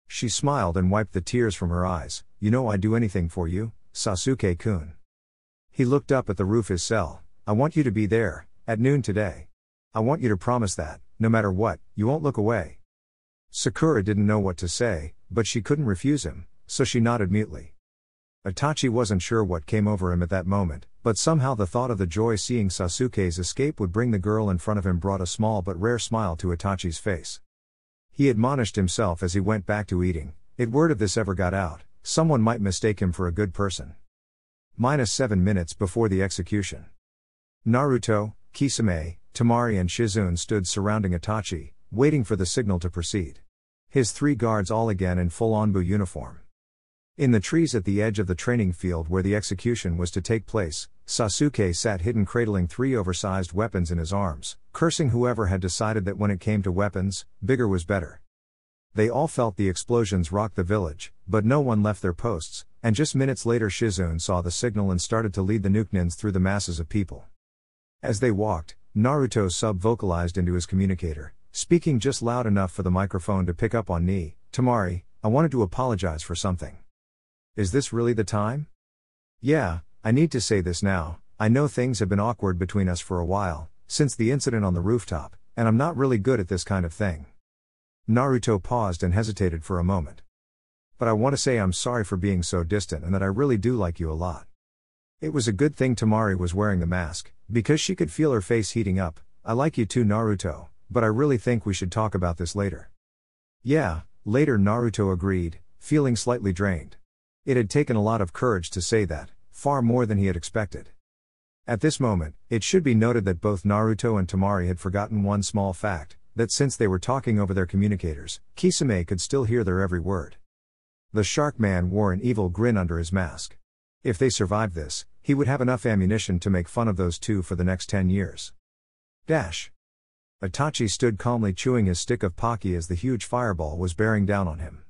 She smiled and wiped the tears from her eyes. "You know I'd do anything for you, Sasuke-kun." He looked up at the roof of his cell. "I want you to be there, at noon today. I want you to promise that, no matter what, you won't look away." Sakura didn't know what to say, but she couldn't refuse him, so she nodded mutely. Itachi wasn't sure what came over him at that moment, but somehow the thought of the joy seeing Sasuke's escape would bring the girl in front of him brought a small but rare smile to Itachi's face. He admonished himself as he went back to eating, if word of this ever got out, someone might mistake him for a good person. -7 minutes before the execution. Naruto, Kisame, Temari and Shizune stood surrounding Itachi, waiting for the signal to proceed. His 3 guards all again in full Onbu uniform. In the trees at the edge of the training field where the execution was to take place, Sasuke sat hidden cradling 3 oversized weapons in his arms, cursing whoever had decided that when it came to weapons, bigger was better. They all felt the explosions rock the village, but no one left their posts, and just minutes later Shizune saw the signal and started to lead the Nuknins through the masses of people. As they walked, Naruto sub-vocalized into his communicator, speaking just loud enough for the microphone to pick up on "Ni, Temari, I wanted to apologize for something." "Is this really the time?" "Yeah, I need to say this now. I know things have been awkward between us for a while, since the incident on the rooftop, and I'm not really good at this kind of thing." Naruto paused and hesitated for a moment. "But I want to say I'm sorry for being so distant and that I really do like you a lot." It was a good thing Temari was wearing the mask, because she could feel her face heating up. "I like you too, Naruto, but I really think we should talk about this later." "Yeah, later," Naruto agreed, feeling slightly drained. It had taken a lot of courage to say that, far more than he had expected. At this moment, it should be noted that both Naruto and Temari had forgotten one small fact, that since they were talking over their communicators, Kisame could still hear their every word. The shark man wore an evil grin under his mask. If they survived this, he would have enough ammunition to make fun of those two for the next 10 years. Itachi stood calmly chewing his stick of Pocky as the huge fireball was bearing down on him.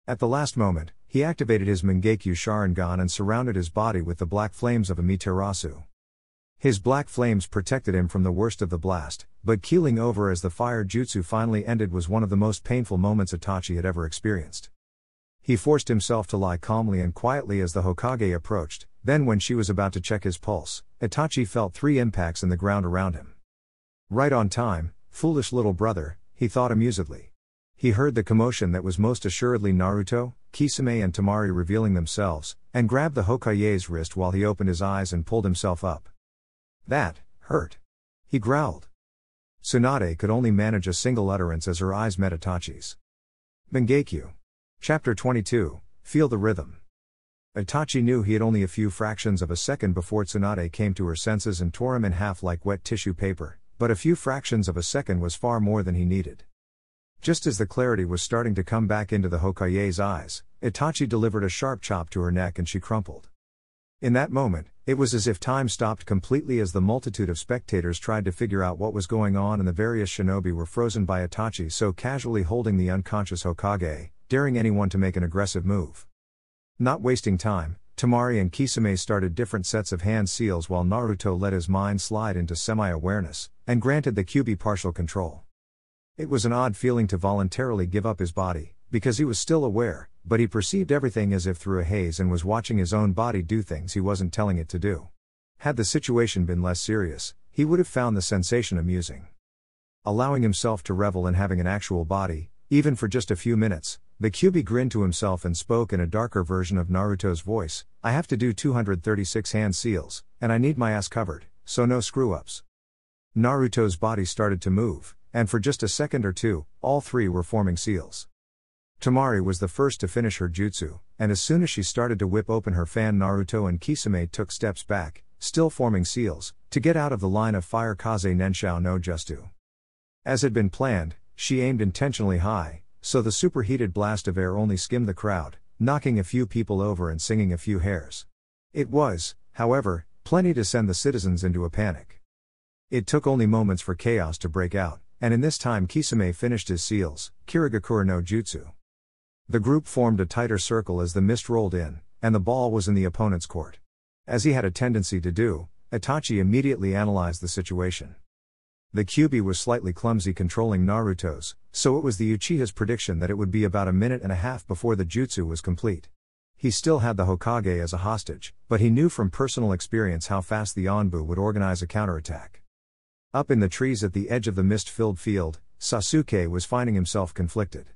At the last moment, he activated his Mangekyo Sharingan and surrounded his body with the black flames of Amaterasu. His black flames protected him from the worst of the blast, but keeling over as the fire jutsu finally ended was one of the most painful moments Itachi had ever experienced. He forced himself to lie calmly and quietly as the Hokage approached, then when she was about to check his pulse, Itachi felt 3 impacts in the ground around him. Right on time, foolish little brother, he thought amusedly. He heard the commotion that was most assuredly Naruto, Kisame and Temari revealing themselves, and grabbed the Hokage's wrist while he opened his eyes and pulled himself up. "That hurt," he growled. Tsunade could only manage a single utterance as her eyes met Itachi's. Mangekyo. Chapter 22, Feel the Rhythm. Itachi knew he had only a few fractions of a second before Tsunade came to her senses and tore him in half like wet tissue paper, but a few fractions of a second was far more than he needed. Just as the clarity was starting to come back into the Hokage's eyes, Itachi delivered a sharp chop to her neck and she crumpled. In that moment, it was as if time stopped completely as the multitude of spectators tried to figure out what was going on and the various shinobi were frozen by Itachi so casually holding the unconscious Hokage, daring anyone to make an aggressive move. Not wasting time, Temari and Kisame started different sets of hand seals while Naruto let his mind slide into semi-awareness, and granted the Kyuubi partial control. It was an odd feeling to voluntarily give up his body, because he was still aware, but he perceived everything as if through a haze and was watching his own body do things he wasn't telling it to do. Had the situation been less serious, he would have found the sensation amusing. Allowing himself to revel in having an actual body, even for just a few minutes, The Kyuubi grinned to himself and spoke in a darker version of Naruto's voice, I have to do 236 hand seals, and I need my ass covered, so no screw-ups. Naruto's body started to move, and for just a second or two, all three were forming seals. Temari was the first to finish her jutsu, and as soon as she started to whip open her fan, Naruto and Kisame took steps back, still forming seals, to get out of the line of fire. Kaze Nenshou no Justu. As had been planned, she aimed intentionally high, so the superheated blast of air only skimmed the crowd, knocking a few people over and singing a few hairs. It was, however, plenty to send the citizens into a panic. It took only moments for chaos to break out, and in this time Kisame finished his seals, Kirigakure no Jutsu. The group formed a tighter circle as the mist rolled in, and the ball was in the opponent's court. As he had a tendency to do, Itachi immediately analyzed the situation. The Kyuubi was slightly clumsy controlling Naruto's, so it was the Uchiha's prediction that it would be about a minute and a half before the jutsu was complete. He still had the Hokage as a hostage, but he knew from personal experience how fast the Anbu would organize a counterattack. Up in the trees at the edge of the mist-filled field, Sasuke was finding himself conflicted.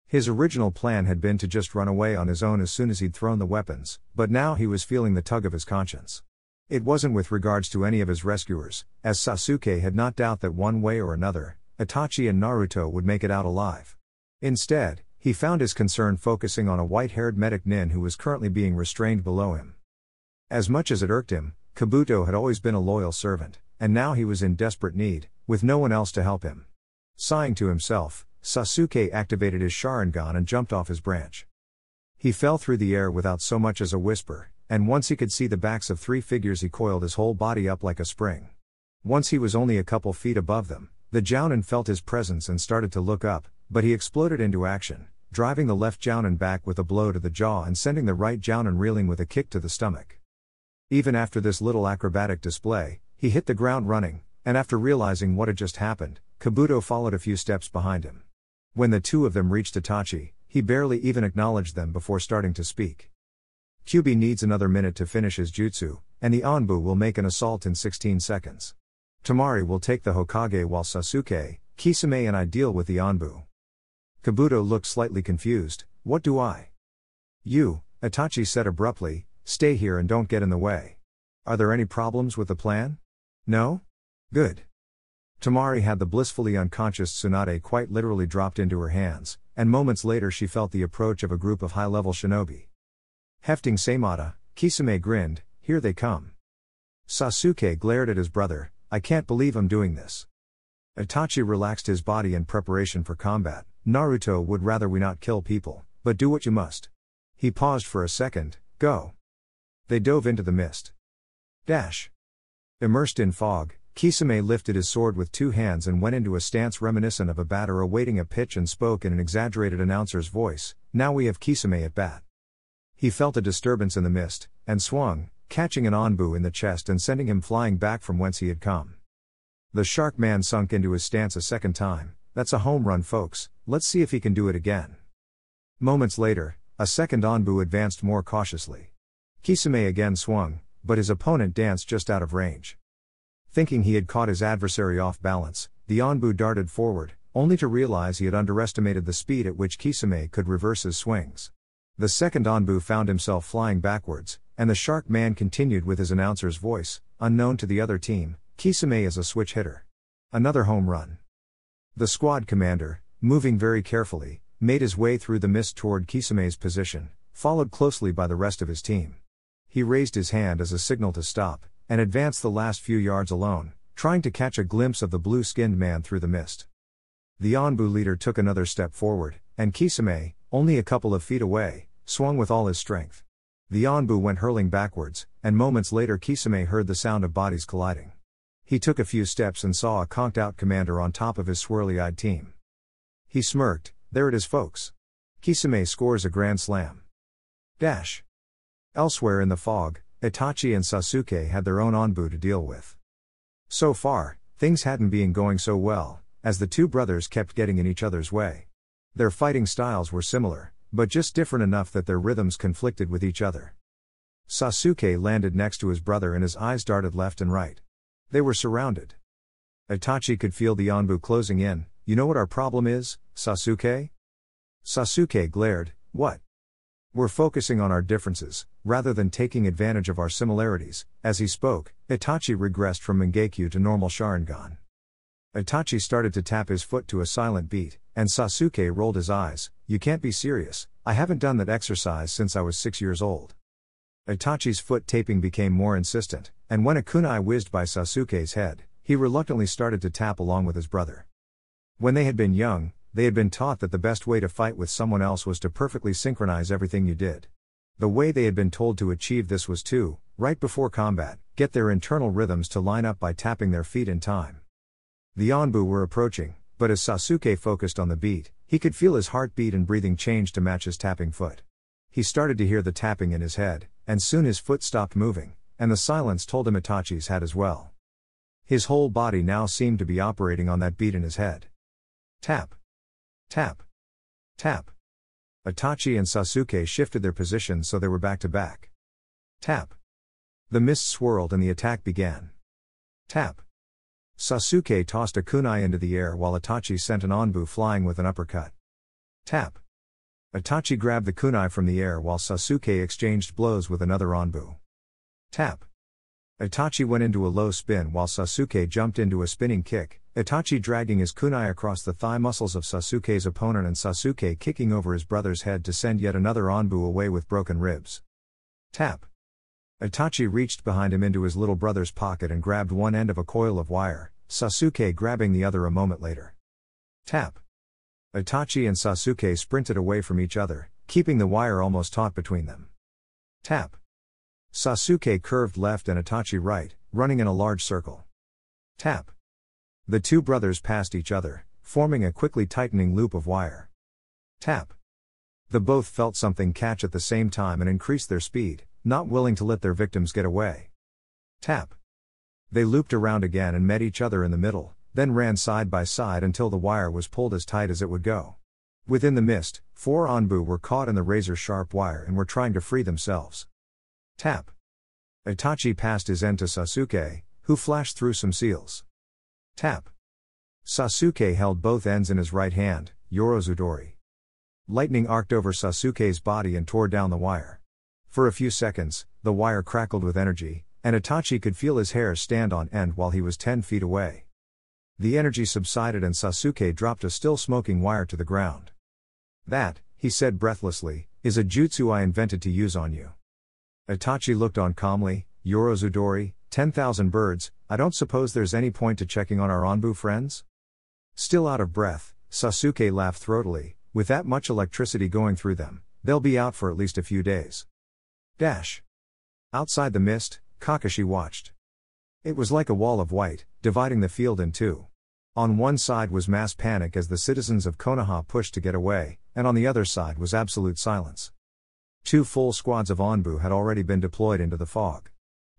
His original plan had been to just run away on his own as soon as he'd thrown the weapons, but now he was feeling the tug of his conscience. It wasn't with regards to any of his rescuers, as Sasuke had not doubt that one way or another, Itachi and Naruto would make it out alive. Instead, he found his concern focusing on a white-haired medic nin who was currently being restrained below him. As much as it irked him, Kabuto had always been a loyal servant, and now he was in desperate need, with no one else to help him. Sighing to himself, Sasuke activated his Sharingan and jumped off his branch. He fell through the air without so much as a whisper, and once he could see the backs of three figures he coiled his whole body up like a spring. Once he was only a couple feet above them, the Jounin felt his presence and started to look up, but he exploded into action, driving the left Jounin back with a blow to the jaw and sending the right Jounin reeling with a kick to the stomach. Even after this little acrobatic display, he hit the ground running, and after realizing what had just happened, Kabuto followed a few steps behind him. When the two of them reached Itachi, he barely even acknowledged them before starting to speak. Kyuubi needs another minute to finish his jutsu, and the Anbu will make an assault in 16 seconds. Temari will take the Hokage while Sasuke, Kisame and I deal with the Anbu. Kabuto looked slightly confused. What do I? You, Itachi said abruptly, stay here and don't get in the way. Are there any problems with the plan? No? Good. Temari had the blissfully unconscious Tsunade quite literally dropped into her hands, and moments later she felt the approach of a group of high-level shinobi. Hefting Seimata, Kisame grinned, here they come. Sasuke glared at his brother, I can't believe I'm doing this. Itachi relaxed his body in preparation for combat. Naruto would rather we not kill people, but do what you must. He paused for a second, go. They dove into the mist. Dash. Immersed in fog, Kisame lifted his sword with two hands and went into a stance reminiscent of a batter awaiting a pitch and spoke in an exaggerated announcer's voice, now we have Kisame at bat. He felt a disturbance in the mist, and swung, catching an Anbu in the chest and sending him flying back from whence he had come. The shark man sunk into his stance a second time, that's a home run folks, let's see if he can do it again. Moments later, a second Anbu advanced more cautiously. Kisame again swung, but his opponent danced just out of range. Thinking he had caught his adversary off balance, the Anbu darted forward, only to realize he had underestimated the speed at which Kisame could reverse his swings. The second Anbu found himself flying backwards, and the shark man continued with his announcer's voice, unknown to the other team, Kisame is a switch hitter. Another home run. The squad commander, moving very carefully, made his way through the mist toward Kisame's position, followed closely by the rest of his team. He raised his hand as a signal to stop, and advanced the last few yards alone, trying to catch a glimpse of the blue-skinned man through the mist. The Anbu leader took another step forward, and Kisame, only a couple of feet away, swung with all his strength. The Anbu went hurling backwards, and moments later Kisame heard the sound of bodies colliding. He took a few steps and saw a conked-out commander on top of his swirly-eyed team. He smirked, there it is folks. Kisame scores a grand slam. Dash. Elsewhere in the fog, Itachi and Sasuke had their own Anbu to deal with. So far, things hadn't been going so well, as the two brothers kept getting in each other's way. Their fighting styles were similar, but just different enough that their rhythms conflicted with each other. Sasuke landed next to his brother and his eyes darted left and right. They were surrounded. Itachi could feel the Anbu closing in. You know what our problem is, Sasuke? Sasuke glared, "What? We're focusing on our differences, rather than taking advantage of our similarities." As he spoke, Itachi regressed from Mangekyo to normal Sharingan. Itachi started to tap his foot to a silent beat, and Sasuke rolled his eyes. "You can't be serious, I haven't done that exercise since I was 6 years old." Itachi's foot taping became more insistent, and when a kunai whizzed by Sasuke's head, he reluctantly started to tap along with his brother. When they had been young, they had been taught that the best way to fight with someone else was to perfectly synchronize everything you did. The way they had been told to achieve this was to, right before combat, get their internal rhythms to line up by tapping their feet in time. The Anbu were approaching, but as Sasuke focused on the beat, he could feel his heartbeat and breathing change to match his tapping foot. He started to hear the tapping in his head, and soon his foot stopped moving, and the silence told him Itachi's had as well. His whole body now seemed to be operating on that beat in his head. Tap. Tap. Tap. Itachi and Sasuke shifted their positions so they were back to back. Tap. The mist swirled and the attack began. Tap. Sasuke tossed a kunai into the air while Itachi sent an Anbu flying with an uppercut. Tap. Itachi grabbed the kunai from the air while Sasuke exchanged blows with another Anbu. Tap. Itachi went into a low spin while Sasuke jumped into a spinning kick, Itachi dragging his kunai across the thigh muscles of Sasuke's opponent and Sasuke kicking over his brother's head to send yet another Anbu away with broken ribs. Tap. Itachi reached behind him into his little brother's pocket and grabbed one end of a coil of wire, Sasuke grabbing the other a moment later. Tap. Itachi and Sasuke sprinted away from each other, keeping the wire almost taut between them. Tap. Sasuke curved left and Itachi right, running in a large circle. Tap. The two brothers passed each other, forming a quickly tightening loop of wire. Tap. The both felt something catch at the same time and increased their speed, not willing to let their victims get away. Tap. They looped around again and met each other in the middle, then ran side by side until the wire was pulled as tight as it would go. Within the mist, 4 Anbu were caught in the razor-sharp wire and were trying to free themselves. Tap. Itachi passed his end to Sasuke, who flashed through some seals. Tap. Sasuke held both ends in his right hand, Yorozudori. Lightning arced over Sasuke's body and tore down the wire. For a few seconds, the wire crackled with energy, and Itachi could feel his hair stand on end while he was 10 feet away. The energy subsided and Sasuke dropped a still smoking wire to the ground. "That," he said breathlessly, "is a jutsu I invented to use on you." Itachi looked on calmly. "Yorozudori, 10,000 birds, I don't suppose there's any point to checking on our Anbu friends?" Still out of breath, Sasuke laughed throatily, "With that much electricity going through them, they'll be out for at least a few days." Dash. Outside the mist, Kakashi watched. It was like a wall of white, dividing the field in two. On one side was mass panic as the citizens of Konoha pushed to get away, and on the other side was absolute silence. 2 full squads of Anbu had already been deployed into the fog.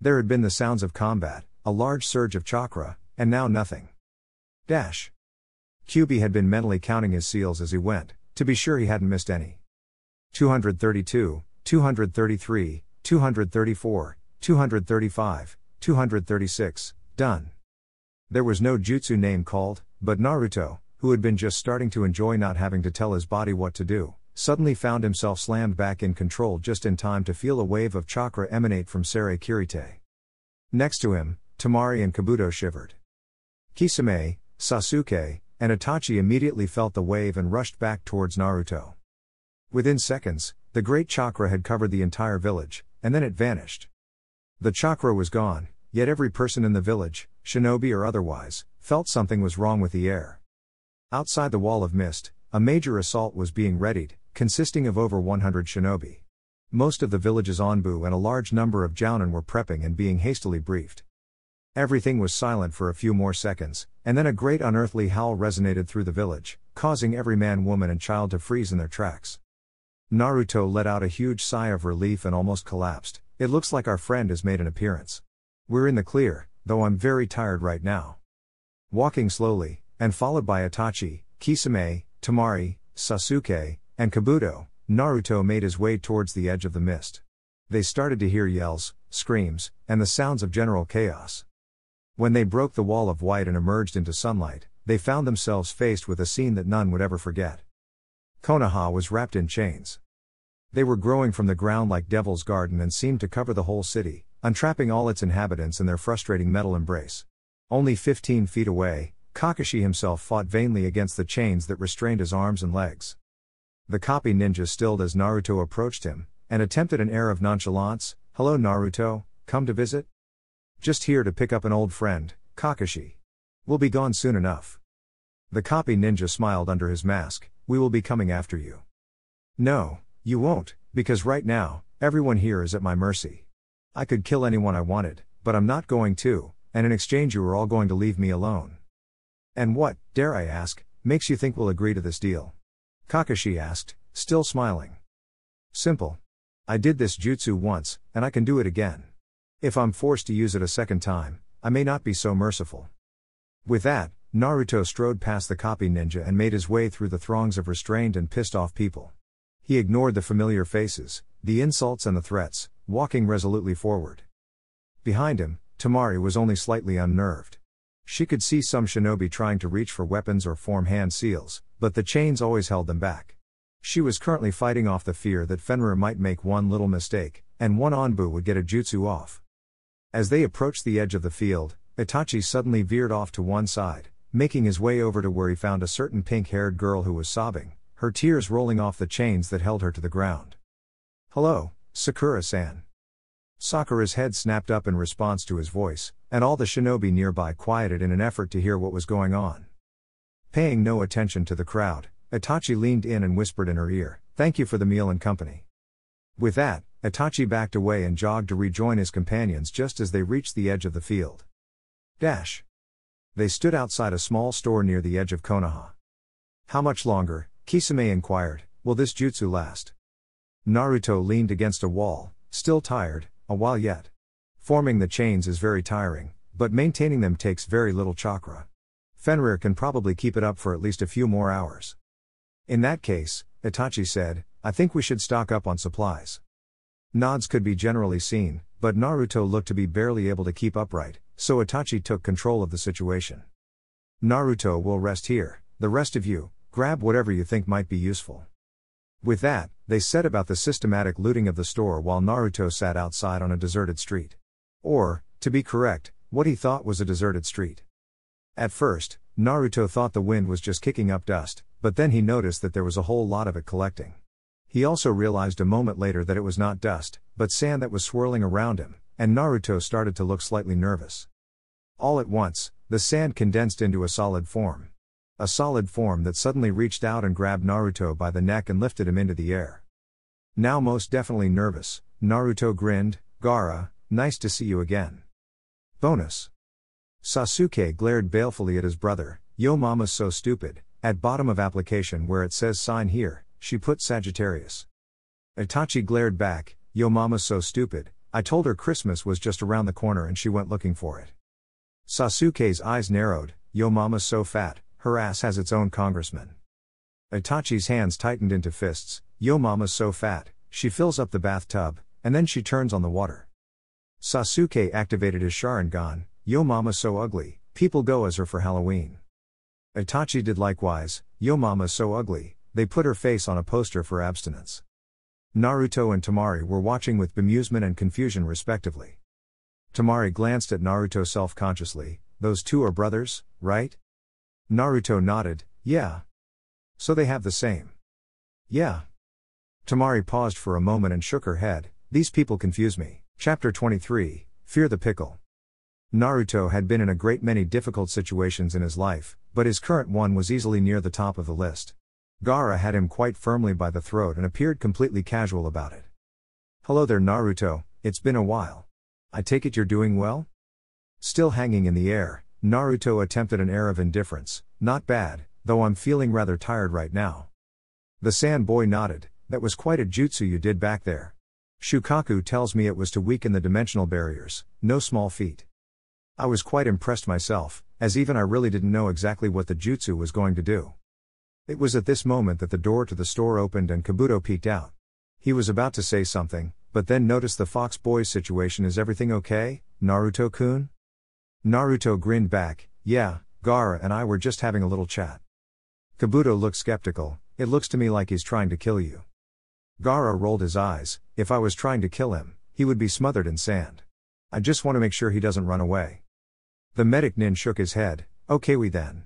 There had been the sounds of combat, a large surge of chakra, and now nothing. Dash. Kyubi had been mentally counting his seals as he went, to be sure he hadn't missed any. 232, 233, 234, 235, 236, done. There was no jutsu name called, but Naruto, who had been just starting to enjoy not having to tell his body what to do, suddenly found himself slammed back in control just in time to feel a wave of chakra emanate from Sere Kirite. Next to him, Temari and Kabuto shivered. Kisame, Sasuke, and Itachi immediately felt the wave and rushed back towards Naruto. Within seconds, the great chakra had covered the entire village, and then it vanished. The chakra was gone, yet every person in the village, shinobi or otherwise, felt something was wrong with the air. Outside the wall of mist, a major assault was being readied, consisting of over 100 shinobi. Most of the village's Anbu and a large number of jounin were prepping and being hastily briefed. Everything was silent for a few more seconds, and then a great unearthly howl resonated through the village, causing every man, woman and child to freeze in their tracks. Naruto let out a huge sigh of relief and almost collapsed. "It looks like our friend has made an appearance. We're in the clear, though I'm very tired right now." Walking slowly, and followed by Itachi, Kisame, Temari, Sasuke, and Kabuto, Naruto made his way towards the edge of the mist. They started to hear yells, screams, and the sounds of general chaos. When they broke the wall of white and emerged into sunlight, they found themselves faced with a scene that none would ever forget. Konoha was wrapped in chains. They were growing from the ground like Devil's Garden and seemed to cover the whole city, entrapping all its inhabitants in their frustrating metal embrace. Only 15 feet away, Kakashi himself fought vainly against the chains that restrained his arms and legs. The copy ninja stilled as Naruto approached him, and attempted an air of nonchalance. "Hello Naruto, come to visit?" "Just here to pick up an old friend, Kakashi. We'll be gone soon enough." The copy ninja smiled under his mask. "We will be coming after you." "No, you won't, because right now, everyone here is at my mercy. I could kill anyone I wanted, but I'm not going to, and in exchange you are all going to leave me alone." "And what, dare I ask, makes you think we'll agree to this deal?" Kakashi asked, still smiling. "Simple. I did this jutsu once, and I can do it again. If I'm forced to use it a second time, I may not be so merciful." With that, Naruto strode past the copy ninja and made his way through the throngs of restrained and pissed off people. He ignored the familiar faces, the insults and the threats, walking resolutely forward. Behind him, Temari was only slightly unnerved. She could see some shinobi trying to reach for weapons or form hand seals, but the chains always held them back. She was currently fighting off the fear that Fenrir might make one little mistake, and one Anbu would get a jutsu off. As they approached the edge of the field, Itachi suddenly veered off to one side, making his way over to where he found a certain pink-haired girl who was sobbing, her tears rolling off the chains that held her to the ground. "Hello, Sakura-san." Sakura's head snapped up in response to his voice, and all the shinobi nearby quieted in an effort to hear what was going on. Paying no attention to the crowd, Itachi leaned in and whispered in her ear, "Thank you for the meal and company." With that, Itachi backed away and jogged to rejoin his companions just as they reached the edge of the field. They stood outside a small store near the edge of Konoha. "How much longer," Kisame inquired, "will this jutsu last?" Naruto leaned against a wall, still tired. "A while yet. Forming the chains is very tiring, but maintaining them takes very little chakra. Fenrir can probably keep it up for at least a few more hours." "In that case," Itachi said, "I think we should stock up on supplies." Nods could be generally seen, but Naruto looked to be barely able to keep upright, so Itachi took control of the situation. "Naruto will rest here, the rest of you, grab whatever you think might be useful." With that, they set about the systematic looting of the store while Naruto sat outside on a deserted street. Or, to be correct, what he thought was a deserted street. At first, Naruto thought the wind was just kicking up dust, but then he noticed that there was a whole lot of it collecting. He also realized a moment later that it was not dust, but sand that was swirling around him, and Naruto started to look slightly nervous. All at once, the sand condensed into a solid form. A solid form that suddenly reached out and grabbed Naruto by the neck and lifted him into the air. Now most definitely nervous, Naruto grinned, "Gaara, nice to see you again." Bonus. Sasuke glared balefully at his brother. "Yo mama's so stupid." At bottom of application where it says sign here, she put Sagittarius. Itachi glared back, "Yo mama's so stupid, I told her Christmas was just around the corner and she went looking for it." Sasuke's eyes narrowed, "Yo mama's so fat, her ass has its own congressman." Itachi's hands tightened into fists, "Yo mama's so fat, she fills up the bathtub, and then she turns on the water." Sasuke activated his Sharingan, "Yo mama's so ugly, people go as her for Halloween." Itachi did likewise, "Yo mama's so ugly, they put her face on a poster for abstinence." Naruto and Temari were watching with bemusement and confusion respectively. Temari glanced at Naruto self-consciously, "Those two are brothers, right?" Naruto nodded, "Yeah. So they have the same." "Yeah." Temari paused for a moment and shook her head, "These people confuse me." Chapter 23, Fear the Pickle. Naruto had been in a great many difficult situations in his life, but his current one was easily near the top of the list. Gaara had him quite firmly by the throat and appeared completely casual about it. "Hello there Naruto, it's been a while. I take it you're doing well?" Still hanging in the air, Naruto attempted an air of indifference, "Not bad, though I'm feeling rather tired right now." The sand boy nodded, "That was quite a jutsu you did back there. Shukaku tells me it was to weaken the dimensional barriers, no small feat." I was quite impressed myself, as even I really didn't know exactly what the jutsu was going to do. It was at this moment that the door to the store opened and Kabuto peeked out. He was about to say something, but then noticed the fox boy's situation. "Is everything okay, Naruto-kun?" Naruto grinned back, "Yeah, Gaara and I were just having a little chat." Kabuto looked skeptical. It looks to me like he's trying to kill you. Gaara rolled his eyes. If I was trying to kill him, he would be smothered in sand. I just want to make sure he doesn't run away. The medic nin shook his head. Okay then.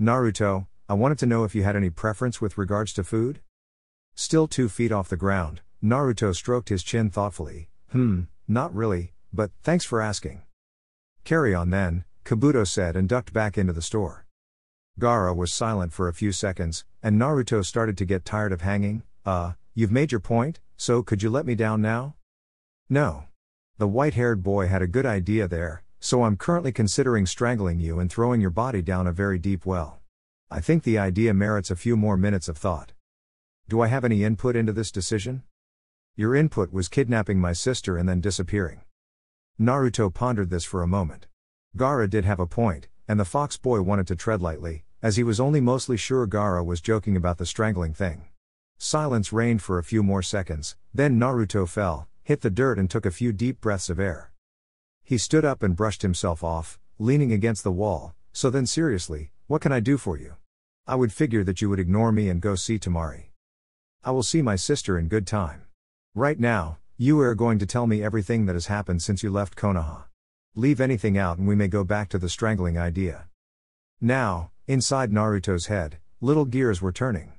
Naruto, I wanted to know if you had any preference with regards to food? Still 2 feet off the ground, Naruto stroked his chin thoughtfully. Not really, but thanks for asking. Carry on then, Kabuto said and ducked back into the store. Gaara was silent for a few seconds, and Naruto started to get tired of hanging. You've made your point, so could you let me down now? No. The white-haired boy had a good idea there, so I'm currently considering strangling you and throwing your body down a very deep well. I think the idea merits a few more minutes of thought. Do I have any input into this decision? Your input was kidnapping my sister and then disappearing. Naruto pondered this for a moment. Gaara did have a point, and the fox boy wanted to tread lightly, as he was only mostly sure Gaara was joking about the strangling thing. Silence reigned for a few more seconds, then Naruto fell, hit the dirt and took a few deep breaths of air. He stood up and brushed himself off, leaning against the wall. So then seriously, what can I do for you? I would figure that you would ignore me and go see Temari. I will see my sister in good time. Right now, you are going to tell me everything that has happened since you left Konoha. Leave anything out and we may go back to the strangling idea. Now, inside Naruto's head, little gears were turning.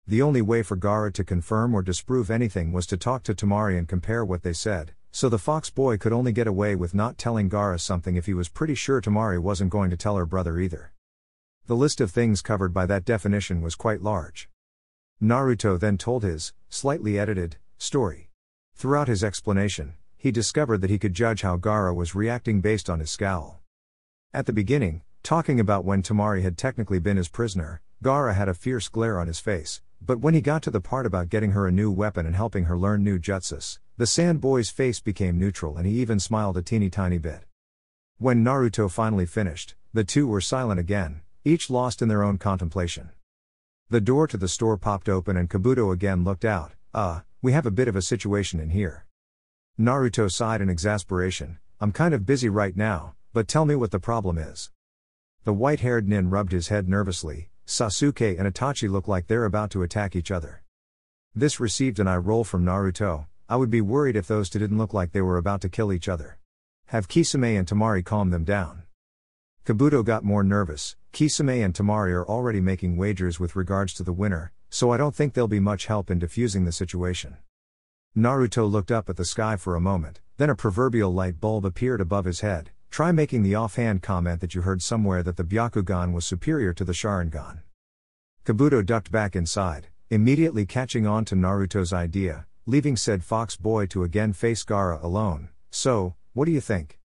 The only way for Gaara to confirm or disprove anything was to talk to Temari and compare what they said, so the fox boy could only get away with not telling Gaara something if he was pretty sure Temari wasn't going to tell her brother either. The list of things covered by that definition was quite large. Naruto then told his, slightly edited, story. Throughout his explanation, he discovered that he could judge how Gaara was reacting based on his scowl. At the beginning, talking about when Temari had technically been his prisoner, Gaara had a fierce glare on his face, but when he got to the part about getting her a new weapon and helping her learn new jutsus, the sand boy's face became neutral and he even smiled a teeny tiny bit. When Naruto finally finished, the two were silent again, each lost in their own contemplation. The door to the store popped open and Kabuto again looked out. We have a bit of a situation in here. Naruto sighed in exasperation. I'm kind of busy right now, but tell me what the problem is. The white-haired nin rubbed his head nervously. Sasuke and Itachi look like they're about to attack each other. This received an eye roll from Naruto. I would be worried if those two didn't look like they were about to kill each other. Have Kisame and Temari calm them down. Kabuto got more nervous. Kisame and Temari are already making wagers with regards to the winner, so I don't think there'll be much help in diffusing the situation. Naruto looked up at the sky for a moment, then a proverbial light bulb appeared above his head. Try making the offhand comment that you heard somewhere that the Byakugan was superior to the Sharingan. Kabuto ducked back inside, immediately catching on to Naruto's idea, leaving said fox boy to again face Gaara alone. So, what do you think?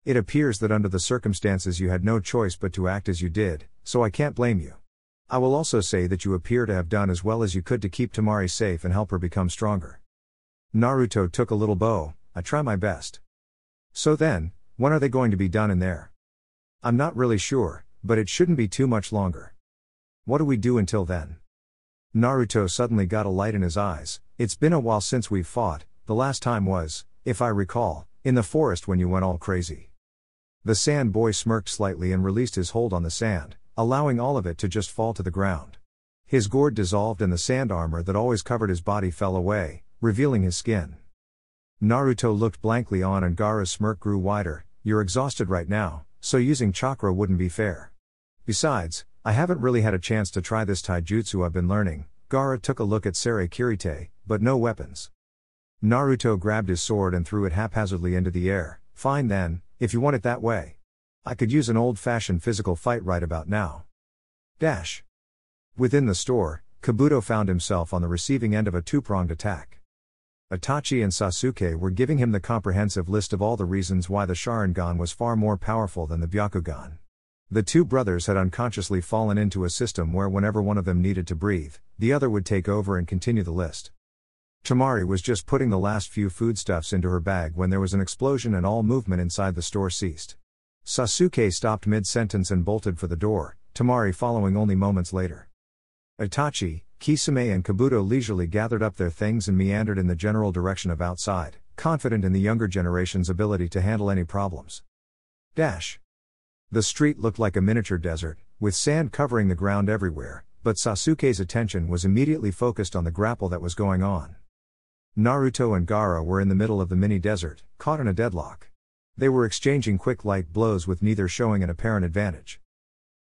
It appears that under the circumstances you had no choice but to act as you did, so I can't blame you. I will also say that you appear to have done as well as you could to keep Temari safe and help her become stronger. Naruto took a little bow. I try my best. So then, when are they going to be done in there? I'm not really sure, but it shouldn't be too much longer. What do we do until then? Naruto suddenly got a light in his eyes. It's been a while since we've fought. The last time was, if I recall, in the forest when you went all crazy. The sand boy smirked slightly and released his hold on the sand, allowing all of it to just fall to the ground. His gourd dissolved and the sand armor that always covered his body fell away, revealing his skin. Naruto looked blankly on and Gaara's smirk grew wider. You're exhausted right now, so using chakra wouldn't be fair. Besides, I haven't really had a chance to try this taijutsu I've been learning. Gaara took a look at Sere Kirite, but no weapons. Naruto grabbed his sword and threw it haphazardly into the air. Fine then, if you want it that way. I could use an old-fashioned physical fight right about now. Dash. Within the store, Kabuto found himself on the receiving end of a two-pronged attack. Itachi and Sasuke were giving him the comprehensive list of all the reasons why the Sharingan was far more powerful than the Byakugan. The two brothers had unconsciously fallen into a system where whenever one of them needed to breathe, the other would take over and continue the list. Temari was just putting the last few foodstuffs into her bag when there was an explosion and all movement inside the store ceased. Sasuke stopped mid-sentence and bolted for the door, Temari following only moments later. Itachi, Kisame and Kabuto leisurely gathered up their things and meandered in the general direction of outside, confident in the younger generation's ability to handle any problems. Dash. The street looked like a miniature desert, with sand covering the ground everywhere, but Sasuke's attention was immediately focused on the grapple that was going on. Naruto and Gaara were in the middle of the mini-desert, caught in a deadlock. They were exchanging quick light blows with neither showing an apparent advantage.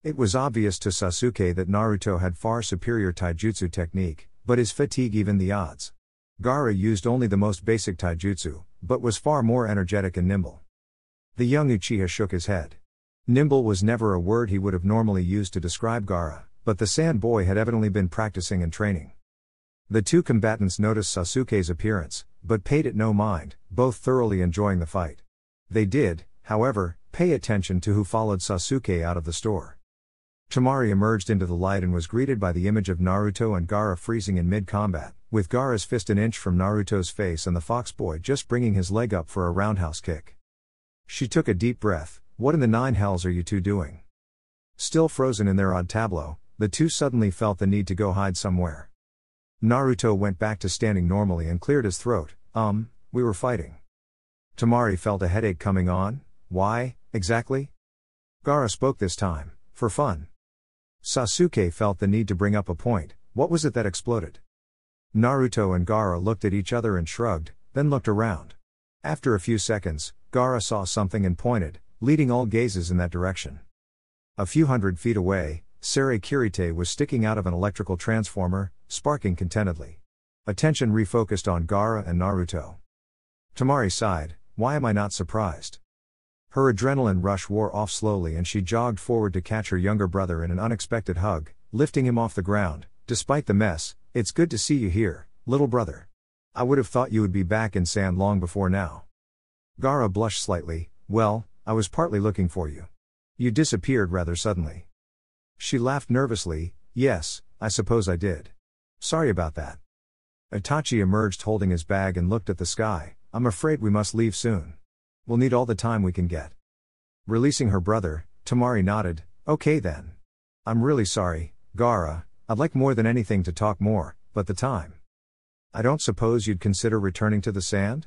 It was obvious to Sasuke that Naruto had far superior taijutsu technique, but his fatigue evened the odds. Gaara used only the most basic taijutsu, but was far more energetic and nimble. The young Uchiha shook his head. Nimble was never a word he would have normally used to describe Gaara, but the sand boy had evidently been practicing and training. The two combatants noticed Sasuke's appearance, but paid it no mind, both thoroughly enjoying the fight. They did, however, pay attention to who followed Sasuke out of the store. Temari emerged into the light and was greeted by the image of Naruto and Gaara freezing in mid-combat, with Gaara's fist an inch from Naruto's face and the fox boy just bringing his leg up for a roundhouse kick. She took a deep breath. What in the nine hells are you two doing? Still frozen in their odd tableau, the two suddenly felt the need to go hide somewhere. Naruto went back to standing normally and cleared his throat. We were fighting. Temari felt a headache coming on. Why, exactly? Gaara spoke this time, for fun. Sasuke felt the need to bring up a point. What was it that exploded? Naruto and Gaara looked at each other and shrugged, then looked around. After a few seconds, Gaara saw something and pointed, leading all gazes in that direction. A few hundred feet away, Sere Kirite was sticking out of an electrical transformer, sparking contentedly. Attention refocused on Gaara and Naruto. Temari sighed, why am I not surprised? Her adrenaline rush wore off slowly and she jogged forward to catch her younger brother in an unexpected hug, lifting him off the ground. Despite the mess, it's good to see you here, little brother. I would have thought you would be back in sand long before now. Gaara blushed slightly. Well, I was partly looking for you. You disappeared rather suddenly. She laughed nervously. Yes, I suppose I did. Sorry about that. Itachi emerged holding his bag and looked at the sky. I'm afraid we must leave soon. We'll need all the time we can get. Releasing her brother, Temari nodded. Okay then. I'm really sorry, Gaara. I'd like more than anything to talk more, but the time. I don't suppose you'd consider returning to the sand?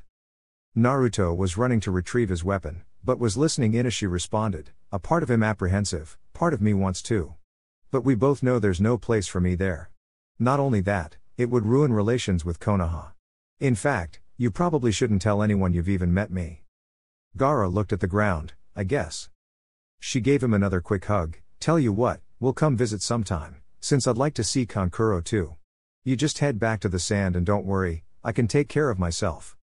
Naruto was running to retrieve his weapon, but was listening in as she responded, a part of him apprehensive, part of me wants to. But we both know there's no place for me there. Not only that, it would ruin relations with Konoha. In fact, you probably shouldn't tell anyone you've even met me. Gaara looked at the ground, I guess. She gave him another quick hug. Tell you what, we'll come visit sometime, since I'd like to see Kankuro too. You just head back to the sand and don't worry, I can take care of myself.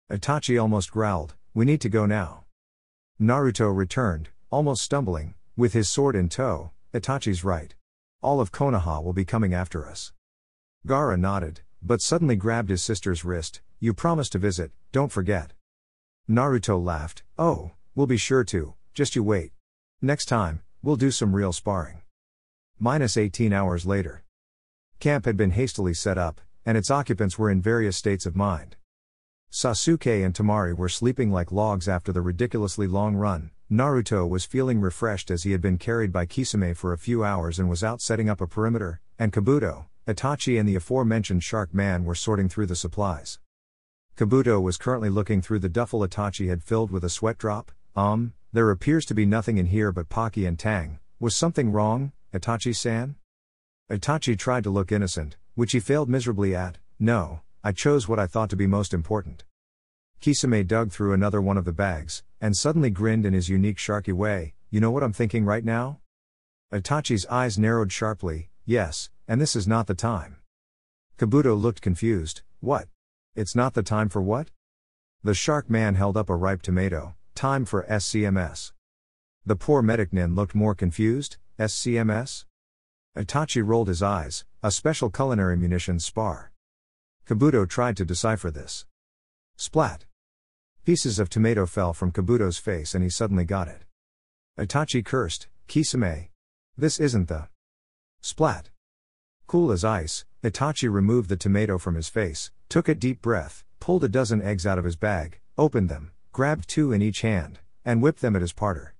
Itachi almost growled, we need to go now. Naruto returned, almost stumbling, with his sword in tow. Itachi's right. All of Konoha will be coming after us. Gaara nodded, but suddenly grabbed his sister's wrist. You promised to visit, don't forget. Naruto laughed. Oh, we'll be sure to, just you wait. Next time, we'll do some real sparring. -18 hours later. Camp had been hastily set up, and its occupants were in various states of mind. Sasuke and Temari were sleeping like logs after the ridiculously long run. Naruto was feeling refreshed as he had been carried by Kisame for a few hours and was out setting up a perimeter, and Kabuto, Itachi and the aforementioned Shark Man were sorting through the supplies. Kabuto was currently looking through the duffel Itachi had filled with a sweat drop. There appears to be nothing in here but Pocky and Tang. Was something wrong, Itachi-san? Itachi tried to look innocent, which he failed miserably at. No, I chose what I thought to be most important. Kisame dug through another one of the bags, and suddenly grinned in his unique sharky way. You know what I'm thinking right now? Itachi's eyes narrowed sharply. Yes, and this is not the time. Kabuto looked confused. What? It's not the time for what? The Shark Man held up a ripe tomato. Time for SCMS. The poor Medicnin looked more confused. SCMS? Itachi rolled his eyes. A special culinary munitions spar. Kabuto tried to decipher this. Splat. Pieces of tomato fell from Kabuto's face and he suddenly got it. Itachi cursed. Kisame. This isn't the... Splat. Cool as ice, Itachi removed the tomato from his face, took a deep breath, pulled a dozen eggs out of his bag, opened them, grabbed 2 in each hand, and whipped them at his partner.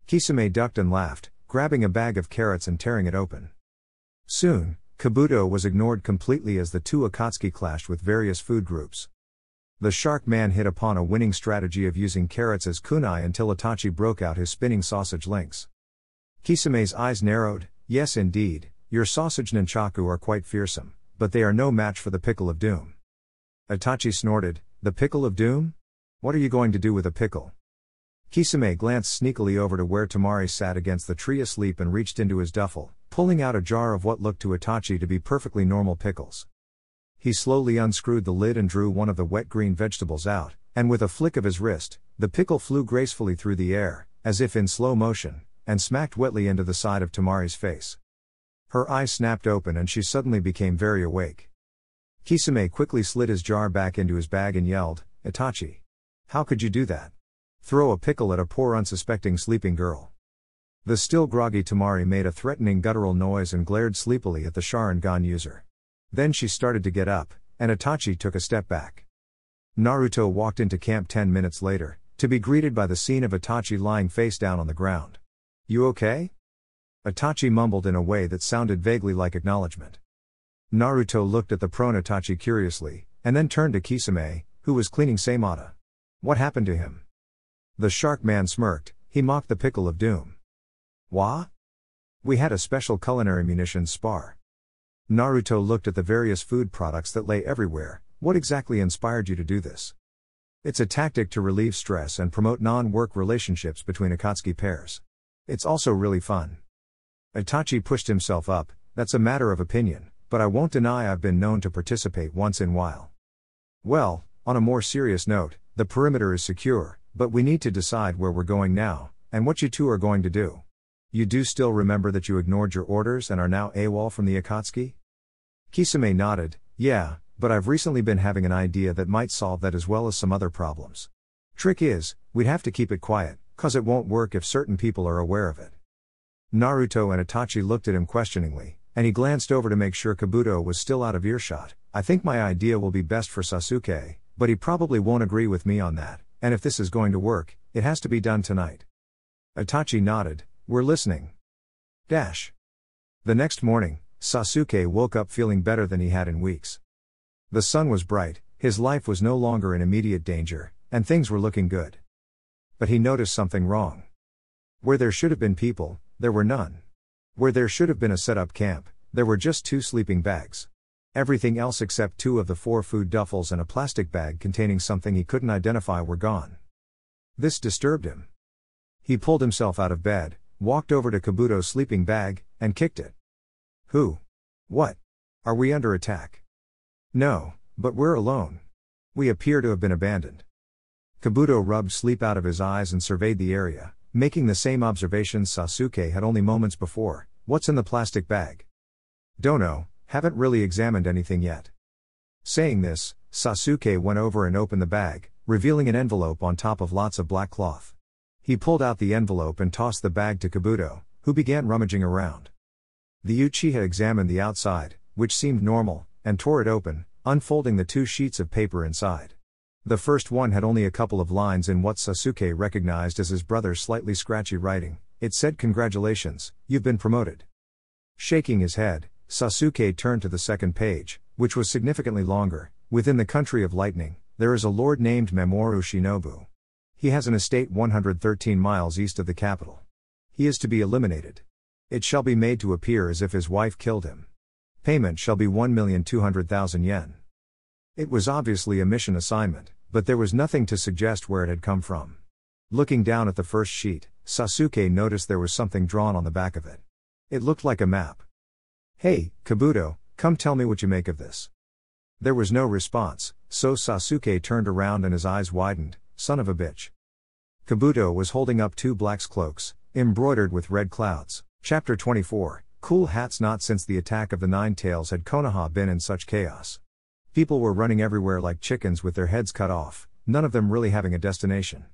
Kisame ducked and laughed, grabbing a bag of carrots and tearing it open. Soon, Kabuto was ignored completely as the two Akatsuki clashed with various food groups. The Shark Man hit upon a winning strategy of using carrots as kunai until Itachi broke out his spinning sausage links. Kisame's eyes narrowed. Yes indeed, your sausage nunchaku are quite fearsome, but they are no match for the pickle of doom. Itachi snorted, the pickle of doom? What are you going to do with a pickle? Kisame glanced sneakily over to where Temari sat against the tree asleep and reached into his duffel, pulling out a jar of what looked to Itachi to be perfectly normal pickles. He slowly unscrewed the lid and drew one of the wet green vegetables out, and with a flick of his wrist, the pickle flew gracefully through the air, as if in slow motion, and smacked wetly into the side of Temari's face. Her eyes snapped open and she suddenly became very awake. Kisame quickly slid his jar back into his bag and yelled, Itachi! How could you do that? Throw a pickle at a poor unsuspecting sleeping girl. The still groggy Temari made a threatening guttural noise and glared sleepily at the Sharingan user. Then she started to get up, and Itachi took a step back. Naruto walked into camp 10 minutes later, to be greeted by the scene of Itachi lying face down on the ground. You okay? Itachi mumbled in a way that sounded vaguely like acknowledgement. Naruto looked at the prone Itachi curiously, and then turned to Kisame, who was cleaning Seimata. What happened to him? The shark man smirked, he mocked the pickle of doom. Wah? We had a special culinary munitions spar. Naruto looked at the various food products that lay everywhere. What exactly inspired you to do this? It's a tactic to relieve stress and promote non-work relationships between Akatsuki pairs. It's also really fun. Itachi pushed himself up, that's a matter of opinion, but I won't deny I've been known to participate once in a while. Well, on a more serious note, the perimeter is secure, but we need to decide where we're going now, and what you two are going to do. You do still remember that you ignored your orders and are now AWOL from the Akatsuki? Kisame nodded, yeah, but I've recently been having an idea that might solve that as well as some other problems. Trick is, we'd have to keep it quiet, cause it won't work if certain people are aware of it. Naruto and Itachi looked at him questioningly, and he glanced over to make sure Kabuto was still out of earshot. I think my idea will be best for Sasuke, but he probably won't agree with me on that, and if this is going to work, it has to be done tonight. Itachi nodded, we're listening. The next morning, Sasuke woke up feeling better than he had in weeks. The sun was bright, his life was no longer in immediate danger, and things were looking good. But he noticed something wrong. Where there should have been people, there were none. Where there should have been a set-up camp, there were just 2 sleeping bags. Everything else except 2 of the 4 food duffels and a plastic bag containing something he couldn't identify were gone. This disturbed him. He pulled himself out of bed, walked over to Kabuto's sleeping bag, and kicked it. Who? What? Are we under attack? No, but we're alone. We appear to have been abandoned. Kabuto rubbed sleep out of his eyes and surveyed the area, making the same observations Sasuke had only moments before. What's in the plastic bag? Don't know, haven't really examined anything yet. Saying this, Sasuke went over and opened the bag, revealing an envelope on top of lots of black cloth. He pulled out the envelope and tossed the bag to Kabuto, who began rummaging around. The Uchiha examined the outside, which seemed normal, and tore it open, unfolding the 2 sheets of paper inside. The first one had only a couple of lines in what Sasuke recognized as his brother's slightly scratchy writing. It said, "Congratulations, you've been promoted." Shaking his head, Sasuke turned to the second page, which was significantly longer. Within the country of lightning, there is a lord named Mamoru Shinobu. He has an estate 113 miles east of the capital. He is to be eliminated. It shall be made to appear as if his wife killed him. Payment shall be 1,200,000 yen. It was obviously a mission assignment, but there was nothing to suggest where it had come from. Looking down at the first sheet, Sasuke noticed there was something drawn on the back of it. It looked like a map. Hey, Kabuto, come tell me what you make of this. There was no response, so Sasuke turned around and his eyes widened. Son of a bitch. Kabuto was holding up 2 black cloaks, embroidered with red clouds. Chapter 24, Cool Hats. Not since the attack of the 9 Tails had Konoha been in such chaos. People were running everywhere like chickens with their heads cut off, none of them really having a destination.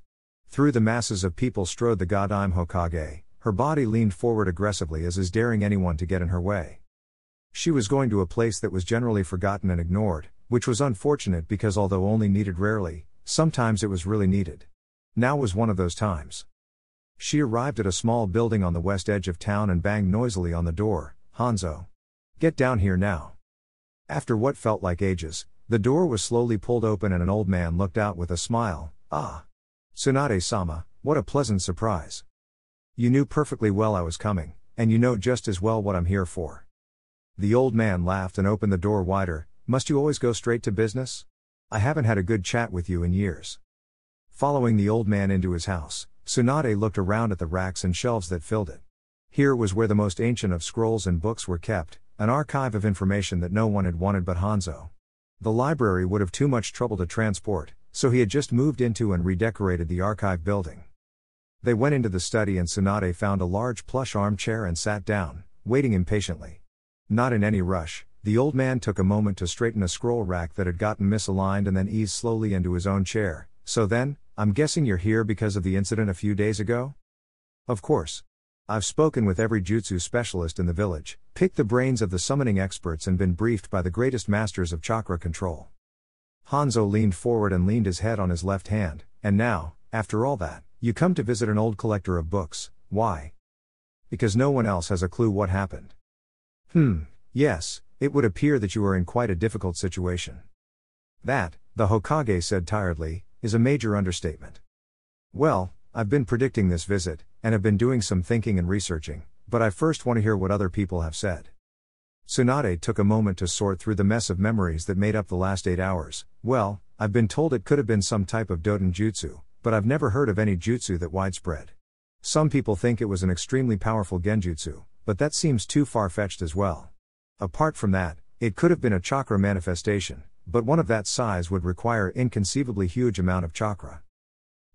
Through the masses of people strode the Godime Hokage, her body leaned forward aggressively as is daring anyone to get in her way. She was going to a place that was generally forgotten and ignored, which was unfortunate because although only needed rarely, sometimes it was really needed. Now was one of those times. She arrived at a small building on the west edge of town and banged noisily on the door. Hanzo. Get down here now. After what felt like ages, the door was slowly pulled open and an old man looked out with a smile. Ah. Tsunade-sama, what a pleasant surprise. You knew perfectly well I was coming, and you know just as well what I'm here for. The old man laughed and opened the door wider. Must you always go straight to business? I haven't had a good chat with you in years. Following the old man into his house, Tsunade looked around at the racks and shelves that filled it. Here was where the most ancient of scrolls and books were kept, an archive of information that no one had wanted but Hanzo. The library would have too much trouble to transport, so he had just moved into and redecorated the archive building. They went into the study and Tsunade found a large plush armchair and sat down, waiting impatiently. Not in any rush, the old man took a moment to straighten a scroll rack that had gotten misaligned and then eased slowly into his own chair. So then, I'm guessing you're here because of the incident a few days ago? Of course. I've spoken with every jutsu specialist in the village, picked the brains of the summoning experts and been briefed by the greatest masters of chakra control. Hanzo leaned forward and leaned his head on his left hand, and now, after all that, you come to visit an old collector of books, why? Because no one else has a clue what happened. Yes, it would appear that you are in quite a difficult situation. That, the Hokage said tiredly, is a major understatement. Well, I've been predicting this visit, and have been doing some thinking and researching, but I first want to hear what other people have said. Tsunade took a moment to sort through the mess of memories that made up the last 8 hours. Well, I've been told it could have been some type of Doten jutsu, but I've never heard of any jutsu that widespread. Some people think it was an extremely powerful genjutsu, but that seems too far-fetched as well. Apart from that, it could have been a chakra manifestation, but one of that size would require inconceivably huge amount of chakra.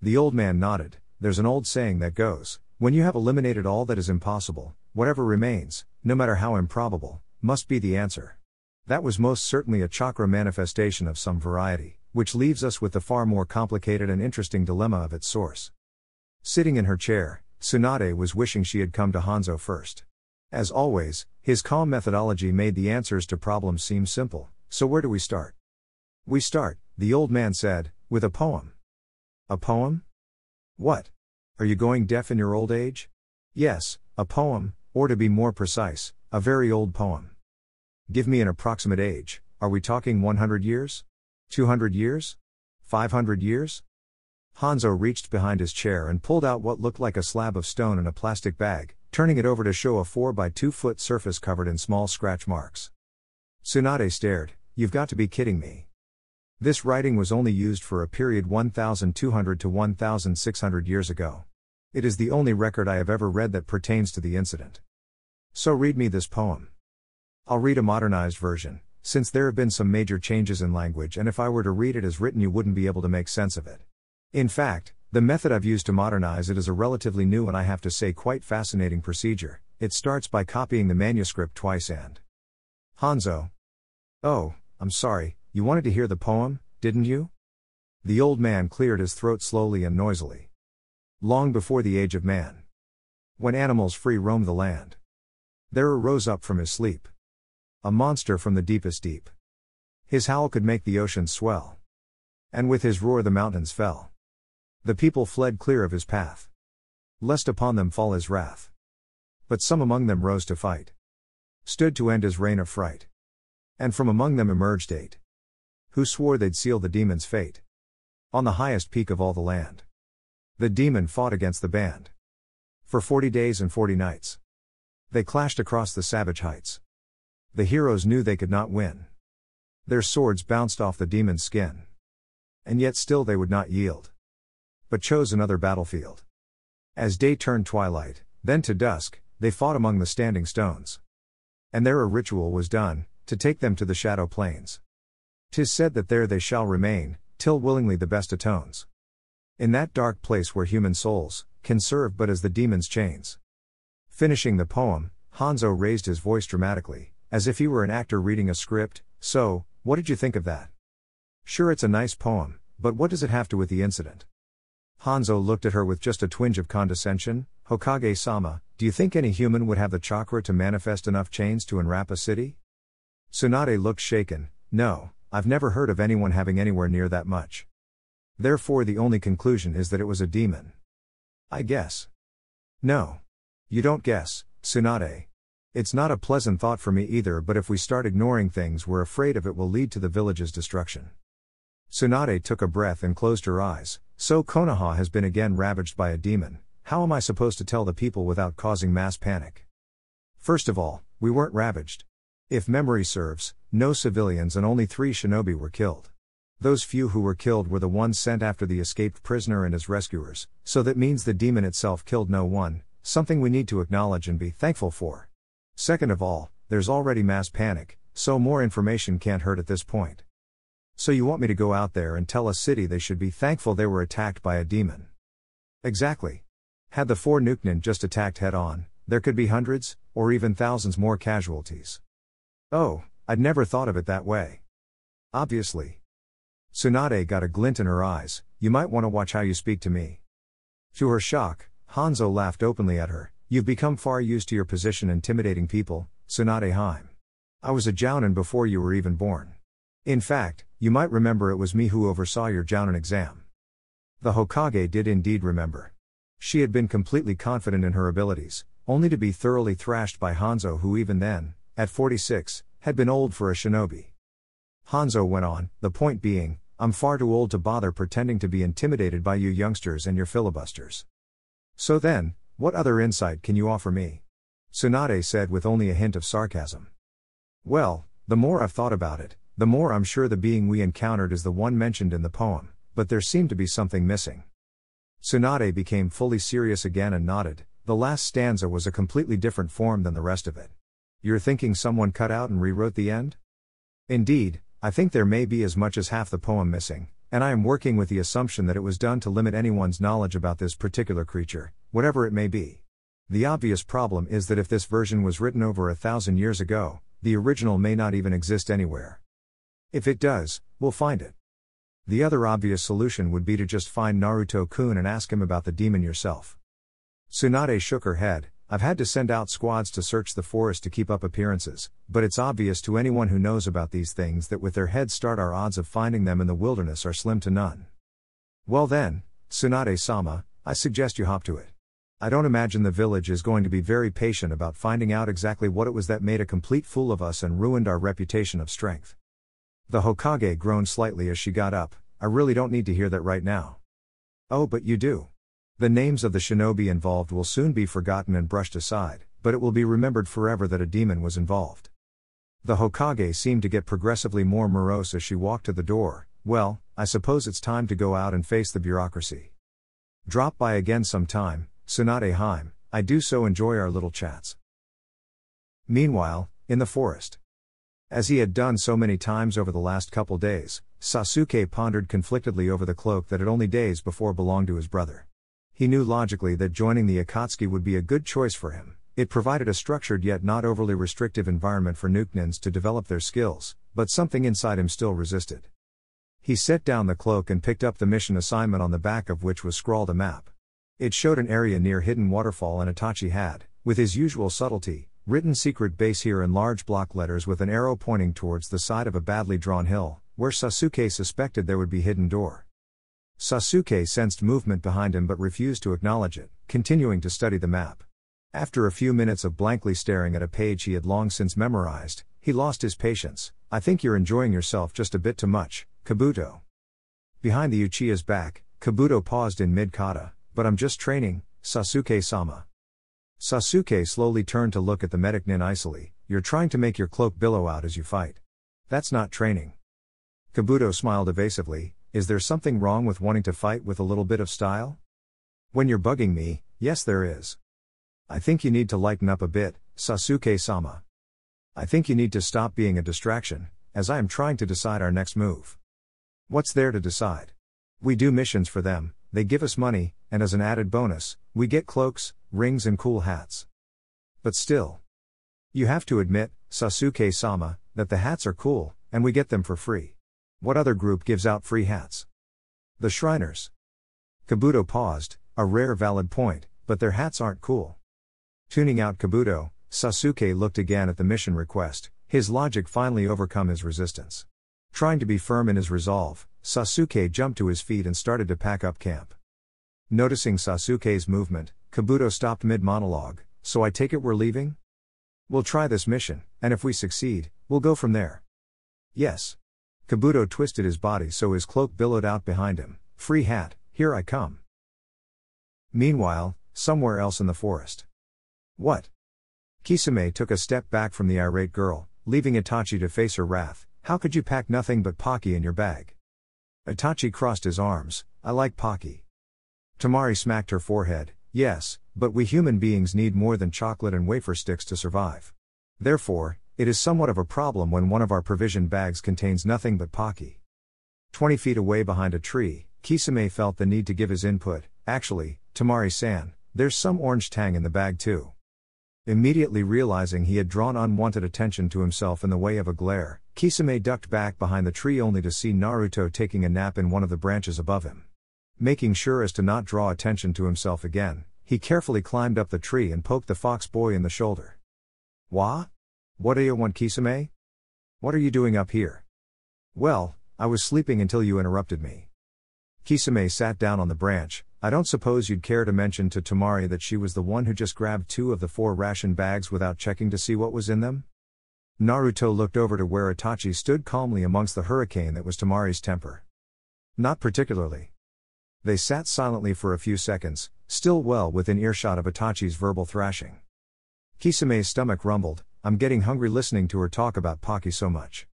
The old man nodded. There's an old saying that goes, when you have eliminated all that is impossible, whatever remains, no matter how improbable, must be the answer. That was most certainly a chakra manifestation of some variety, which leaves us with the far more complicated and interesting dilemma of its source. Sitting in her chair, Tsunade was wishing she had come to Hanzo first. As always, his calm methodology made the answers to problems seem simple. So where do we start? We start, the old man said, with a poem. A poem? What? Are you going deaf in your old age? Yes, a poem, or to be more precise, a very old poem. Give me an approximate age. Are we talking 100 years? 200 years? 500 years? Hanzo reached behind his chair and pulled out what looked like a slab of stone in a plastic bag, turning it over to show a 4 by 2 foot surface covered in small scratch marks. Tsunade stared. You've got to be kidding me. This writing was only used for a period 1,200 to 1,600 years ago. It is the only record I have ever read that pertains to the incident. So read me this poem. I'll read a modernized version, since there have been some major changes in language, and if I were to read it as written you wouldn't be able to make sense of it. In fact, the method I've used to modernize it is a relatively new and I have to say quite fascinating procedure. It starts by copying the manuscript twice and... Hanzo. Oh, I'm sorry, you wanted to hear the poem, didn't you? The old man cleared his throat slowly and noisily. Long before the age of man, when animals free roamed the land, there arose up from his sleep a monster from the deepest deep. His howl could make the oceans swell, and with his roar the mountains fell. The people fled clear of his path, lest upon them fall his wrath. But some among them rose to fight, stood to end his reign of fright. And from among them emerged 8, who swore they'd seal the demon's fate. On the highest peak of all the land, the demon fought against the band. For 40 days and 40 nights, they clashed across the savage heights. The heroes knew they could not win. Their swords bounced off the demon's skin. And yet still they would not yield, but chose another battlefield. As day turned twilight, then to dusk, they fought among the standing stones. And there a ritual was done, to take them to the shadow plains. 'Tis said that there they shall remain, till willingly the best atones. In that dark place where human souls can serve but as the demon's chains. Finishing the poem, Hanzo raised his voice dramatically, as if he were an actor reading a script. So, what did you think of that? Sure, it's a nice poem, but what does it have to with the incident? Hanzo looked at her with just a twinge of condescension. Hokage-sama, do you think any human would have the chakra to manifest enough chains to enwrap a city? Tsunade looked shaken. No, I've never heard of anyone having anywhere near that much. Therefore the only conclusion is that it was a demon. I guess. No. You don't guess, Tsunade. It's not a pleasant thought for me either, but if we start ignoring things we're afraid of, it will lead to the village's destruction. Tsunade took a breath and closed her eyes. So Konoha has been again ravaged by a demon. How am I supposed to tell the people without causing mass panic? First of all, we weren't ravaged. If memory serves, no civilians and only 3 shinobi were killed. Those few who were killed were the ones sent after the escaped prisoner and his rescuers, so that means the demon itself killed no one, something we need to acknowledge and be thankful for. Second of all, there's already mass panic, so more information can't hurt at this point. So you want me to go out there and tell a city they should be thankful they were attacked by a demon? Exactly. Had the 4 Nukenin just attacked head-on, there could be hundreds, or even thousands more casualties. Oh, I'd never thought of it that way. Obviously. Tsunade got a glint in her eyes. You might want to watch how you speak to me. To her shock, Hanzo laughed openly at her. You've become far used to your position intimidating people, Tsunade Heim. I was a Jounin before you were even born. In fact, you might remember it was me who oversaw your Jounin exam. The Hokage did indeed remember. She had been completely confident in her abilities, only to be thoroughly thrashed by Hanzo, who even then, at 46, had been old for a shinobi. Hanzo went on, the point being, I'm far too old to bother pretending to be intimidated by you youngsters and your filibusters. So then, what other insight can you offer me? Tsunade said with only a hint of sarcasm. Well, the more I've thought about it, the more I'm sure the being we encountered is the one mentioned in the poem, but there seemed to be something missing. Tsunade became fully serious again and nodded. The last stanza was a completely different form than the rest of it. You're thinking someone cut out and rewrote the end? Indeed, I think there may be as much as half the poem missing, and I am working with the assumption that it was done to limit anyone's knowledge about this particular creature, whatever it may be. The obvious problem is that if this version was written over 1,000 years ago, the original may not even exist anywhere. If it does, we'll find it. The other obvious solution would be to just find Naruto-kun and ask him about the demon yourself. Tsunade shook her head. I've had to send out squads to search the forest to keep up appearances, but it's obvious to anyone who knows about these things that with their head start our odds of finding them in the wilderness are slim to none. Well then, Tsunade-sama, I suggest you hop to it. I don't imagine the village is going to be very patient about finding out exactly what it was that made a complete fool of us and ruined our reputation of strength. The Hokage groaned slightly as she got up. I really don't need to hear that right now. Oh, but you do. The names of the shinobi involved will soon be forgotten and brushed aside, but it will be remembered forever that a demon was involved. The Hokage seemed to get progressively more morose as she walked to the door. Well, I suppose it's time to go out and face the bureaucracy. Drop by again sometime, Tsunade Heim, I do so enjoy our little chats. Meanwhile, in the forest. As he had done so many times over the last couple days, Sasuke pondered conflictedly over the cloak that had only days before belonged to his brother. He knew logically that joining the Akatsuki would be a good choice for him. It provided a structured yet not overly restrictive environment for Nukenins to develop their skills, but something inside him still resisted. He set down the cloak and picked up the mission assignment on the back of which was scrawled a map. It showed an area near Hidden Waterfall, and Itachi had, with his usual subtlety, written secret base here in large block letters with an arrow pointing towards the side of a badly drawn hill, where Sasuke suspected there would be hidden door. Sasuke sensed movement behind him but refused to acknowledge it, continuing to study the map. After a few minutes of blankly staring at a page he had long since memorized, he lost his patience. I think you're enjoying yourself just a bit too much, Kabuto. Behind the Uchiha's back, Kabuto paused in mid-kata. But I'm just training, Sasuke-sama. Sasuke slowly turned to look at the medic nin icily. You're trying to make your cloak billow out as you fight. That's not training. Kabuto smiled evasively. Is there something wrong with wanting to fight with a little bit of style? When you're bugging me, yes there is. I think you need to lighten up a bit, Sasuke-sama. I think you need to stop being a distraction, as I am trying to decide our next move. What's there to decide? We do missions for them, they give us money, and as an added bonus, we get cloaks, rings and cool hats. But still. You have to admit, Sasuke-sama, that the hats are cool, and we get them for free. What other group gives out free hats? The Shriners. Kabuto paused, a rare valid point, but their hats aren't cool. Tuning out Kabuto, Sasuke looked again at the mission request, his logic finally overcome his resistance. Trying to be firm in his resolve, Sasuke jumped to his feet and started to pack up camp. Noticing Sasuke's movement, Kabuto stopped mid-monologue. So I take it we're leaving? We'll try this mission, and if we succeed, we'll go from there. Yes. Kabuto twisted his body so his cloak billowed out behind him. Free hat, here I come. Meanwhile, somewhere else in the forest. What? Kisame took a step back from the irate girl. leaving Itachi to face her wrath. How could you pack nothing but Pocky in your bag? Itachi crossed his arms. I like Pocky. Temari smacked her forehead. Yes, but we human beings need more than chocolate and wafer sticks to survive. Therefore, it is somewhat of a problem when one of our provision bags contains nothing but Pocky. 20 feet away behind a tree, Kisame felt the need to give his input. Actually, Temari-san, there's some orange tang in the bag too. Immediately realizing he had drawn unwanted attention to himself in the way of a glare, Kisame ducked back behind the tree only to see Naruto taking a nap in one of the branches above him. Making sure as to not draw attention to himself again, he carefully climbed up the tree and poked the fox boy in the shoulder. Wah? What do you want, Kisame? What are you doing up here? Well, I was sleeping until you interrupted me. Kisame sat down on the branch. I don't suppose you'd care to mention to Temari that she was the one who just grabbed 2 of the 4 ration bags without checking to see what was in them? Naruto looked over to where Itachi stood calmly amongst the hurricane that was Temari's temper. Not particularly. They sat silently for a few seconds, still well within earshot of Itachi's verbal thrashing. Kisame's stomach rumbled. I'm getting hungry listening to her talk about Pocky so much.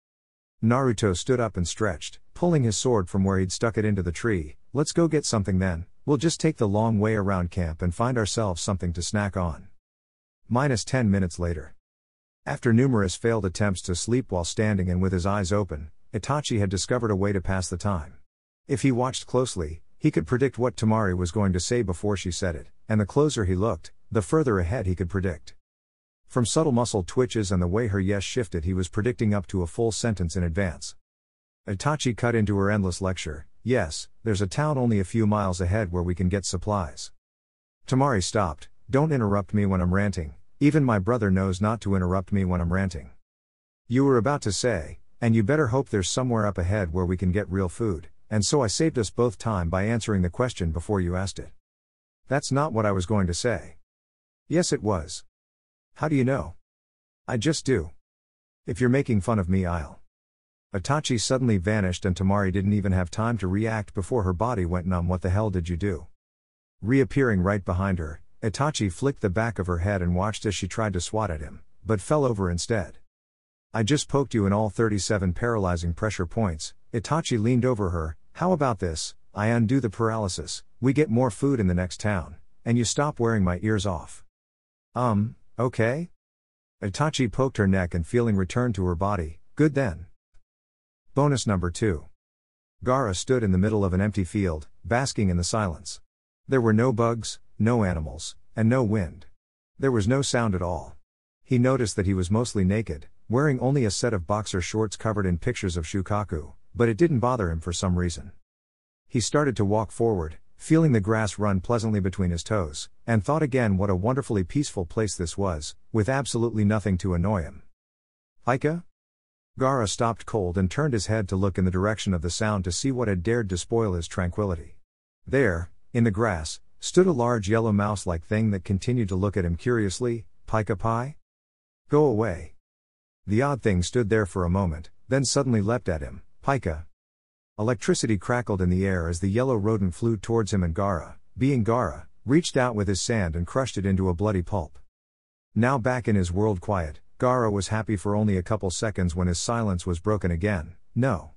Naruto stood up and stretched, pulling his sword from where he'd stuck it into the tree. Let's go get something then, we'll just take the long way around camp and find ourselves something to snack on. -10 minutes later. After numerous failed attempts to sleep while standing and with his eyes open, Itachi had discovered a way to pass the time. If he watched closely, he could predict what Temari was going to say before she said it, and the closer he looked, the further ahead he could predict. From subtle muscle twitches and the way her yes shifted, he was predicting up to a full sentence in advance. Itachi cut into her endless lecture. Yes, there's a town only a few miles ahead where we can get supplies. Temari stopped. Don't interrupt me when I'm ranting. Even my brother knows not to interrupt me when I'm ranting. You were about to say, and you better hope there's somewhere up ahead where we can get real food, and so I saved us both time by answering the question before you asked it. That's not what I was going to say. Yes, it was. How do you know? I just do. If you're making fun of me, I'll. Itachi suddenly vanished and Temari didn't even have time to react before her body went numb. What the hell did you do? Reappearing right behind her, Itachi flicked the back of her head and watched as she tried to swat at him, but fell over instead. I just poked you in all 37 paralyzing pressure points. Itachi leaned over her. How about this? I undo the paralysis, we get more food in the next town, and you stop wearing my ears off. Okay? Itachi poked her neck and feeling returned to her body. Good then. Bonus number 2. Gaara stood in the middle of an empty field, basking in the silence. There were no bugs, no animals, and no wind. There was no sound at all. He noticed that he was mostly naked, wearing only a set of boxer shorts covered in pictures of Shukaku, but it didn't bother him for some reason. He started to walk forward, feeling the grass run pleasantly between his toes, and thought again what a wonderfully peaceful place this was, with absolutely nothing to annoy him. Aika? Gaara stopped cold and turned his head to look in the direction of the sound to see what had dared to spoil his tranquility. There, in the grass, stood a large yellow mouse-like thing that continued to look at him curiously. Pika Pi? Go away. The odd thing stood there for a moment, then suddenly leapt at him. Pika. Electricity crackled in the air as the yellow rodent flew towards him and Gaara, being Gaara, reached out with his sand and crushed it into a bloody pulp. Now back in his world quiet, Gaara was happy for only a couple seconds when his silence was broken again. No.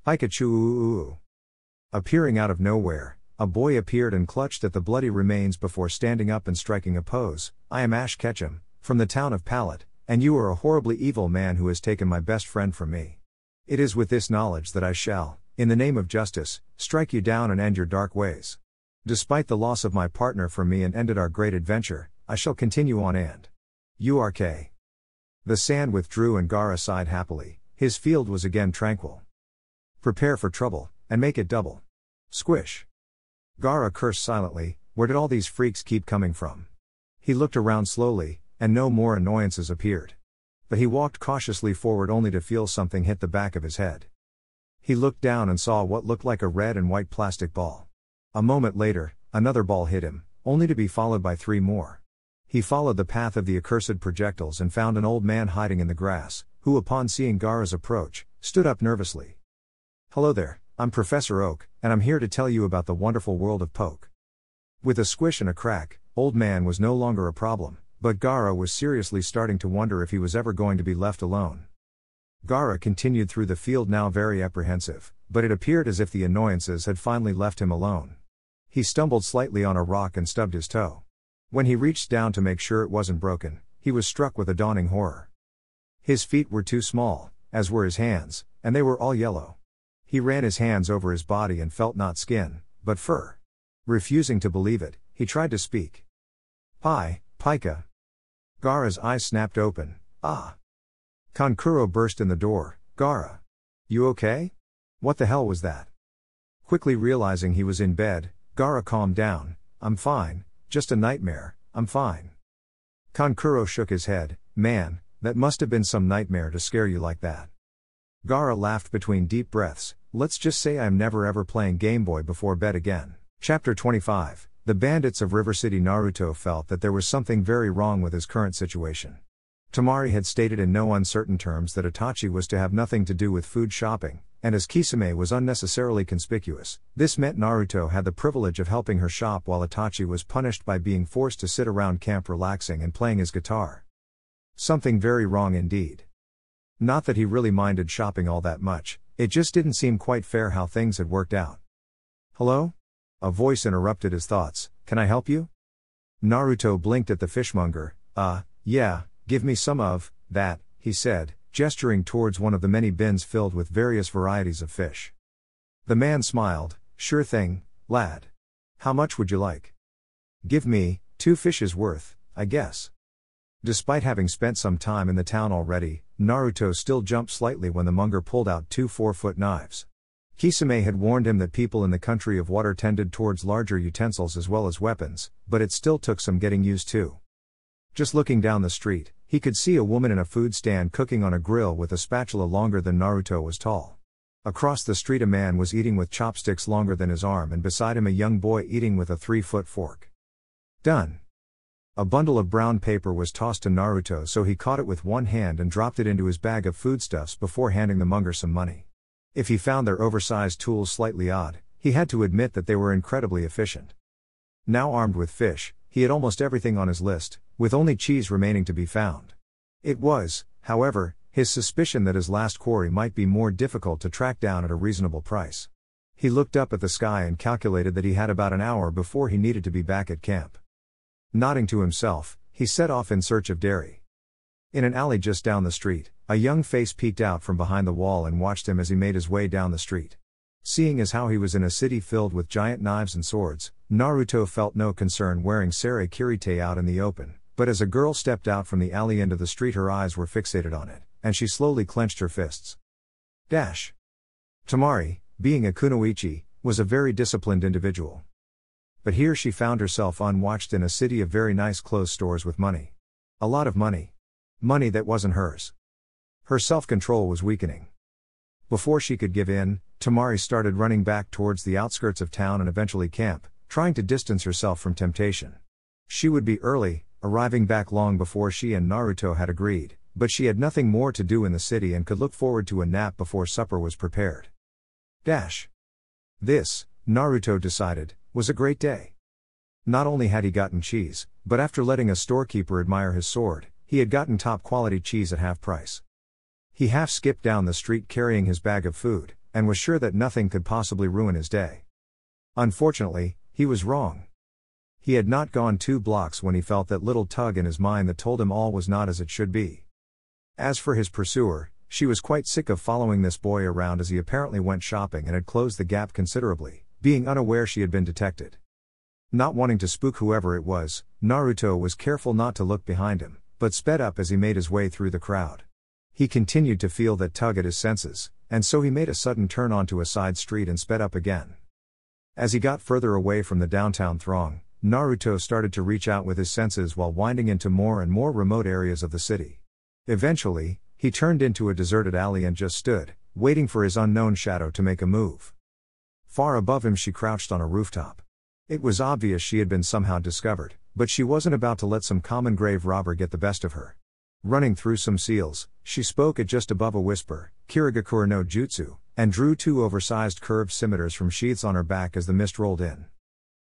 Pikachu. Appearing out of nowhere, a boy appeared and clutched at the bloody remains before standing up and striking a pose. I am Ash Ketchum, from the town of Pallet, and you are a horribly evil man who has taken my best friend from me. It is with this knowledge that I shall, in the name of justice, strike you down and end your dark ways. Despite the loss of my partner from me and ended our great adventure, I shall continue on and. URK. The sand withdrew and Gaara sighed happily. His field was again tranquil. Prepare for trouble, and make it double. Squish. Gaara cursed silently. Where did all these freaks keep coming from? He looked around slowly, and no more annoyances appeared. But he walked cautiously forward only to feel something hit the back of his head. He looked down and saw what looked like a red and white plastic ball. A moment later, another ball hit him, only to be followed by 3 more. He followed the path of the accursed projectiles and found an old man hiding in the grass, who upon seeing Gaara's approach, stood up nervously. Hello there, I'm Professor Oak, and I'm here to tell you about the wonderful world of Poke. With a squish and a crack, old man was no longer a problem, but Gaara was seriously starting to wonder if he was ever going to be left alone. Gaara continued through the field, now very apprehensive, but it appeared as if the annoyances had finally left him alone. He stumbled slightly on a rock and stubbed his toe. When he reached down to make sure it wasn't broken, he was struck with a dawning horror. His feet were too small, as were his hands, and they were all yellow. He ran his hands over his body and felt not skin, but fur. Refusing to believe it, he tried to speak. Pika. Gaara's eyes snapped open. Ah. Kankuro burst in the door. Gaara. You okay? What the hell was that? Quickly realizing he was in bed, Gaara calmed down. I'm fine, just a nightmare, I'm fine. Kankuro shook his head. Man, that must have been some nightmare to scare you like that. Gaara laughed between deep breaths. Let's just say I'm never ever playing Game Boy before bed again. Chapter 25. The bandits of River City. Naruto felt that there was something very wrong with his current situation. Temari had stated in no uncertain terms that Itachi was to have nothing to do with food shopping, and as Kisame was unnecessarily conspicuous, this meant Naruto had the privilege of helping her shop while Itachi was punished by being forced to sit around camp relaxing and playing his guitar. Something very wrong indeed. Not that he really minded shopping all that much, it just didn't seem quite fair how things had worked out. Hello? A voice interrupted his thoughts. Can I help you? Naruto blinked at the fishmonger. Yeah, give me some of that, he said, gesturing towards one of the many bins filled with various varieties of fish. The man smiled. Sure thing, lad. How much would you like? Give me 2 fishes worth, I guess. Despite having spent some time in the town already, Naruto still jumped slightly when the monger pulled out 2 4-foot knives. Kisame had warned him that people in the country of water tended towards larger utensils as well as weapons, but it still took some getting used to. Just looking down the street, he could see a woman in a food stand cooking on a grill with a spatula longer than Naruto was tall. Across the street a man was eating with chopsticks longer than his arm, and beside him a young boy eating with a 3-foot fork. Done. A bundle of brown paper was tossed to Naruto, so he caught it with one hand and dropped it into his bag of foodstuffs before handing the monger some money. If he found their oversized tools slightly odd, he had to admit that they were incredibly efficient. Now armed with fish, he had almost everything on his list, with only cheese remaining to be found. It was, however, his suspicion that his last quarry might be more difficult to track down at a reasonable price. He looked up at the sky and calculated that he had about an hour before he needed to be back at camp. Nodding to himself, he set off in search of dairy. In an alley just down the street, a young face peeked out from behind the wall and watched him as he made his way down the street. Seeing as how he was in a city filled with giant knives and swords, Naruto felt no concern wearing Sere Kirite out in the open, but as a girl stepped out from the alley into the street her eyes were fixated on it, and she slowly clenched her fists. Temari, being a kunoichi, was a very disciplined individual. But here she found herself unwatched in a city of very nice clothes stores with money. A lot of money. Money that wasn't hers. Her self-control was weakening. Before she could give in, Temari started running back towards the outskirts of town and eventually camp, trying to distance herself from temptation. She would be early, arriving back long before she and Naruto had agreed, but she had nothing more to do in the city and could look forward to a nap before supper was prepared. This, Naruto decided, was a great day. Not only had he gotten cheese, but after letting a storekeeper admire his sword, he had gotten top-quality cheese at half price. He half-skipped down the street carrying his bag of food, and was sure that nothing could possibly ruin his day. Unfortunately, he was wrong. He had not gone 2 blocks when he felt that little tug in his mind that told him all was not as it should be. As for his pursuer, she was quite sick of following this boy around as he apparently went shopping and had closed the gap considerably, being unaware she had been detected. Not wanting to spook whoever it was, Naruto was careful not to look behind him, but sped up as he made his way through the crowd. He continued to feel that tug at his senses, and so he made a sudden turn onto a side street and sped up again. As he got further away from the downtown throng, Naruto started to reach out with his senses while winding into more and more remote areas of the city. Eventually, he turned into a deserted alley and just stood, waiting for his unknown shadow to make a move. Far above him she crouched on a rooftop. It was obvious she had been somehow discovered, but she wasn't about to let some common grave robber get the best of her. Running through some seals, she spoke at just above a whisper, Kirigakure no Jutsu, and drew 2 oversized curved scimitars from sheaths on her back as the mist rolled in.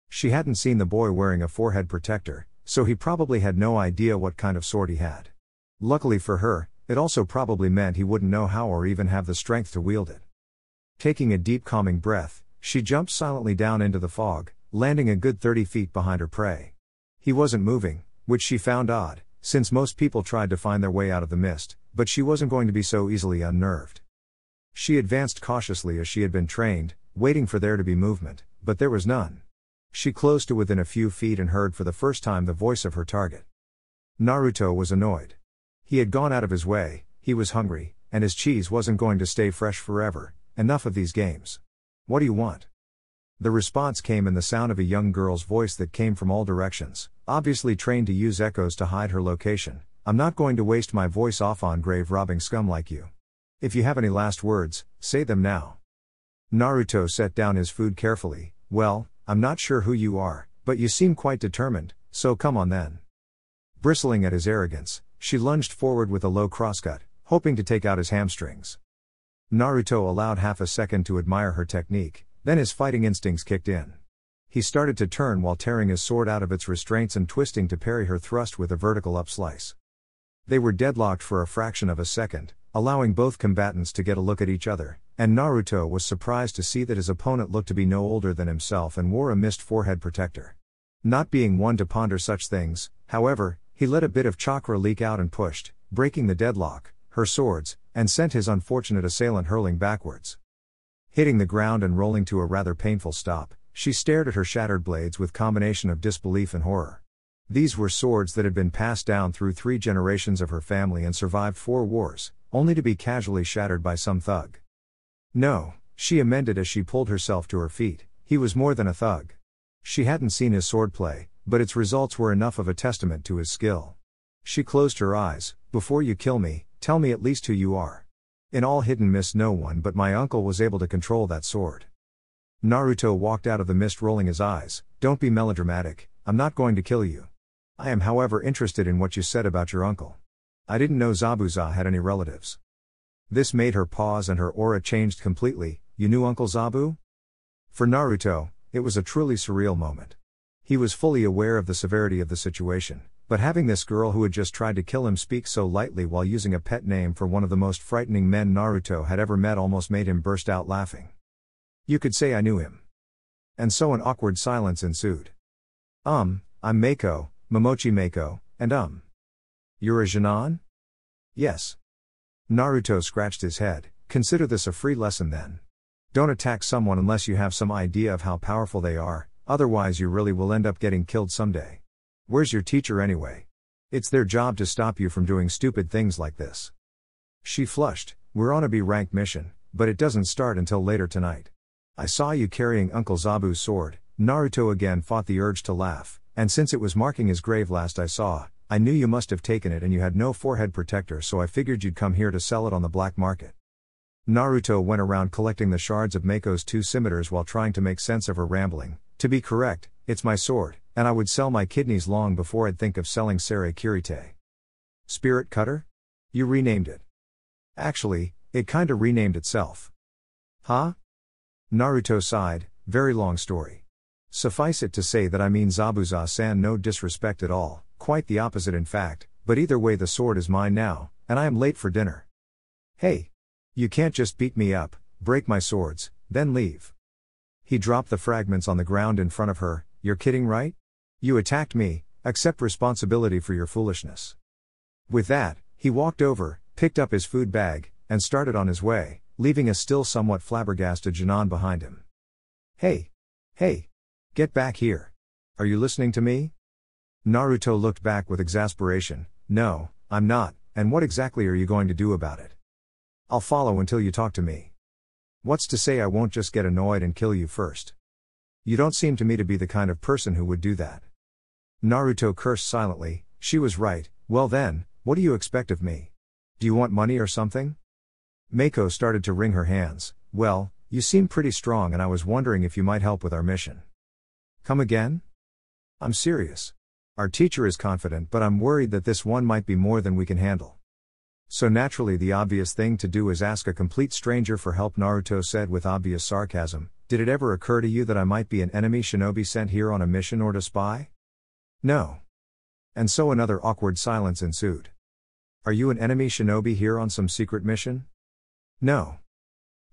She hadn't seen the boy wearing a forehead protector, so he probably had no idea what kind of sword he had. Luckily for her, it also probably meant he wouldn't know how or even have the strength to wield it. Taking a deep calming breath, she jumped silently down into the fog, landing a good 30 feet behind her prey. He wasn't moving, which she found odd, since most people tried to find their way out of the mist, but she wasn't going to be so easily unnerved. She advanced cautiously as she had been trained, waiting for there to be movement, but there was none. She closed to within a few feet and heard for the first time the voice of her target. Naruto was annoyed. He had gone out of his way, he was hungry, and his cheese wasn't going to stay fresh forever. Enough of these games. What do you want? The response came in the sound of a young girl's voice that came from all directions, obviously trained to use echoes to hide her location. I'm not going to waste my voice off on grave-robbing scum like you. If you have any last words, say them now. Naruto set down his food carefully. Well, I'm not sure who you are, but you seem quite determined, so come on then. Bristling at his arrogance, she lunged forward with a low crosscut, hoping to take out his hamstrings. Naruto allowed half a second to admire her technique, then his fighting instincts kicked in. He started to turn while tearing his sword out of its restraints and twisting to parry her thrust with a vertical upslice. They were deadlocked for a fraction of a second, allowing both combatants to get a look at each other, and Naruto was surprised to see that his opponent looked to be no older than himself and wore a mist forehead protector. Not being one to ponder such things, however, he let a bit of chakra leak out and pushed, breaking the deadlock, her swords, and sent his unfortunate assailant hurling backwards. Hitting the ground and rolling to a rather painful stop, she stared at her shattered blades with combination of disbelief and horror. These were swords that had been passed down through 3 generations of her family and survived 4 wars, only to be casually shattered by some thug. No, she amended as she pulled herself to her feet, he was more than a thug. She hadn't seen his swordplay, but its results were enough of a testament to his skill. She closed her eyes. Before you kill me, tell me at least who you are. In all hidden mist no one but my uncle was able to control that sword. Naruto walked out of the mist rolling his eyes. Don't be melodramatic, I'm not going to kill you. I am however interested in what you said about your uncle. I didn't know Zabuza had any relatives. This made her pause and her aura changed completely. You knew Uncle Zabu? For Naruto, it was a truly surreal moment. He was fully aware of the severity of the situation, but having this girl who had just tried to kill him speak so lightly while using a pet name for one of the most frightening men Naruto had ever met almost made him burst out laughing. You could say I knew him. And so an awkward silence ensued. I'm Mako, Momochi Mako, and You're a Genin? Yes. Naruto scratched his head. Consider this a free lesson then. Don't attack someone unless you have some idea of how powerful they are, otherwise you really will end up getting killed someday. Where's your teacher anyway? It's their job to stop you from doing stupid things like this. She flushed. We're on a B-rank mission, but it doesn't start until later tonight. I saw you carrying Uncle Zabu's sword. Naruto again fought the urge to laugh, and since it was marking his grave last I saw, I knew you must have taken it and you had no forehead protector, so I figured you'd come here to sell it on the black market. Naruto went around collecting the shards of Mako's 2 scimitars while trying to make sense of her rambling. To be correct, it's my sword, and I would sell my kidneys long before I'd think of selling Sere Kirite. Spirit Cutter? You renamed it. Actually, it kinda renamed itself. Huh? Naruto sighed. Very long story. Suffice it to say that I mean Zabuza-san, no disrespect at all, quite the opposite in fact, but either way the sword is mine now, and I am late for dinner. Hey! You can't just beat me up, break my swords, then leave. He dropped the fragments on the ground in front of her. You're kidding, right? You attacked me, accept responsibility for your foolishness. With that, he walked over, picked up his food bag, and started on his way, leaving a still somewhat flabbergasted Genin behind him. Hey! Hey! Get back here! Are you listening to me? Naruto looked back with exasperation. No, I'm not, and what exactly are you going to do about it? I'll follow until you talk to me. What's to say I won't just get annoyed and kill you first? You don't seem to me to be the kind of person who would do that. Naruto cursed silently. She was right. Well then, what do you expect of me? Do you want money or something? Mako started to wring her hands. Well, you seem pretty strong and I was wondering if you might help with our mission. Come again? I'm serious. Our teacher is confident, but I'm worried that this one might be more than we can handle. So naturally the obvious thing to do is ask a complete stranger for help, Naruto said with obvious sarcasm. Did it ever occur to you that I might be an enemy shinobi sent here on a mission or to spy? No. And so another awkward silence ensued. Are you an enemy shinobi here on some secret mission? No.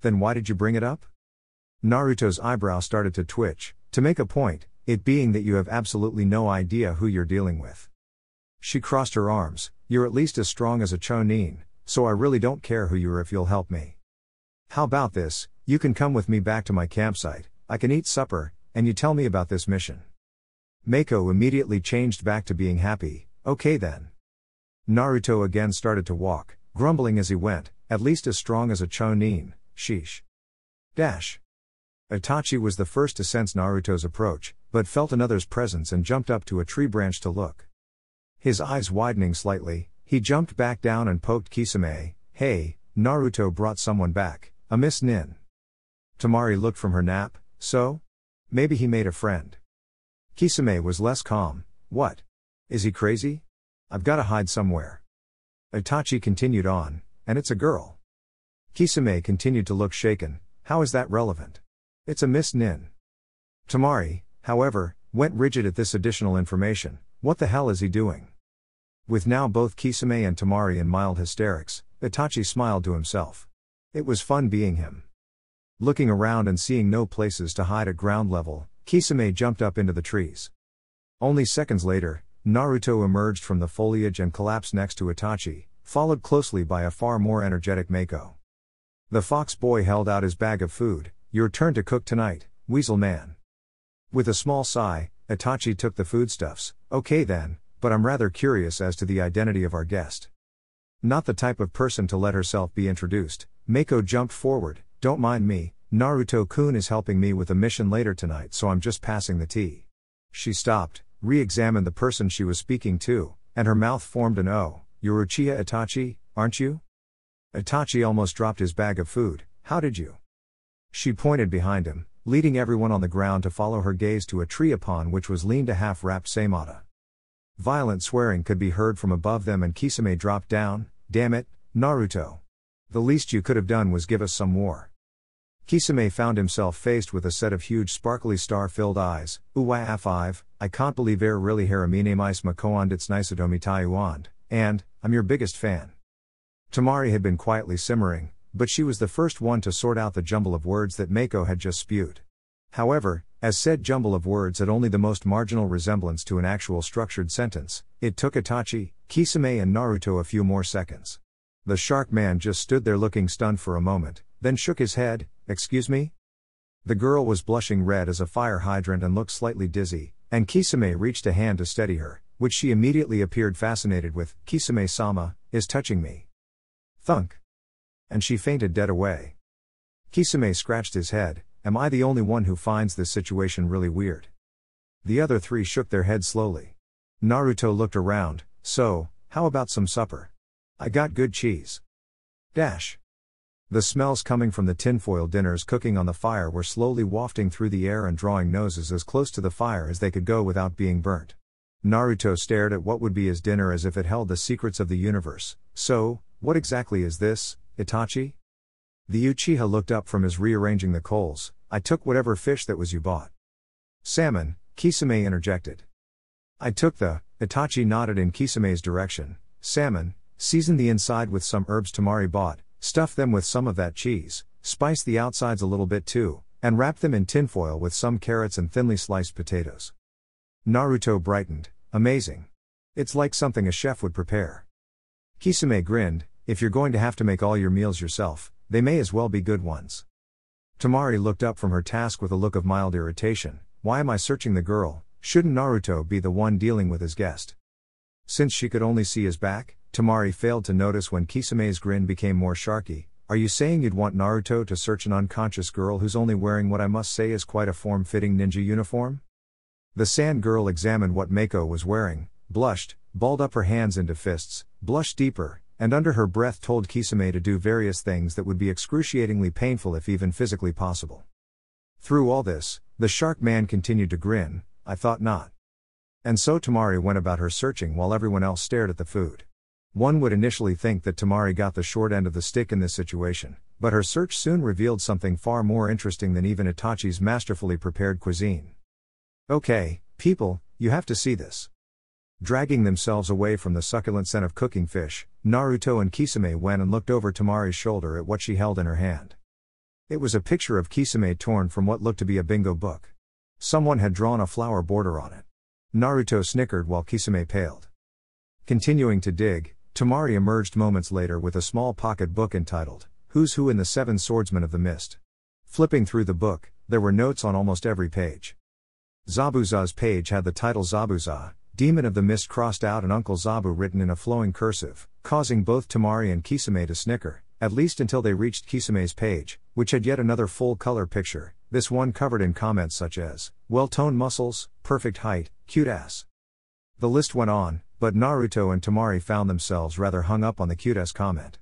Then why did you bring it up? Naruto's eyebrow started to twitch, to make a point, it being that you have absolutely no idea who you're dealing with. She crossed her arms. You're at least as strong as a Chonin, so I really don't care who you are if you'll help me. How about this, you can come with me back to my campsite, I can eat supper, and you tell me about this mission. Mako immediately changed back to being happy. Okay then. Naruto again started to walk, grumbling as he went, at least as strong as a Chonin, sheesh. Itachi was the first to sense Naruto's approach, but felt another's presence and jumped up to a tree branch to look. His eyes widening slightly, he jumped back down and poked Kisame. Hey, Naruto brought someone back, a Miss Nin. Temari looked from her nap. So? Maybe he made a friend. Kisame was less calm. What? Is he crazy? I've gotta hide somewhere. Itachi continued on, and it's a girl. Kisame continued to look shaken. How is that relevant? It's a Miss Nin. Temari, however, went rigid at this additional information. What the hell is he doing? With now both Kisame and Temari in mild hysterics, Itachi smiled to himself. It was fun being him. Looking around and seeing no places to hide at ground level, Kisame jumped up into the trees. Only seconds later, Naruto emerged from the foliage and collapsed next to Itachi, followed closely by a far more energetic Mako. The fox boy held out his bag of food. Your turn to cook tonight, Weasel Man. With a small sigh, Itachi took the foodstuffs. Okay then, but I'm rather curious as to the identity of our guest. Not the type of person to let herself be introduced, Mako jumped forward. Don't mind me, Naruto-kun is helping me with a mission later tonight, so I'm just passing the tea. She stopped, re-examined the person she was speaking to, and her mouth formed an O. You're Uchiha Itachi, aren't you? Itachi almost dropped his bag of food. How did you? She pointed behind him, leading everyone on the ground to follow her gaze to a tree upon which was leaned a half-wrapped Seimata. Violent swearing could be heard from above them and Kisame dropped down. Damn it, Naruto. The least you could have done was give us some more. Kisame found himself faced with a set of huge sparkly star-filled eyes. Uwa-5, I can't believe really haramine mais makoandits nisodomi taiwand, and, I'm your biggest fan. Temari had been quietly simmering, but she was the first one to sort out the jumble of words that Mako had just spewed. However, as said jumble of words had only the most marginal resemblance to an actual structured sentence, it took Itachi, Kisame and Naruto a few more seconds. The shark man just stood there looking stunned for a moment, then shook his head. Excuse me? The girl was blushing red as a fire hydrant and looked slightly dizzy, and Kisame reached a hand to steady her, which she immediately appeared fascinated with. Kisame-sama is touching me. Thunk. And she fainted dead away. Kisame scratched his head. Am I the only one who finds this situation really weird? The other three shook their heads slowly. Naruto looked around. So, how about some supper? I got good cheese. The smells coming from the tinfoil dinners cooking on the fire were slowly wafting through the air and drawing noses as close to the fire as they could go without being burnt. Naruto stared at what would be his dinner as if it held the secrets of the universe. So, what exactly is this, Itachi? The Uchiha looked up from his rearranging the coals. I took whatever fish that was you bought. Salmon, Kisame interjected. I took Itachi nodded in Kisame's direction. Salmon, seasoned the inside with some herbs Temari bought, stuffed them with some of that cheese, spiced the outsides a little bit too, and wrapped them in tinfoil with some carrots and thinly sliced potatoes. Naruto brightened. Amazing. It's like something a chef would prepare. Kisame grinned. If you're going to have to make all your meals yourself, they may as well be good ones. Temari looked up from her task with a look of mild irritation. Why am I searching the girl? Shouldn't Naruto be the one dealing with his guest? Since she could only see his back, Temari failed to notice when Kisame's grin became more sharky. Are you saying you'd want Naruto to search an unconscious girl who's only wearing what I must say is quite a form-fitting ninja uniform? The sand girl examined what Mako was wearing, blushed, balled up her hands into fists, blushed deeper, and under her breath told Kisame to do various things that would be excruciatingly painful if even physically possible. Through all this, the shark man continued to grin. I thought not. And so Temari went about her searching while everyone else stared at the food. One would initially think that Temari got the short end of the stick in this situation, but her search soon revealed something far more interesting than even Itachi's masterfully prepared cuisine. Okay, people, you have to see this. Dragging themselves away from the succulent scent of cooking fish, Naruto and Kisame went and looked over Temari's shoulder at what she held in her hand. It was a picture of Kisame torn from what looked to be a bingo book. Someone had drawn a flower border on it. Naruto snickered while Kisame paled. Continuing to dig, Temari emerged moments later with a small pocket book entitled, Who's Who in the Seven Swordsmen of the Mist. Flipping through the book, there were notes on almost every page. Zabuza's page had the title Zabuza, Demon of the Mist crossed out and Uncle Zabu written in a flowing cursive, causing both Temari and Kisame to snicker, at least until they reached Kisame's page, which had yet another full-color picture, this one covered in comments such as, well-toned muscles, perfect height, cute ass. The list went on, but Naruto and Temari found themselves rather hung up on the cute ass comment.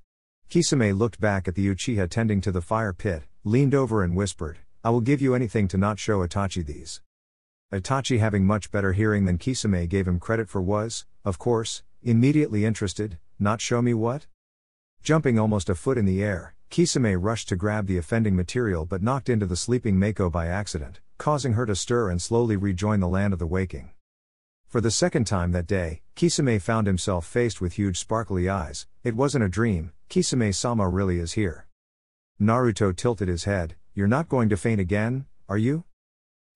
Kisame looked back at the Uchiha tending to the fire pit, leaned over and whispered, I will give you anything to not show Itachi these. Itachi, having much better hearing than Kisame gave him credit for, was, of course, immediately interested. Not show me what? Jumping almost a foot in the air, Kisame rushed to grab the offending material but knocked into the sleeping Mako by accident, causing her to stir and slowly rejoin the land of the waking. For the second time that day, Kisame found himself faced with huge sparkly eyes. It wasn't a dream, Kisame-sama really is here. Naruto tilted his head, You're not going to faint again, are you?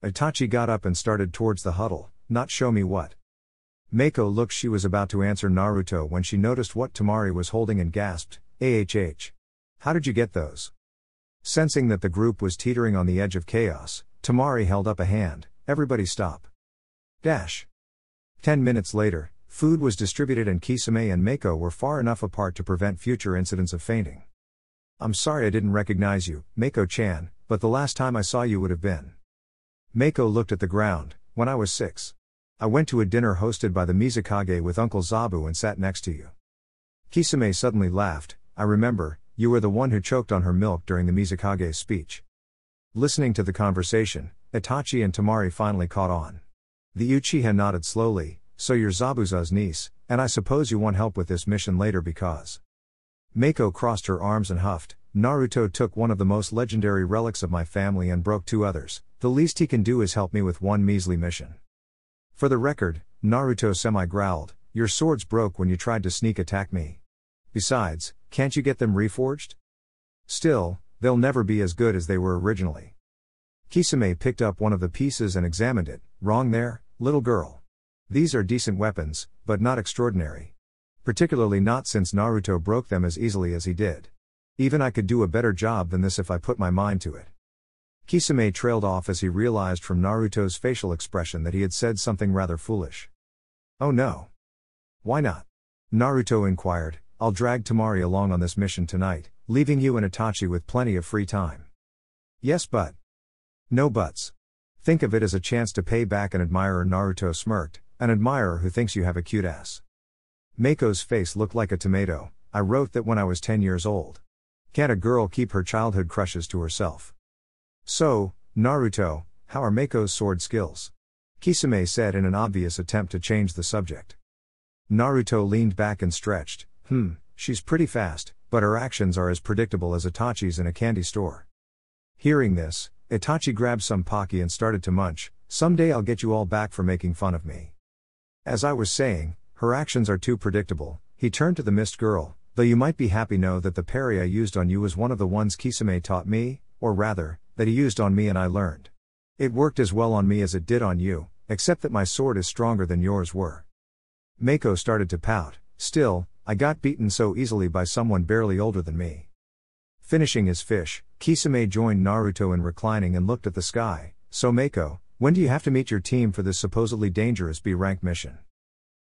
Itachi got up and started towards the huddle, Not show me what? Mako looked. She was about to answer Naruto when she noticed what Temari was holding and gasped, AHH. How did you get those? Sensing that the group was teetering on the edge of chaos, Temari held up a hand, Everybody stop. 10 minutes later, food was distributed and Kisame and Mako were far enough apart to prevent future incidents of fainting. I'm sorry I didn't recognize you, Mako-chan, but the last time I saw you would have been. Mako looked at the ground, when I was 6. I went to a dinner hosted by the Mizukage with Uncle Zabu and sat next to you. Kisame suddenly laughed, I remember, you were the one who choked on her milk during the Mizukage's speech. Listening to the conversation, Itachi and Temari finally caught on. The Uchiha nodded slowly, so you're Zabuza's niece, and I suppose you want help with this mission later because... Mako crossed her arms and huffed, Naruto took one of the most legendary relics of my family and broke 2 others, the least he can do is help me with one measly mission. For the record, Naruto semi-growled, your swords broke when you tried to sneak attack me. Besides, can't you get them reforged? Still, they'll never be as good as they were originally. Kisame picked up one of the pieces and examined it, wrong there, little girl. These are decent weapons, but not extraordinary. Particularly not since Naruto broke them as easily as he did. Even I could do a better job than this if I put my mind to it. Kisame trailed off as he realized from Naruto's facial expression that he had said something rather foolish. Oh no. Why not? Naruto inquired, I'll drag Temari along on this mission tonight, leaving you and Itachi with plenty of free time. Yes but. No buts. Think of it as a chance to pay back an admirer. Naruto smirked, an admirer who thinks you have a cute ass. Mako's face looked like a tomato. I wrote that when I was 10 years old. Can't a girl keep her childhood crushes to herself? So, Naruto, how are Mako's sword skills? Kisame said in an obvious attempt to change the subject. Naruto leaned back and stretched, she's pretty fast, but her actions are as predictable as Itachi's in a candy store. Hearing this, Itachi grabbed some Pocky and started to munch, someday I'll get you all back for making fun of me. As I was saying, her actions are too predictable. He turned to the mist girl, though you might be happy know that the parry I used on you was one of the ones Kisame taught me, or rather, that he used on me and I learned. It worked as well on me as it did on you, except that my sword is stronger than yours were. Mako started to pout, still, I got beaten so easily by someone barely older than me. Finishing his fish, Kisame joined Naruto in reclining and looked at the sky. So Mako, when do you have to meet your team for this supposedly dangerous B-rank mission?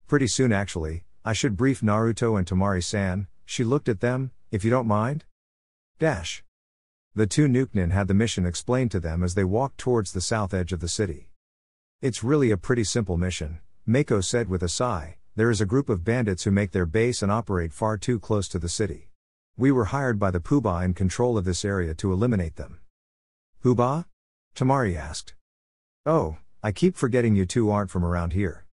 Pretty soon actually, I should brief Naruto and Temari-san. She looked at them, if you don't mind? The 2 Nukenin had the mission explained to them as they walked towards the south edge of the city. It's really a pretty simple mission, Mako said with a sigh. There is a group of bandits who make their base and operate far too close to the city. We were hired by the Poobah in control of this area to eliminate them. Poobah? Temari asked. Oh, I keep forgetting you 2 aren't from around here.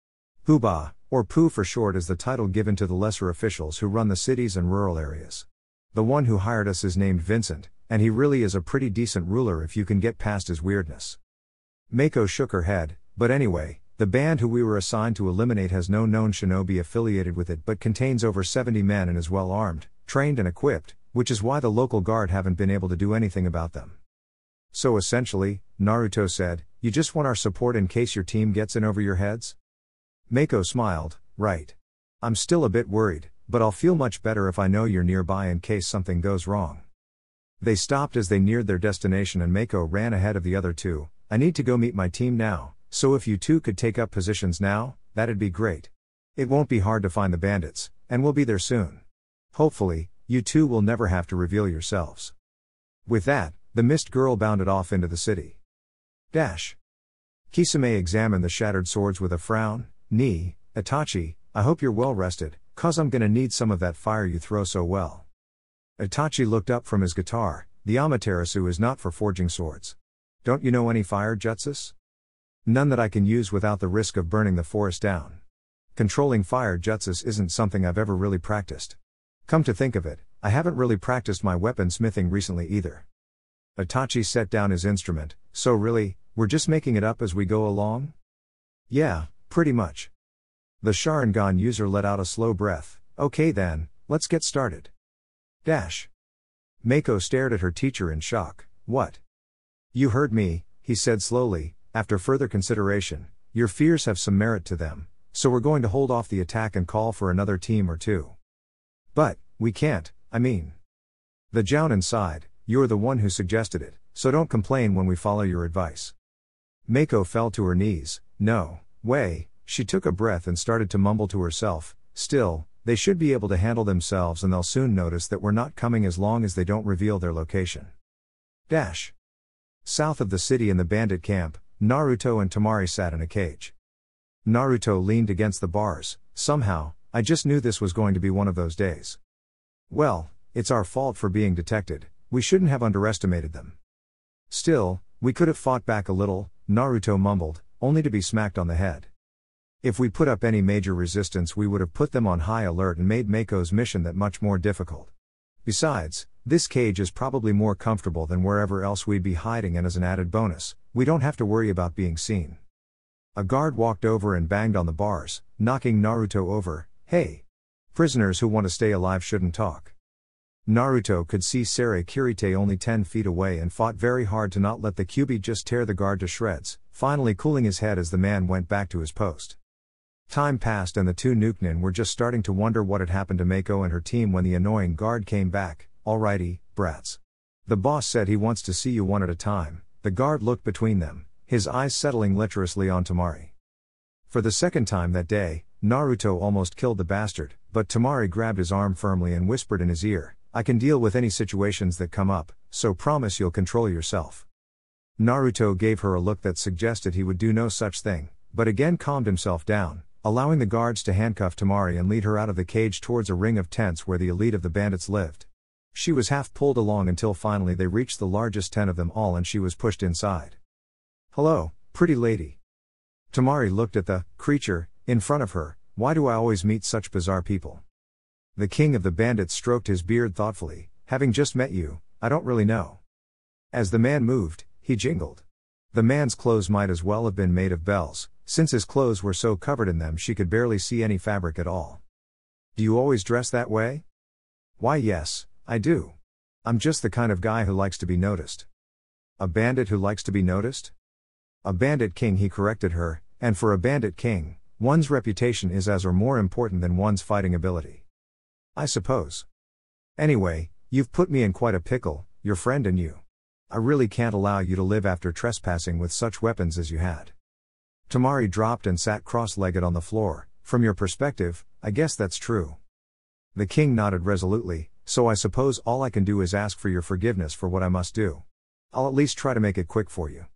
Poobah, or Pooh for short, is the title given to the lesser officials who run the cities and rural areas. The one who hired us is named Vincent, and he really is a pretty decent ruler if you can get past his weirdness. Mako shook her head, but anyway, The band who we were assigned to eliminate has no known shinobi affiliated with it but contains over 70 men and is well armed, trained and equipped, which is why the local guard haven't been able to do anything about them. So essentially, Naruto said, you just want our support in case your team gets in over your heads? Mako smiled, right. I'm still a bit worried, but I'll feel much better if I know you're nearby in case something goes wrong. They stopped as they neared their destination and Mako ran ahead of the other two. I need to go meet my team now, so if you two could take up positions now, that'd be great. It won't be hard to find the bandits, and we'll be there soon. Hopefully, you two will never have to reveal yourselves. With that, the mist girl bounded off into the city. Kisame examined the shattered swords with a frown. Itachi, I hope you're well rested, cause I'm gonna need some of that fire you throw so well. Itachi looked up from his guitar. The Amaterasu is not for forging swords. Don't you know any fire jutsus? None that I can use without the risk of burning the forest down. Controlling fire jutsus isn't something I've ever really practiced. Come to think of it, I haven't really practiced my weaponsmithing recently either. Itachi set down his instrument. So really, we're just making it up as we go along? Yeah, pretty much. The Sharingan user let out a slow breath. Okay then, let's get started. Mako stared at her teacher in shock. What? You heard me, he said slowly. After further consideration, your fears have some merit to them, so we're going to hold off the attack and call for another team or two. But, we can't, I mean. The Jounin sighed, you're the one who suggested it, so don't complain when we follow your advice. Mako fell to her knees. No way. She took a breath and started to mumble to herself. Still, they should be able to handle themselves and they'll soon notice that we're not coming as long as they don't reveal their location. South of the city in the bandit camp, Naruto and Temari sat in a cage. Naruto leaned against the bars. Somehow, I just knew this was going to be one of those days. Well, it's our fault for being detected. We shouldn't have underestimated them. Still, we could have fought back a little, Naruto mumbled, only to be smacked on the head. If we put up any major resistance we would have put them on high alert and made Mako's mission that much more difficult. Besides, this cage is probably more comfortable than wherever else we'd be hiding and as an added bonus, we don't have to worry about being seen. A guard walked over and banged on the bars, knocking Naruto over. Hey! Prisoners who want to stay alive shouldn't talk. Naruto could see Sere Kirite only 10 feet away and fought very hard to not let the Kyuubi just tear the guard to shreds, finally cooling his head as the man went back to his post. Time passed and the two Nukenin were just starting to wonder what had happened to Mako and her team when the annoying guard came back. Alrighty, brats. The boss said he wants to see you one at a time. The guard looked between them, his eyes settling lecherously on Temari. For the second time that day, Naruto almost killed the bastard, but Temari grabbed his arm firmly and whispered in his ear, I can deal with any situations that come up, so promise you'll control yourself. Naruto gave her a look that suggested he would do no such thing, but again calmed himself down, allowing the guards to handcuff Temari and lead her out of the cage towards a ring of tents where the elite of the bandits lived. She was half pulled along until finally they reached the largest tent of them all and she was pushed inside. Hello, pretty lady. Temari looked at the creature in front of her. Why do I always meet such bizarre people? The king of the bandits stroked his beard thoughtfully. Having just met you, I don't really know. As the man moved, he jingled. The man's clothes might as well have been made of bells, since his clothes were so covered in them she could barely see any fabric at all. Do you always dress that way? Why yes, I do. I'm just the kind of guy who likes to be noticed. A bandit who likes to be noticed? A bandit king, he corrected her, and for a bandit king, one's reputation is as or more important than one's fighting ability. I suppose. Anyway, you've put me in quite a pickle, your friend and you. I really can't allow you to live after trespassing with such weapons as you had. Temari dropped and sat cross-legged on the floor. From your perspective, I guess that's true. The king nodded resolutely, so I suppose all I can do is ask for your forgiveness for what I must do. I'll at least try to make it quick for you.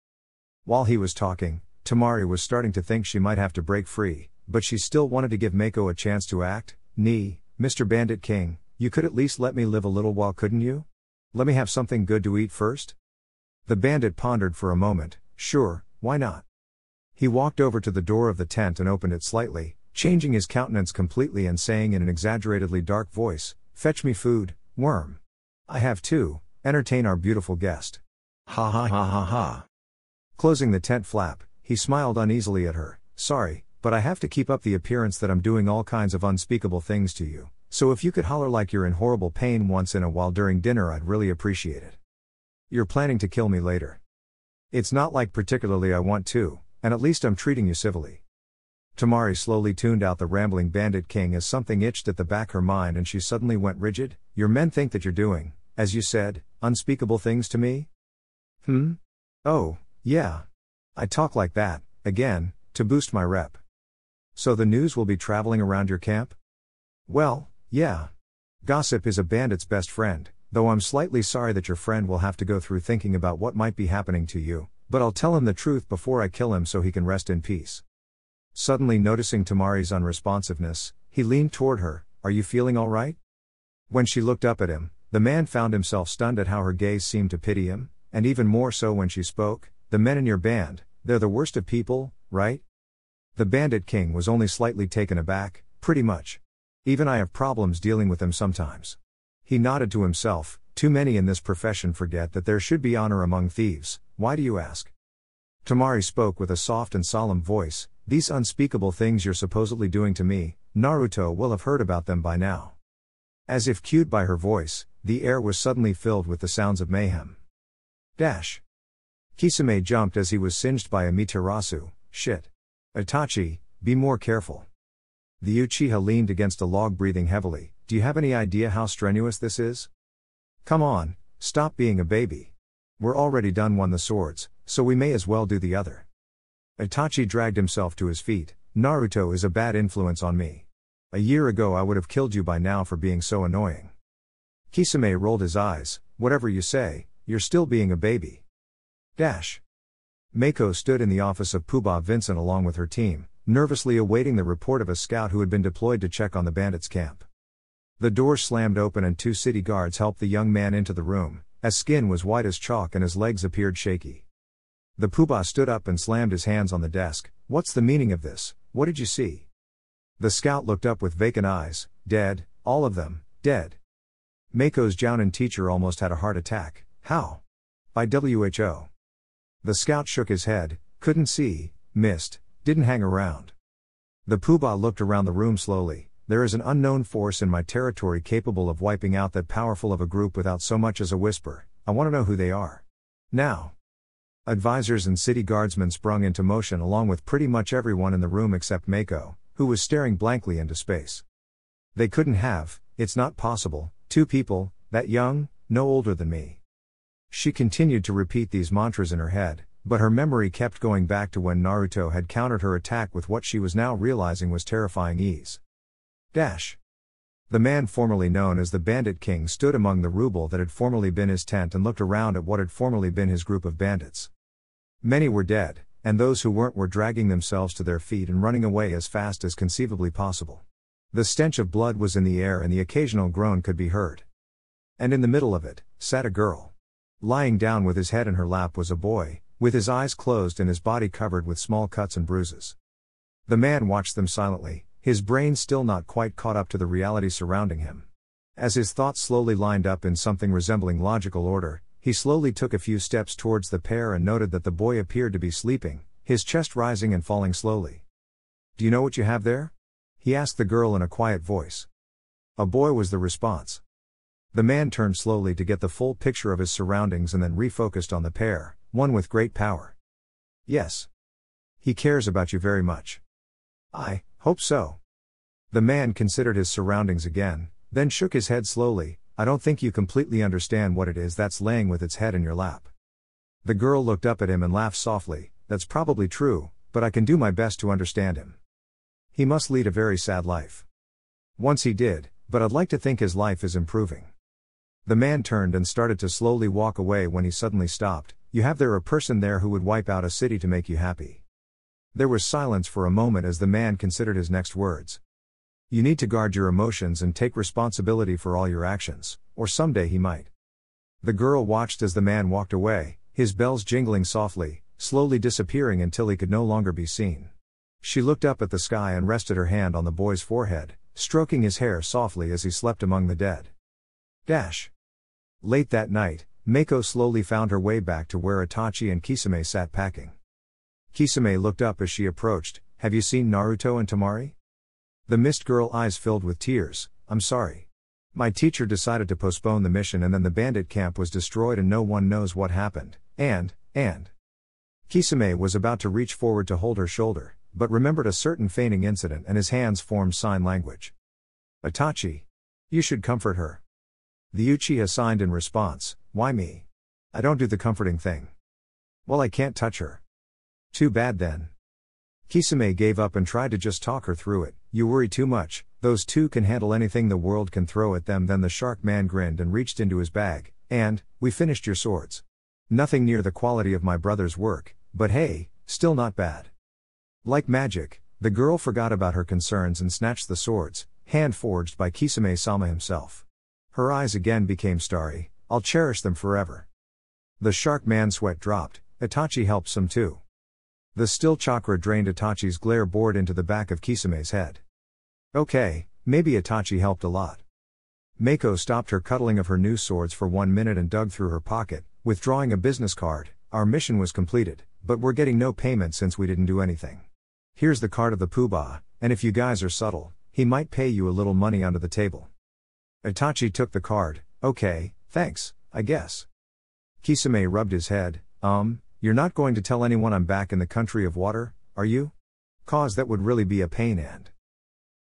While he was talking, Temari was starting to think she might have to break free, but she still wanted to give Mako a chance to act. Mr. Bandit King, you could at least let me live a little while, couldn't you? Let me have something good to eat first? The bandit pondered for a moment. Sure, why not? He walked over to the door of the tent and opened it slightly, changing his countenance completely and saying in an exaggeratedly dark voice, Fetch me food, worm. I have too, entertain our beautiful guest. Ha ha ha ha ha. Closing the tent flap, he smiled uneasily at her. Sorry, but I have to keep up the appearance that I'm doing all kinds of unspeakable things to you, so if you could holler like you're in horrible pain once in a while during dinner, I'd really appreciate it. You're planning to kill me later. It's not like particularly I want to, and at least I'm treating you civilly. Temari slowly tuned out the rambling Bandit King as something itched at the back of her mind and she suddenly went rigid. Your men think that you're doing, as you said, unspeakable things to me? Oh, yeah. I talk like that, again, to boost my rep. So the news will be traveling around your camp? Well, yeah. Gossip is a bandit's best friend, though I'm slightly sorry that your friend will have to go through thinking about what might be happening to you, but I'll tell him the truth before I kill him so he can rest in peace. Suddenly noticing Temari's unresponsiveness, he leaned toward her. Are you feeling all right? When she looked up at him, the man found himself stunned at how her gaze seemed to pity him, and even more so when she spoke. The men in your band, they're the worst of people, right? The Bandit King was only slightly taken aback. Pretty much. Even I have problems dealing with them sometimes. He nodded to himself. Too many in this profession forget that there should be honor among thieves. Why do you ask? Temari spoke with a soft and solemn voice. These unspeakable things you're supposedly doing to me, Naruto will have heard about them by now. As if cued by her voice, the air was suddenly filled with the sounds of mayhem. Kisame jumped as he was singed by Amaterasu. Shit. Itachi, be more careful. The Uchiha leaned against a log breathing heavily. Do you have any idea how strenuous this is? Come on, stop being a baby. We're already done won the swords, so we may as well do the other. Itachi dragged himself to his feet. Naruto is a bad influence on me. A year ago I would have killed you by now for being so annoying. Kisame rolled his eyes. Whatever you say, you're still being a baby. Mako stood in the office of Poobah Vincent along with her team, nervously awaiting the report of a scout who had been deployed to check on the bandits' camp. The door slammed open and 2 city guards helped the young man into the room. His skin was white as chalk and his legs appeared shaky. The Poobah stood up and slammed his hands on the desk. What's the meaning of this? What did you see? The scout looked up with vacant eyes. Dead, all of them, dead. Mako's Jounin teacher almost had a heart attack. How? By WHO. The scout shook his head. Couldn't see, missed, didn't hang around. The Poobah looked around the room slowly. There is an unknown force in my territory capable of wiping out that powerful of a group without so much as a whisper. I want to know who they are. Now. Advisors and city guardsmen sprung into motion along with pretty much everyone in the room except Mako, who was staring blankly into space. They couldn't have, it's not possible, 2 people, that young, no older than me. She continued to repeat these mantras in her head, but her memory kept going back to when Naruto had countered her attack with what she was now realizing was terrifying ease. The man formerly known as the Bandit King stood among the rubble that had formerly been his tent and looked around at what had formerly been his group of bandits. Many were dead, and those who weren't were dragging themselves to their feet and running away as fast as conceivably possible. The stench of blood was in the air and the occasional groan could be heard. And in the middle of it, sat a girl. Lying down with his head in her lap was a boy, with his eyes closed and his body covered with small cuts and bruises. The man watched them silently, his brain still not quite caught up to the reality surrounding him. As his thoughts slowly lined up in something resembling logical order, he slowly took a few steps towards the pair and noted that the boy appeared to be sleeping, his chest rising and falling slowly. Do you know what you have there? He asked the girl in a quiet voice. A boy was the response. The man turned slowly to get the full picture of his surroundings and then refocused on the pair, one with great power. Yes. He cares about you very much. I hope so. The man considered his surroundings again, then shook his head slowly. I don't think you completely understand what it is that's laying with its head in your lap. The girl looked up at him and laughed softly. That's probably true, but I can do my best to understand him. He must lead a very sad life. Once he did, but I'd like to think his life is improving. The man turned and started to slowly walk away when he suddenly stopped. You have there a person there who would wipe out a city to make you happy. There was silence for a moment as the man considered his next words. You need to guard your emotions and take responsibility for all your actions, or someday he might. The girl watched as the man walked away, his bells jingling softly, slowly disappearing until he could no longer be seen. She looked up at the sky and rested her hand on the boy's forehead, stroking his hair softly as he slept among the dead. Late that night, Mako slowly found her way back to where Itachi and Kisame sat packing. Kisame looked up as she approached. have you seen Naruto and Temari? The mist girl eyes filled with tears. I'm sorry. My teacher decided to postpone the mission and then the bandit camp was destroyed and no one knows what happened, and. Kisame was about to reach forward to hold her shoulder, but remembered a certain feigning incident and his hands formed sign language. Itachi. You should comfort her. The Uchiha signed in response, why me? I don't do the comforting thing. Well, I can't touch her. Too bad then. Kisame gave up and tried to just talk her through it. You worry too much, those two can handle anything the world can throw at them. Then the shark man grinned and reached into his bag, and, we finished your swords. Nothing near the quality of my brother's work, but hey, still not bad. Like magic, the girl forgot about her concerns and snatched the swords, hand-forged by Kisame-sama himself. Her eyes again became starry. I'll cherish them forever. The shark man's sweat dropped. Itachi helped some too. The still chakra drained Itachi's glare bored into the back of Kisame's head. Okay, maybe Itachi helped a lot. Mako stopped her cuddling of her new swords for 1 minute and dug through her pocket, withdrawing a business card. Our mission was completed, but we're getting no payment since we didn't do anything. Here's the card of the poobah, and if you guys are subtle, he might pay you a little money under the table. Itachi took the card. Okay, thanks, I guess. Kisame rubbed his head. You're not going to tell anyone I'm back in the country of water, are you? 'Cause that would really be a pain and.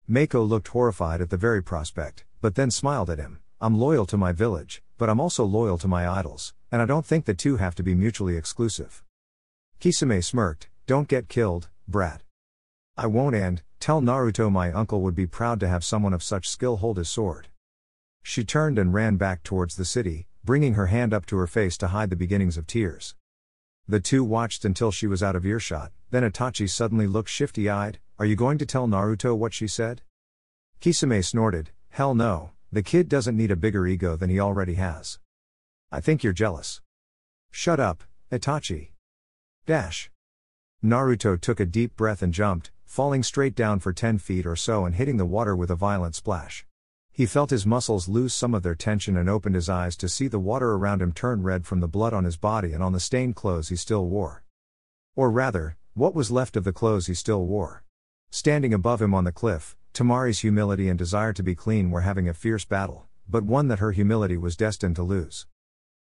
Mako looked horrified at the very prospect, but then smiled at him. I'm loyal to my village, but I'm also loyal to my idols, and I don't think the two have to be mutually exclusive. Kisame smirked. Don't get killed, brat. I won't, and tell Naruto my uncle would be proud to have someone of such skill hold his sword. She turned and ran back towards the city, bringing her hand up to her face to hide the beginnings of tears. The two watched until she was out of earshot, then Itachi suddenly looked shifty-eyed. Are you going to tell Naruto what she said? Kisame snorted. Hell no, the kid doesn't need a bigger ego than he already has. I think you're jealous. Shut up, Itachi. Dash. Naruto took a deep breath and jumped, falling straight down for 10 feet or so and hitting the water with a violent splash. He felt his muscles lose some of their tension and opened his eyes to see the water around him turn red from the blood on his body and on the stained clothes he still wore. Or rather, what was left of the clothes he still wore. Standing above him on the cliff, Temari's humility and desire to be clean were having a fierce battle, but one that her humility was destined to lose.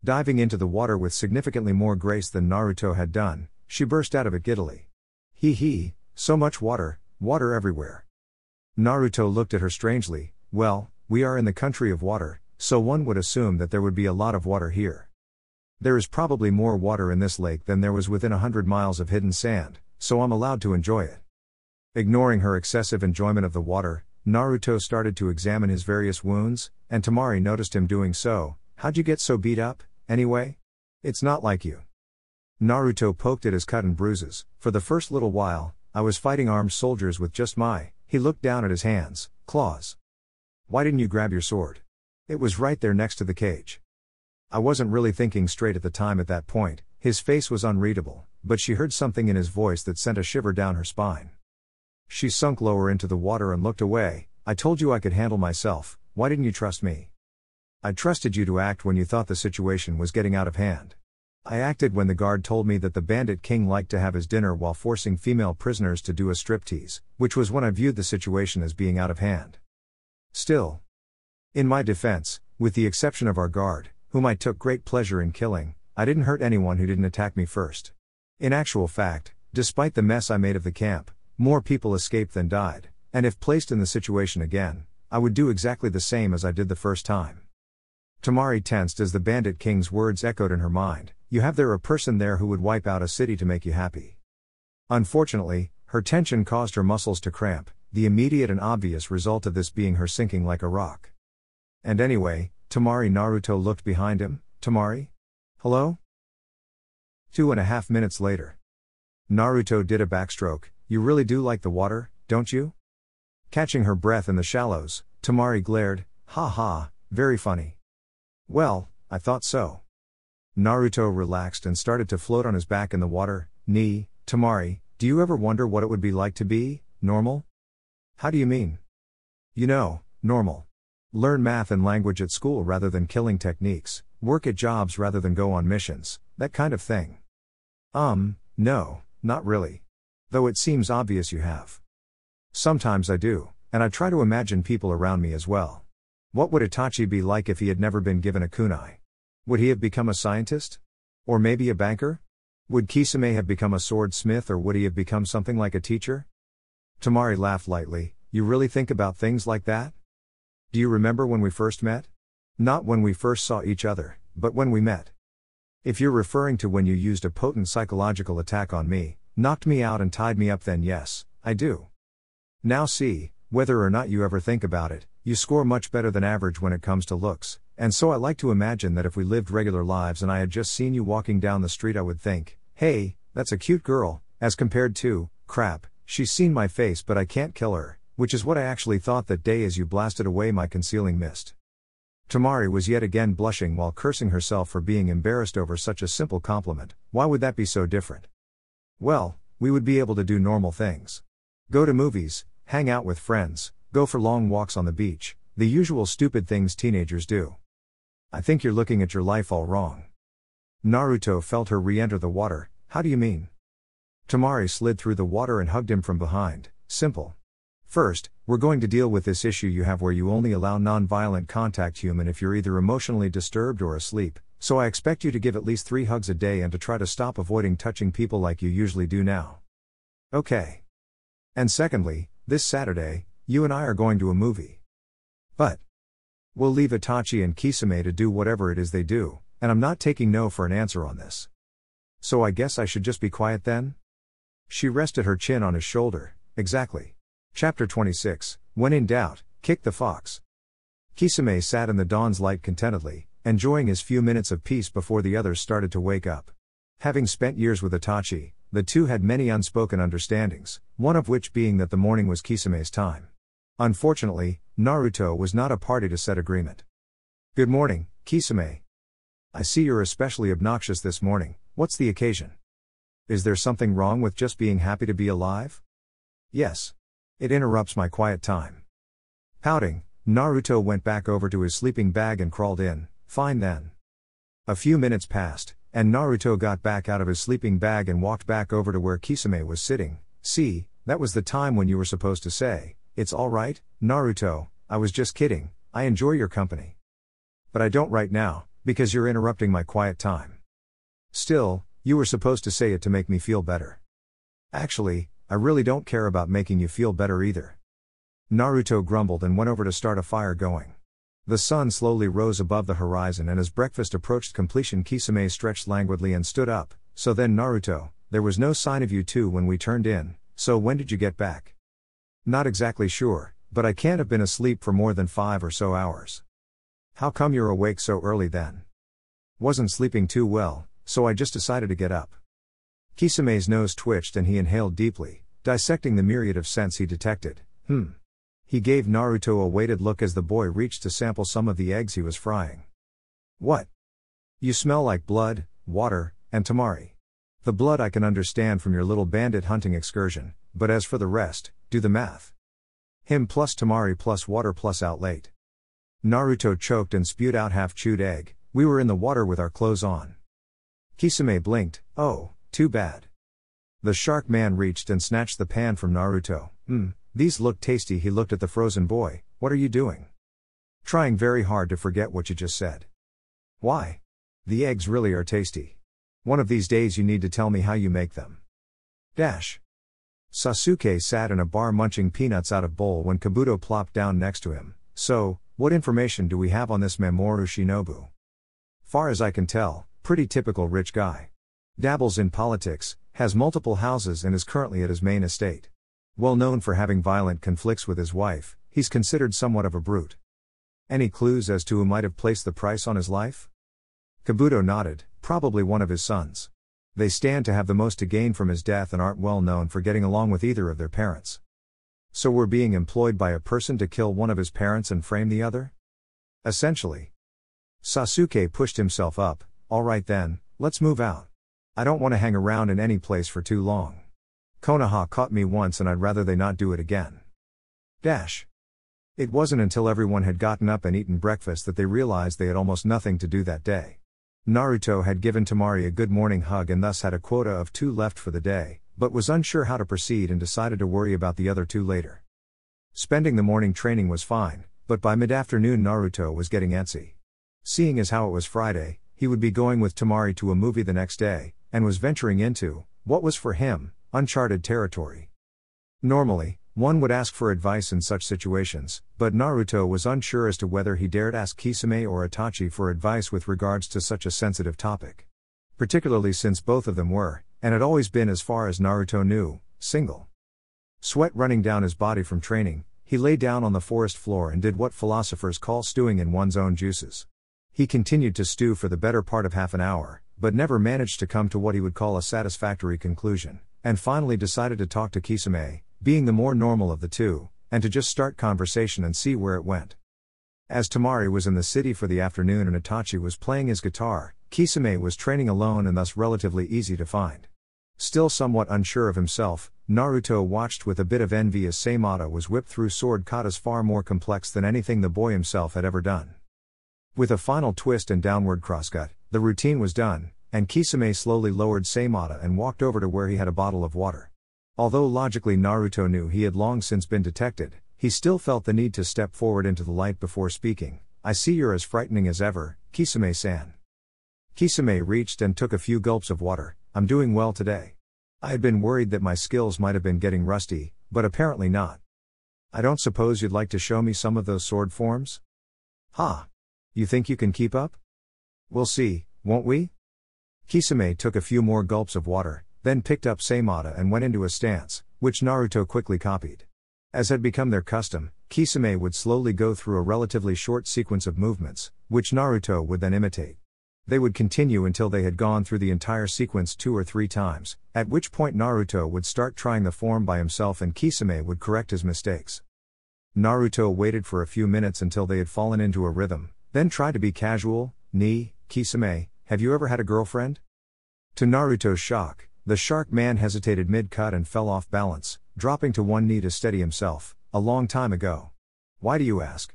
Diving into the water with significantly more grace than Naruto had done, she burst out of it giddily. Hee, so much water, water everywhere. Naruto looked at her strangely. Well, we are in the country of water, so one would assume that there would be a lot of water here. There is probably more water in this lake than there was within 100 miles of hidden sand, so I'm allowed to enjoy it. Ignoring her excessive enjoyment of the water, Naruto started to examine his various wounds, and Temari noticed him doing so. How'd you get so beat up, anyway? It's not like you. Naruto poked at his cut and bruises. For the first little while, I was fighting armed soldiers with just he looked down at his hands, claws. Why didn't you grab your sword? It was right there next to the cage. I wasn't really thinking straight at the time at that point. His face was unreadable, but she heard something in his voice that sent a shiver down her spine. She sunk lower into the water and looked away. I told you I could handle myself, why didn't you trust me? I trusted you to act when you thought the situation was getting out of hand. I acted when the guard told me that the bandit king liked to have his dinner while forcing female prisoners to do a striptease, which was when I viewed the situation as being out of hand. Still, in my defense, with the exception of our guard, whom I took great pleasure in killing, I didn't hurt anyone who didn't attack me first. In actual fact, despite the mess I made of the camp, more people escaped than died, and if placed in the situation again, I would do exactly the same as I did the first time. Temari tensed as the bandit king's words echoed in her mind. You have there a person there who would wipe out a city to make you happy. Unfortunately, her tension caused her muscles to cramp, the immediate and obvious result of this being her sinking like a rock. And anyway, Temari. Naruto looked behind him. Temari? Hello? 2.5 minutes later. Naruto did a backstroke. You really do like the water, don't you? Catching her breath in the shallows, Temari glared. Ha, very funny. Well, I thought so. Naruto relaxed and started to float on his back in the water. Temari, do you ever wonder what it would be like to be normal? How do you mean? You know, normal. Learn math and language at school rather than killing techniques, work at jobs rather than go on missions, that kind of thing. No, not really. Though it seems obvious you have. Sometimes I do, and I try to imagine people around me as well. What would Itachi be like if he had never been given a kunai? Would he have become a scientist? Or maybe a banker? Would Kisame have become a swordsmith, or would he have become something like a teacher? Temari laughed lightly. You really think about things like that? Do you remember when we first met? Not when we first saw each other, but when we met. If you're referring to when you used a potent psychological attack on me, knocked me out and tied me up, then yes, I do. Now see, whether or not you ever think about it, you score much better than average when it comes to looks, and so I like to imagine that if we lived regular lives and I had just seen you walking down the street, I would think, hey, that's a cute girl, as compared to, crap, she's seen my face but I can't kill her, which is what I actually thought that day as you blasted away my concealing mist. Temari was yet again blushing while cursing herself for being embarrassed over such a simple compliment. Why would that be so different? Well, we would be able to do normal things. Go to movies, hang out with friends, go for long walks on the beach, the usual stupid things teenagers do. I think you're looking at your life all wrong. Naruto felt her re-enter the water. How do you mean? Temari slid through the water and hugged him from behind. Simple. First, we're going to deal with this issue you have where you only allow non-violent contact human if you're either emotionally disturbed or asleep, so I expect you to give at least 3 hugs a day and to try to stop avoiding touching people like you usually do now. Okay. And secondly, this Saturday, you and I are going to a movie. But we'll leave Itachi and Kisame to do whatever it is they do, and I'm not taking no for an answer on this. So I guess I should just be quiet then? She rested her chin on his shoulder. Exactly. Chapter 26, When in doubt, kick the fox. Kisame sat in the dawn's light contentedly, enjoying his few minutes of peace before the others started to wake up. Having spent years with Itachi, the two had many unspoken understandings, one of which being that the morning was Kisame's time. Unfortunately, Naruto was not a party to said agreement. Good morning, Kisame. I see you're especially obnoxious this morning. What's the occasion? Is there something wrong with just being happy to be alive? Yes. It interrupts my quiet time. Pouting, Naruto went back over to his sleeping bag and crawled in. Fine then. A few minutes passed, and Naruto got back out of his sleeping bag and walked back over to where Kisame was sitting. See, that was the time when you were supposed to say, "It's all right, Naruto, I was just kidding, I enjoy your company. But I don't right now, because you're interrupting my quiet time." Still, you were supposed to say it to make me feel better. Actually, I really don't care about making you feel better either. Naruto grumbled and went over to start a fire going. The sun slowly rose above the horizon, and as breakfast approached completion, Kisame stretched languidly and stood up. So then, Naruto, there was no sign of you two when we turned in, so when did you get back? Not exactly sure, but I can't have been asleep for more than 5 or so hours. How come you're awake so early then? Wasn't sleeping too well, so I just decided to get up. Kisame's nose twitched and he inhaled deeply, dissecting the myriad of scents he detected. He gave Naruto a weighted look as the boy reached to sample some of the eggs he was frying. What? You smell like blood, water, and Temari. The blood I can understand from your little bandit hunting excursion, but as for the rest, do the math. Him plus Temari plus water plus out late. Naruto choked and spewed out half-chewed egg. We were in the water with our clothes on. Kisame blinked. Oh, too bad. The shark man reached and snatched the pan from Naruto. These look tasty. He looked at the frozen boy. What are you doing? Trying very hard to forget what you just said. Why? The eggs really are tasty. One of these days you need to tell me how you make them. Sasuke sat in a bar munching peanuts out of bowl when Kabuto plopped down next to him. So, what information do we have on this Mamoru Shinobu? Far as I can tell, pretty typical rich guy. Dabbles in politics, has multiple houses and is currently at his main estate. Well known for having violent conflicts with his wife, he's considered somewhat of a brute. Any clues as to who might have placed the price on his life? Kabuto nodded, probably one of his sons. They stand to have the most to gain from his death and aren't well known for getting along with either of their parents. So we're being employed by a person to kill one of his parents and frame the other? Essentially. Sasuke pushed himself up. All right then, let's move out. I don't want to hang around in any place for too long. Konoha caught me once and I'd rather they not do it again. It wasn't until everyone had gotten up and eaten breakfast that they realized they had almost nothing to do that day. Naruto had given Temari a good morning hug and thus had a quota of 2 left for the day, but was unsure how to proceed and decided to worry about the other two later. Spending the morning training was fine, but by mid-afternoon Naruto was getting antsy. Seeing as how it was Friday, he would be going with Temari to a movie the next day, and was venturing into, what was for him, uncharted territory. Normally, one would ask for advice in such situations, but Naruto was unsure as to whether he dared ask Kisame or Itachi for advice with regards to such a sensitive topic. Particularly since both of them were, and had always been as far as Naruto knew, single. Sweat running down his body from training, he lay down on the forest floor and did what philosophers call stewing in one's own juices. He continued to stew for the better part of half an hour, but never managed to come to what he would call a satisfactory conclusion, and finally decided to talk to Kisame, being the more normal of the two, and to just start conversation and see where it went. As Temari was in the city for the afternoon and Itachi was playing his guitar, Kisame was training alone and thus relatively easy to find. Still somewhat unsure of himself, Naruto watched with a bit of envy as Saimata was whipped through sword katas far more complex than anything the boy himself had ever done. With a final twist and downward crosscut, the routine was done, and Kisame slowly lowered Saimata and walked over to where he had a bottle of water. Although logically Naruto knew he had long since been detected, he still felt the need to step forward into the light before speaking. "I see you're as frightening as ever, Kisame-san." Kisame reached and took a few gulps of water. "I'm doing well today. I had been worried that my skills might have been getting rusty, but apparently not. I don't suppose you'd like to show me some of those sword forms?" "Ha! You think you can keep up?" "We'll see, won't we?" Kisame took a few more gulps of water, then picked up Saimata and went into a stance, which Naruto quickly copied. As had become their custom, Kisame would slowly go through a relatively short sequence of movements, which Naruto would then imitate. They would continue until they had gone through the entire sequence 2 or 3 times, at which point Naruto would start trying the form by himself and Kisame would correct his mistakes. Naruto waited for a few minutes until they had fallen into a rhythm, then tried to be casual. "Kisame, have you ever had a girlfriend?" To Naruto's shock, the shark man hesitated mid-cut and fell off balance, dropping to one knee to steady himself. "A long time ago." "Why do you ask?"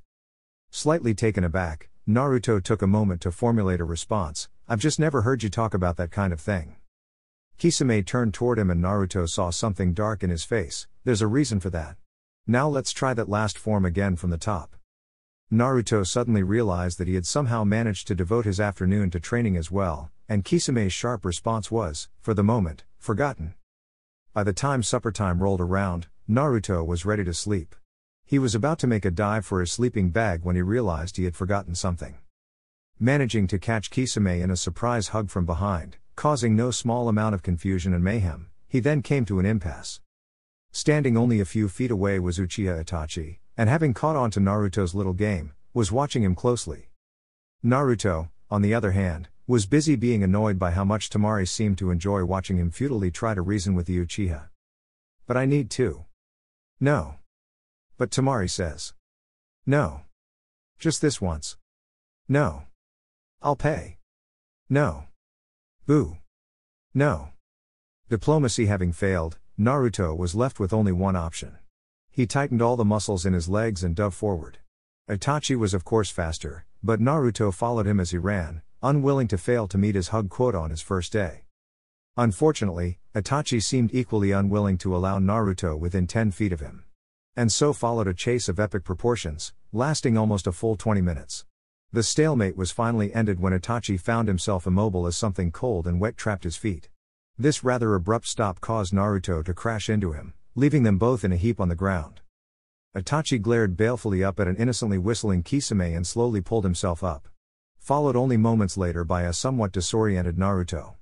Slightly taken aback, Naruto took a moment to formulate a response. "I've just never heard you talk about that kind of thing." Kisame turned toward him and Naruto saw something dark in his face. "There's a reason for that. Now let's try that last form again from the top." Naruto suddenly realized that he had somehow managed to devote his afternoon to training as well, and Kisame's sharp response was, for the moment, forgotten. By the time supper time rolled around, Naruto was ready to sleep. He was about to make a dive for his sleeping bag when he realized he had forgotten something. Managing to catch Kisame in a surprise hug from behind, causing no small amount of confusion and mayhem, he then came to an impasse. Standing only a few feet away was Uchiha Itachi, and having caught on to Naruto's little game, was watching him closely. Naruto, on the other hand, was busy being annoyed by how much Temari seemed to enjoy watching him futilely try to reason with the Uchiha. "But I need to." "No." "But Temari says." "No." "Just this once." "No." "I'll pay." "No." "Boo." "No." Diplomacy having failed, Naruto was left with only one option. He tightened all the muscles in his legs and dove forward. Itachi was of course faster, but Naruto followed him as he ran, unwilling to fail to meet his hug quota on his first day. Unfortunately, Itachi seemed equally unwilling to allow Naruto within 10 feet of him. And so followed a chase of epic proportions, lasting almost a full 20 minutes. The stalemate was finally ended when Itachi found himself immobile as something cold and wet trapped his feet. This rather abrupt stop caused Naruto to crash into him, leaving them both in a heap on the ground. Itachi glared balefully up at an innocently whistling Kisame and slowly pulled himself up. Followed only moments later by a somewhat disoriented Naruto.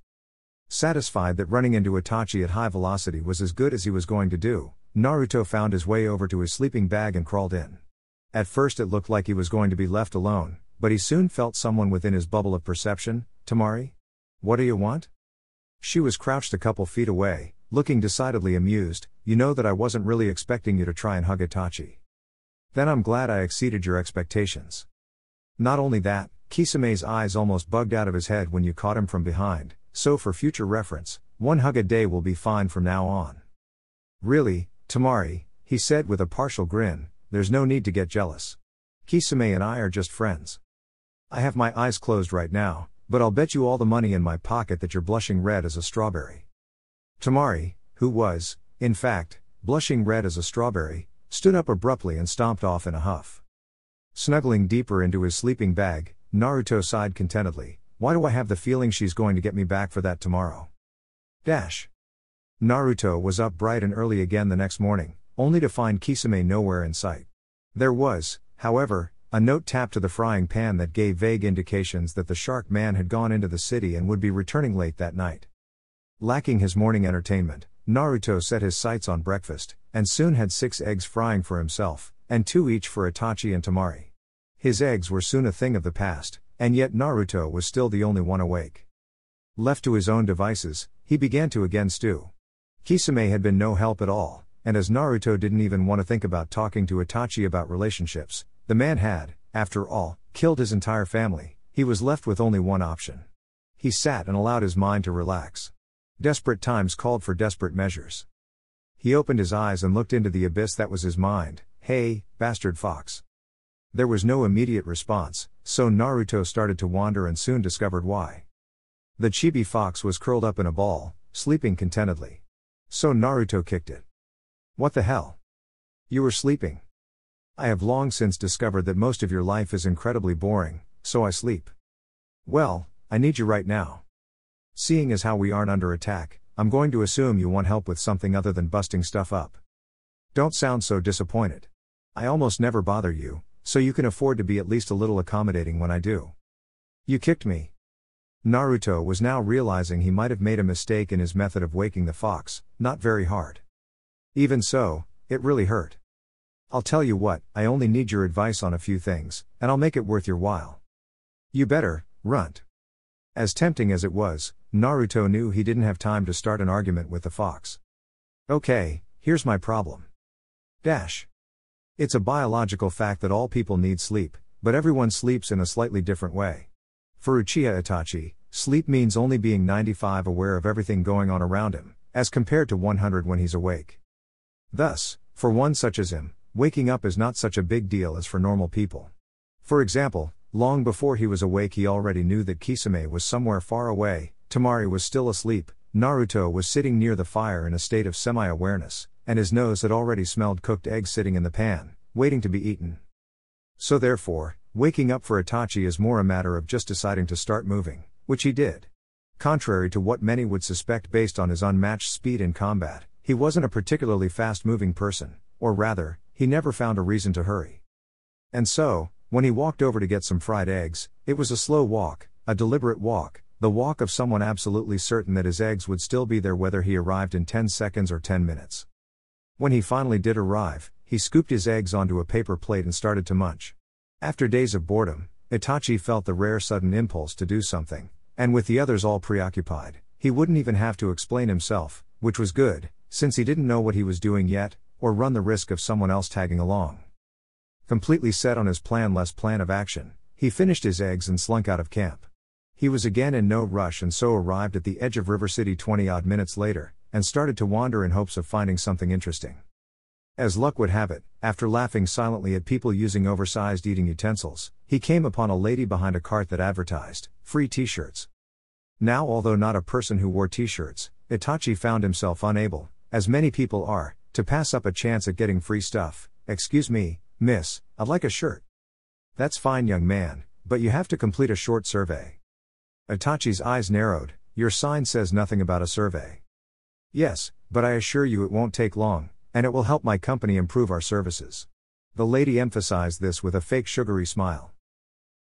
Satisfied that running into Itachi at high velocity was as good as he was going to do, Naruto found his way over to his sleeping bag and crawled in. At first it looked like he was going to be left alone, but he soon felt someone within his bubble of perception. "Temari? What do you want?" She was crouched a couple feet away, looking decidedly amused. "You know that I wasn't really expecting you to try and hug Itachi." "Then I'm glad I exceeded your expectations." "Not only that, Kisame's eyes almost bugged out of his head when you caught him from behind, so for future reference, 1 hug a day will be fine from now on." "Really, Temari," he said with a partial grin, "there's no need to get jealous. Kisame and I are just friends. I have my eyes closed right now, but I'll bet you all the money in my pocket that you're blushing red as a strawberry." "Temari, who was, in fact, blushing red as a strawberry, stood up abruptly and stomped off in a huff. Snuggling deeper into his sleeping bag, Naruto sighed contentedly. Why do I have the feeling she's going to get me back for that tomorrow? Naruto was up bright and early again the next morning, only to find Kisame nowhere in sight. There was, however, a note tapped to the frying pan that gave vague indications that the shark man had gone into the city and would be returning late that night. Lacking his morning entertainment, Naruto set his sights on breakfast, and soon had 6 eggs frying for himself, and 2 each for Itachi and Temari. His eggs were soon a thing of the past, and yet Naruto was still the only one awake. Left to his own devices, he began to again stew. Kisame had been no help at all, and as Naruto didn't even want to think about talking to Itachi about relationships, the man had, after all, killed his entire family. He was left with only one option. He sat and allowed his mind to relax. Desperate times called for desperate measures. He opened his eyes and looked into the abyss that was his mind. Hey, bastard fox. There was no immediate response, so Naruto started to wander and soon discovered why. The chibi fox was curled up in a ball, sleeping contentedly. So Naruto kicked it. What the hell? You were sleeping. I have long since discovered that most of your life is incredibly boring, so I sleep. Well, I need you right now. Seeing as how we aren't under attack, I'm going to assume you want help with something other than busting stuff up. Don't sound so disappointed. I almost never bother you, so you can afford to be at least a little accommodating when I do. You kicked me. Naruto was now realizing he might have made a mistake in his method of waking the fox, not very hard. Even so, it really hurt. I'll tell you what, I only need your advice on a few things, and I'll make it worth your while. You better, runt. As tempting as it was, Naruto knew he didn't have time to start an argument with the fox. Okay, here's my problem. It's a biological fact that all people need sleep, but everyone sleeps in a slightly different way. For Uchiha Itachi, sleep means only being 95 aware of everything going on around him, as compared to 100 when he's awake. Thus, for one such as him, waking up is not such a big deal as for normal people. For example, long before he was awake he already knew that Kisame was somewhere far away, Temari was still asleep, Naruto was sitting near the fire in a state of semi-awareness, and his nose had already smelled cooked eggs sitting in the pan, waiting to be eaten. So therefore, waking up for Itachi is more a matter of just deciding to start moving, which he did. Contrary to what many would suspect based on his unmatched speed in combat, he wasn't a particularly fast-moving person, or rather, he never found a reason to hurry. And so, when he walked over to get some fried eggs, it was a slow walk, a deliberate walk, the walk of someone absolutely certain that his eggs would still be there whether he arrived in 10 seconds or 10 minutes. When he finally did arrive, he scooped his eggs onto a paper plate and started to munch. After days of boredom, Itachi felt the rare sudden impulse to do something, and with the others all preoccupied, he wouldn't even have to explain himself, which was good, since he didn't know what he was doing yet, or run the risk of someone else tagging along. Completely set on his plan of action, he finished his eggs and slunk out of camp. He was again in no rush and so arrived at the edge of River City 20-odd minutes later, and started to wander in hopes of finding something interesting. As luck would have it, after laughing silently at people using oversized eating utensils, he came upon a lady behind a cart that advertised free t-shirts. Now, although not a person who wore t-shirts, Itachi found himself unable, as many people are, to pass up a chance at getting free stuff. Excuse me, miss, I'd like a shirt. That's fine, young man, but you have to complete a short survey. Itachi's eyes narrowed. Your sign says nothing about a survey. Yes, but I assure you it won't take long, and it will help my company improve our services. The lady emphasized this with a fake sugary smile.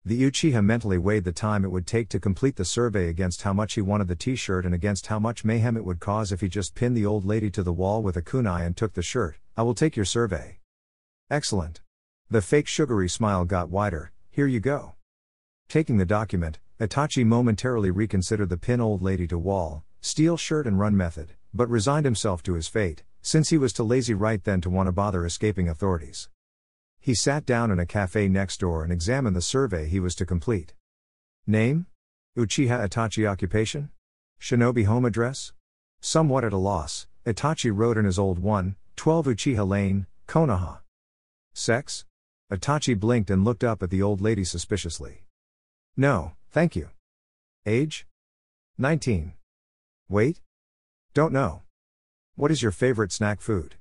The Uchiha mentally weighed the time it would take to complete the survey against how much he wanted the t-shirt and against how much mayhem it would cause if he just pinned the old lady to the wall with a kunai and took the shirt. I will take your survey. Excellent. The fake sugary smile got wider. Here you go. Taking the document, Itachi momentarily reconsidered the pin old lady to wall, steal shirt and run method, but resigned himself to his fate, since he was too lazy right then to want to bother escaping authorities. He sat down in a cafe next door and examined the survey he was to complete. Name? Uchiha Itachi. Occupation? Shinobi. Home address? Somewhat at a loss, Itachi wrote in his old one, 12 Uchiha Lane, Konoha. Sex? Itachi blinked and looked up at the old lady suspiciously. No, thank you. Age? 19. Weight? Don't know. What is your favorite snack food?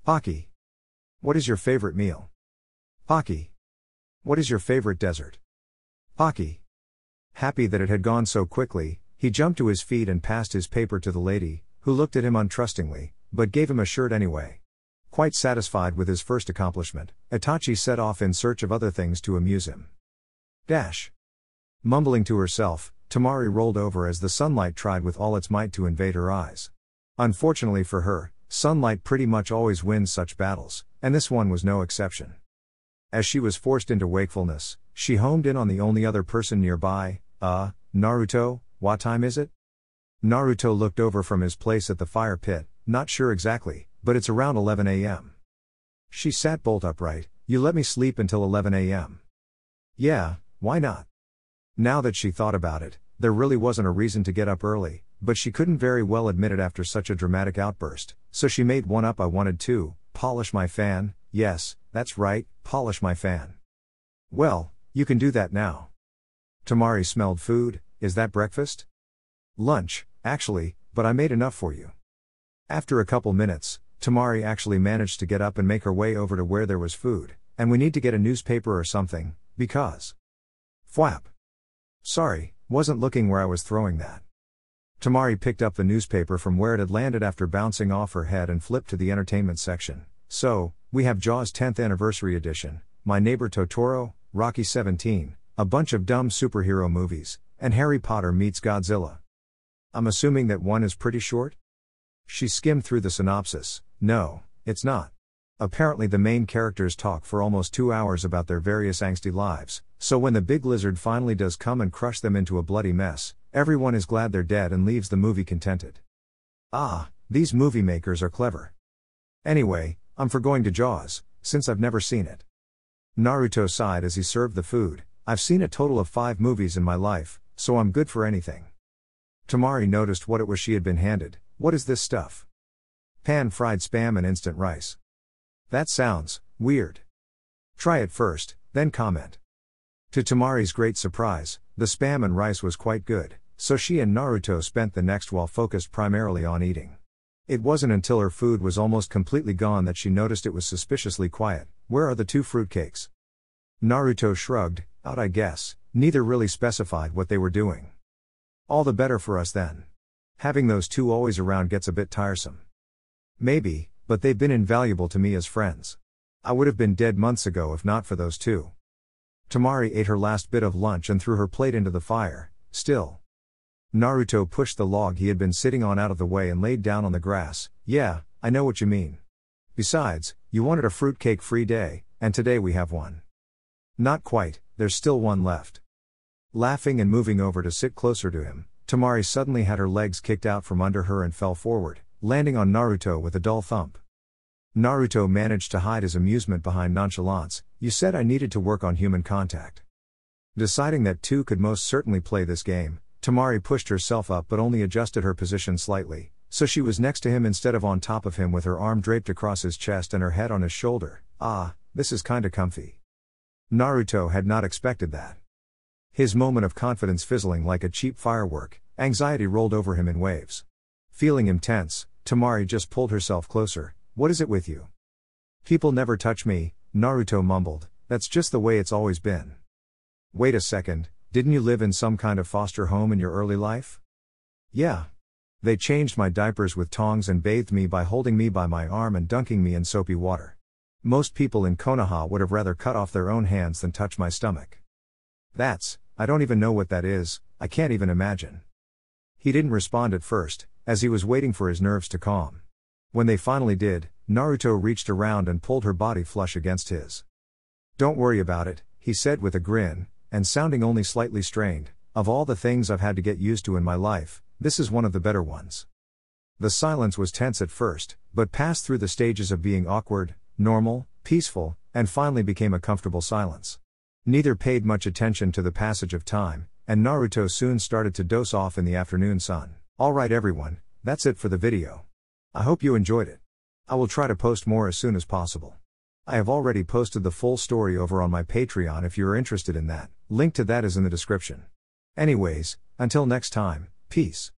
Pocky. What is your favorite meal? Pocky. What is your favorite dessert? Pocky. Happy that it had gone so quickly, he jumped to his feet and passed his paper to the lady, who looked at him untrustingly, but gave him a shirt anyway. Quite satisfied with his first accomplishment, Itachi set off in search of other things to amuse him. Dash. Mumbling to herself, Temari rolled over as the sunlight tried with all its might to invade her eyes. Unfortunately for her, sunlight pretty much always wins such battles, and this one was no exception. As she was forced into wakefulness, she homed in on the only other person nearby. Naruto, what time is it? Naruto looked over from his place at the fire pit, not sure exactly, but it's around 11 a.m. She sat bolt upright. You let me sleep until 11 a.m. Yeah, why not? Now that she thought about it, there really wasn't a reason to get up early, but she couldn't very well admit it after such a dramatic outburst, so she made one up. I wanted to polish my fan. Yes, that's right, polish my fan. Well, you can do that now. Temari smelled food. Is that breakfast? Lunch, actually, but I made enough for you. After a couple minutes, Temari actually managed to get up and make her way over to where there was food, and we need to get a newspaper or something, because... Fwap. Sorry, wasn't looking where I was throwing that. Temari picked up the newspaper from where it had landed after bouncing off her head and flipped to the entertainment section. So, we have Jaws 10th Anniversary Edition, My Neighbor Totoro, Rocky 17, a bunch of dumb superhero movies, and Harry Potter meets Godzilla. I'm assuming that one is pretty short? She skimmed through the synopsis. No, it's not. Apparently the main characters talk for almost 2 hours about their various angsty lives, so when the big lizard finally does come and crush them into a bloody mess, everyone is glad they're dead and leaves the movie contented. Ah, these movie makers are clever. Anyway, I'm for going to Jaws, since I've never seen it. Naruto sighed as he served the food. I've seen a total of 5 movies in my life, so I'm good for anything. Temari noticed what it was she had been handed. What is this stuff? Pan-fried spam and instant rice. That sounds weird. Try it first, then comment. To Temari's great surprise, the spam and rice was quite good, so she and Naruto spent the next while focused primarily on eating. It wasn't until her food was almost completely gone that she noticed it was suspiciously quiet. Where are the 2 fruitcakes? Naruto shrugged. Out, I guess. Neither really specified what they were doing. All the better for us then. Having those 2 always around gets a bit tiresome. Maybe, but they've been invaluable to me as friends. I would have been dead months ago if not for those 2. Temari ate her last bit of lunch and threw her plate into the fire. Still. Naruto pushed the log he had been sitting on out of the way and laid down on the grass. Yeah, I know what you mean. Besides, you wanted a fruitcake-free day, and today we have one. Not quite, there's still one left. Laughing and moving over to sit closer to him, Temari suddenly had her legs kicked out from under her and fell forward, landing on Naruto with a dull thump. Naruto managed to hide his amusement behind nonchalance. You said I needed to work on human contact. Deciding that 2 could most certainly play this game, Temari pushed herself up but only adjusted her position slightly, so she was next to him instead of on top of him with her arm draped across his chest and her head on his shoulder. Ah, this is kinda comfy. Naruto had not expected that. His moment of confidence fizzling like a cheap firework, anxiety rolled over him in waves. Feeling him tense, Temari just pulled herself closer. What is it with you? People never touch me, Naruto mumbled. That's just the way it's always been. Wait a second, didn't you live in some kind of foster home in your early life? Yeah. They changed my diapers with tongs and bathed me by holding me by my arm and dunking me in soapy water. Most people in Konoha would have rather cut off their own hands than touch my stomach. I don't even know what that is, I can't even imagine. He didn't respond at first, as he was waiting for his nerves to calm. When they finally did, Naruto reached around and pulled her body flush against his. Don't worry about it, he said with a grin, and sounding only slightly strained. Of all the things I've had to get used to in my life, this is one of the better ones. The silence was tense at first, but passed through the stages of being awkward, normal, peaceful, and finally became a comfortable silence. Neither paid much attention to the passage of time, and Naruto soon started to doze off in the afternoon sun. Alright everyone, that's it for the video. I hope you enjoyed it. I will try to post more as soon as possible. I have already posted the full story over on my Patreon if you are interested in that. Link to that is in the description. Anyways, until next time, peace.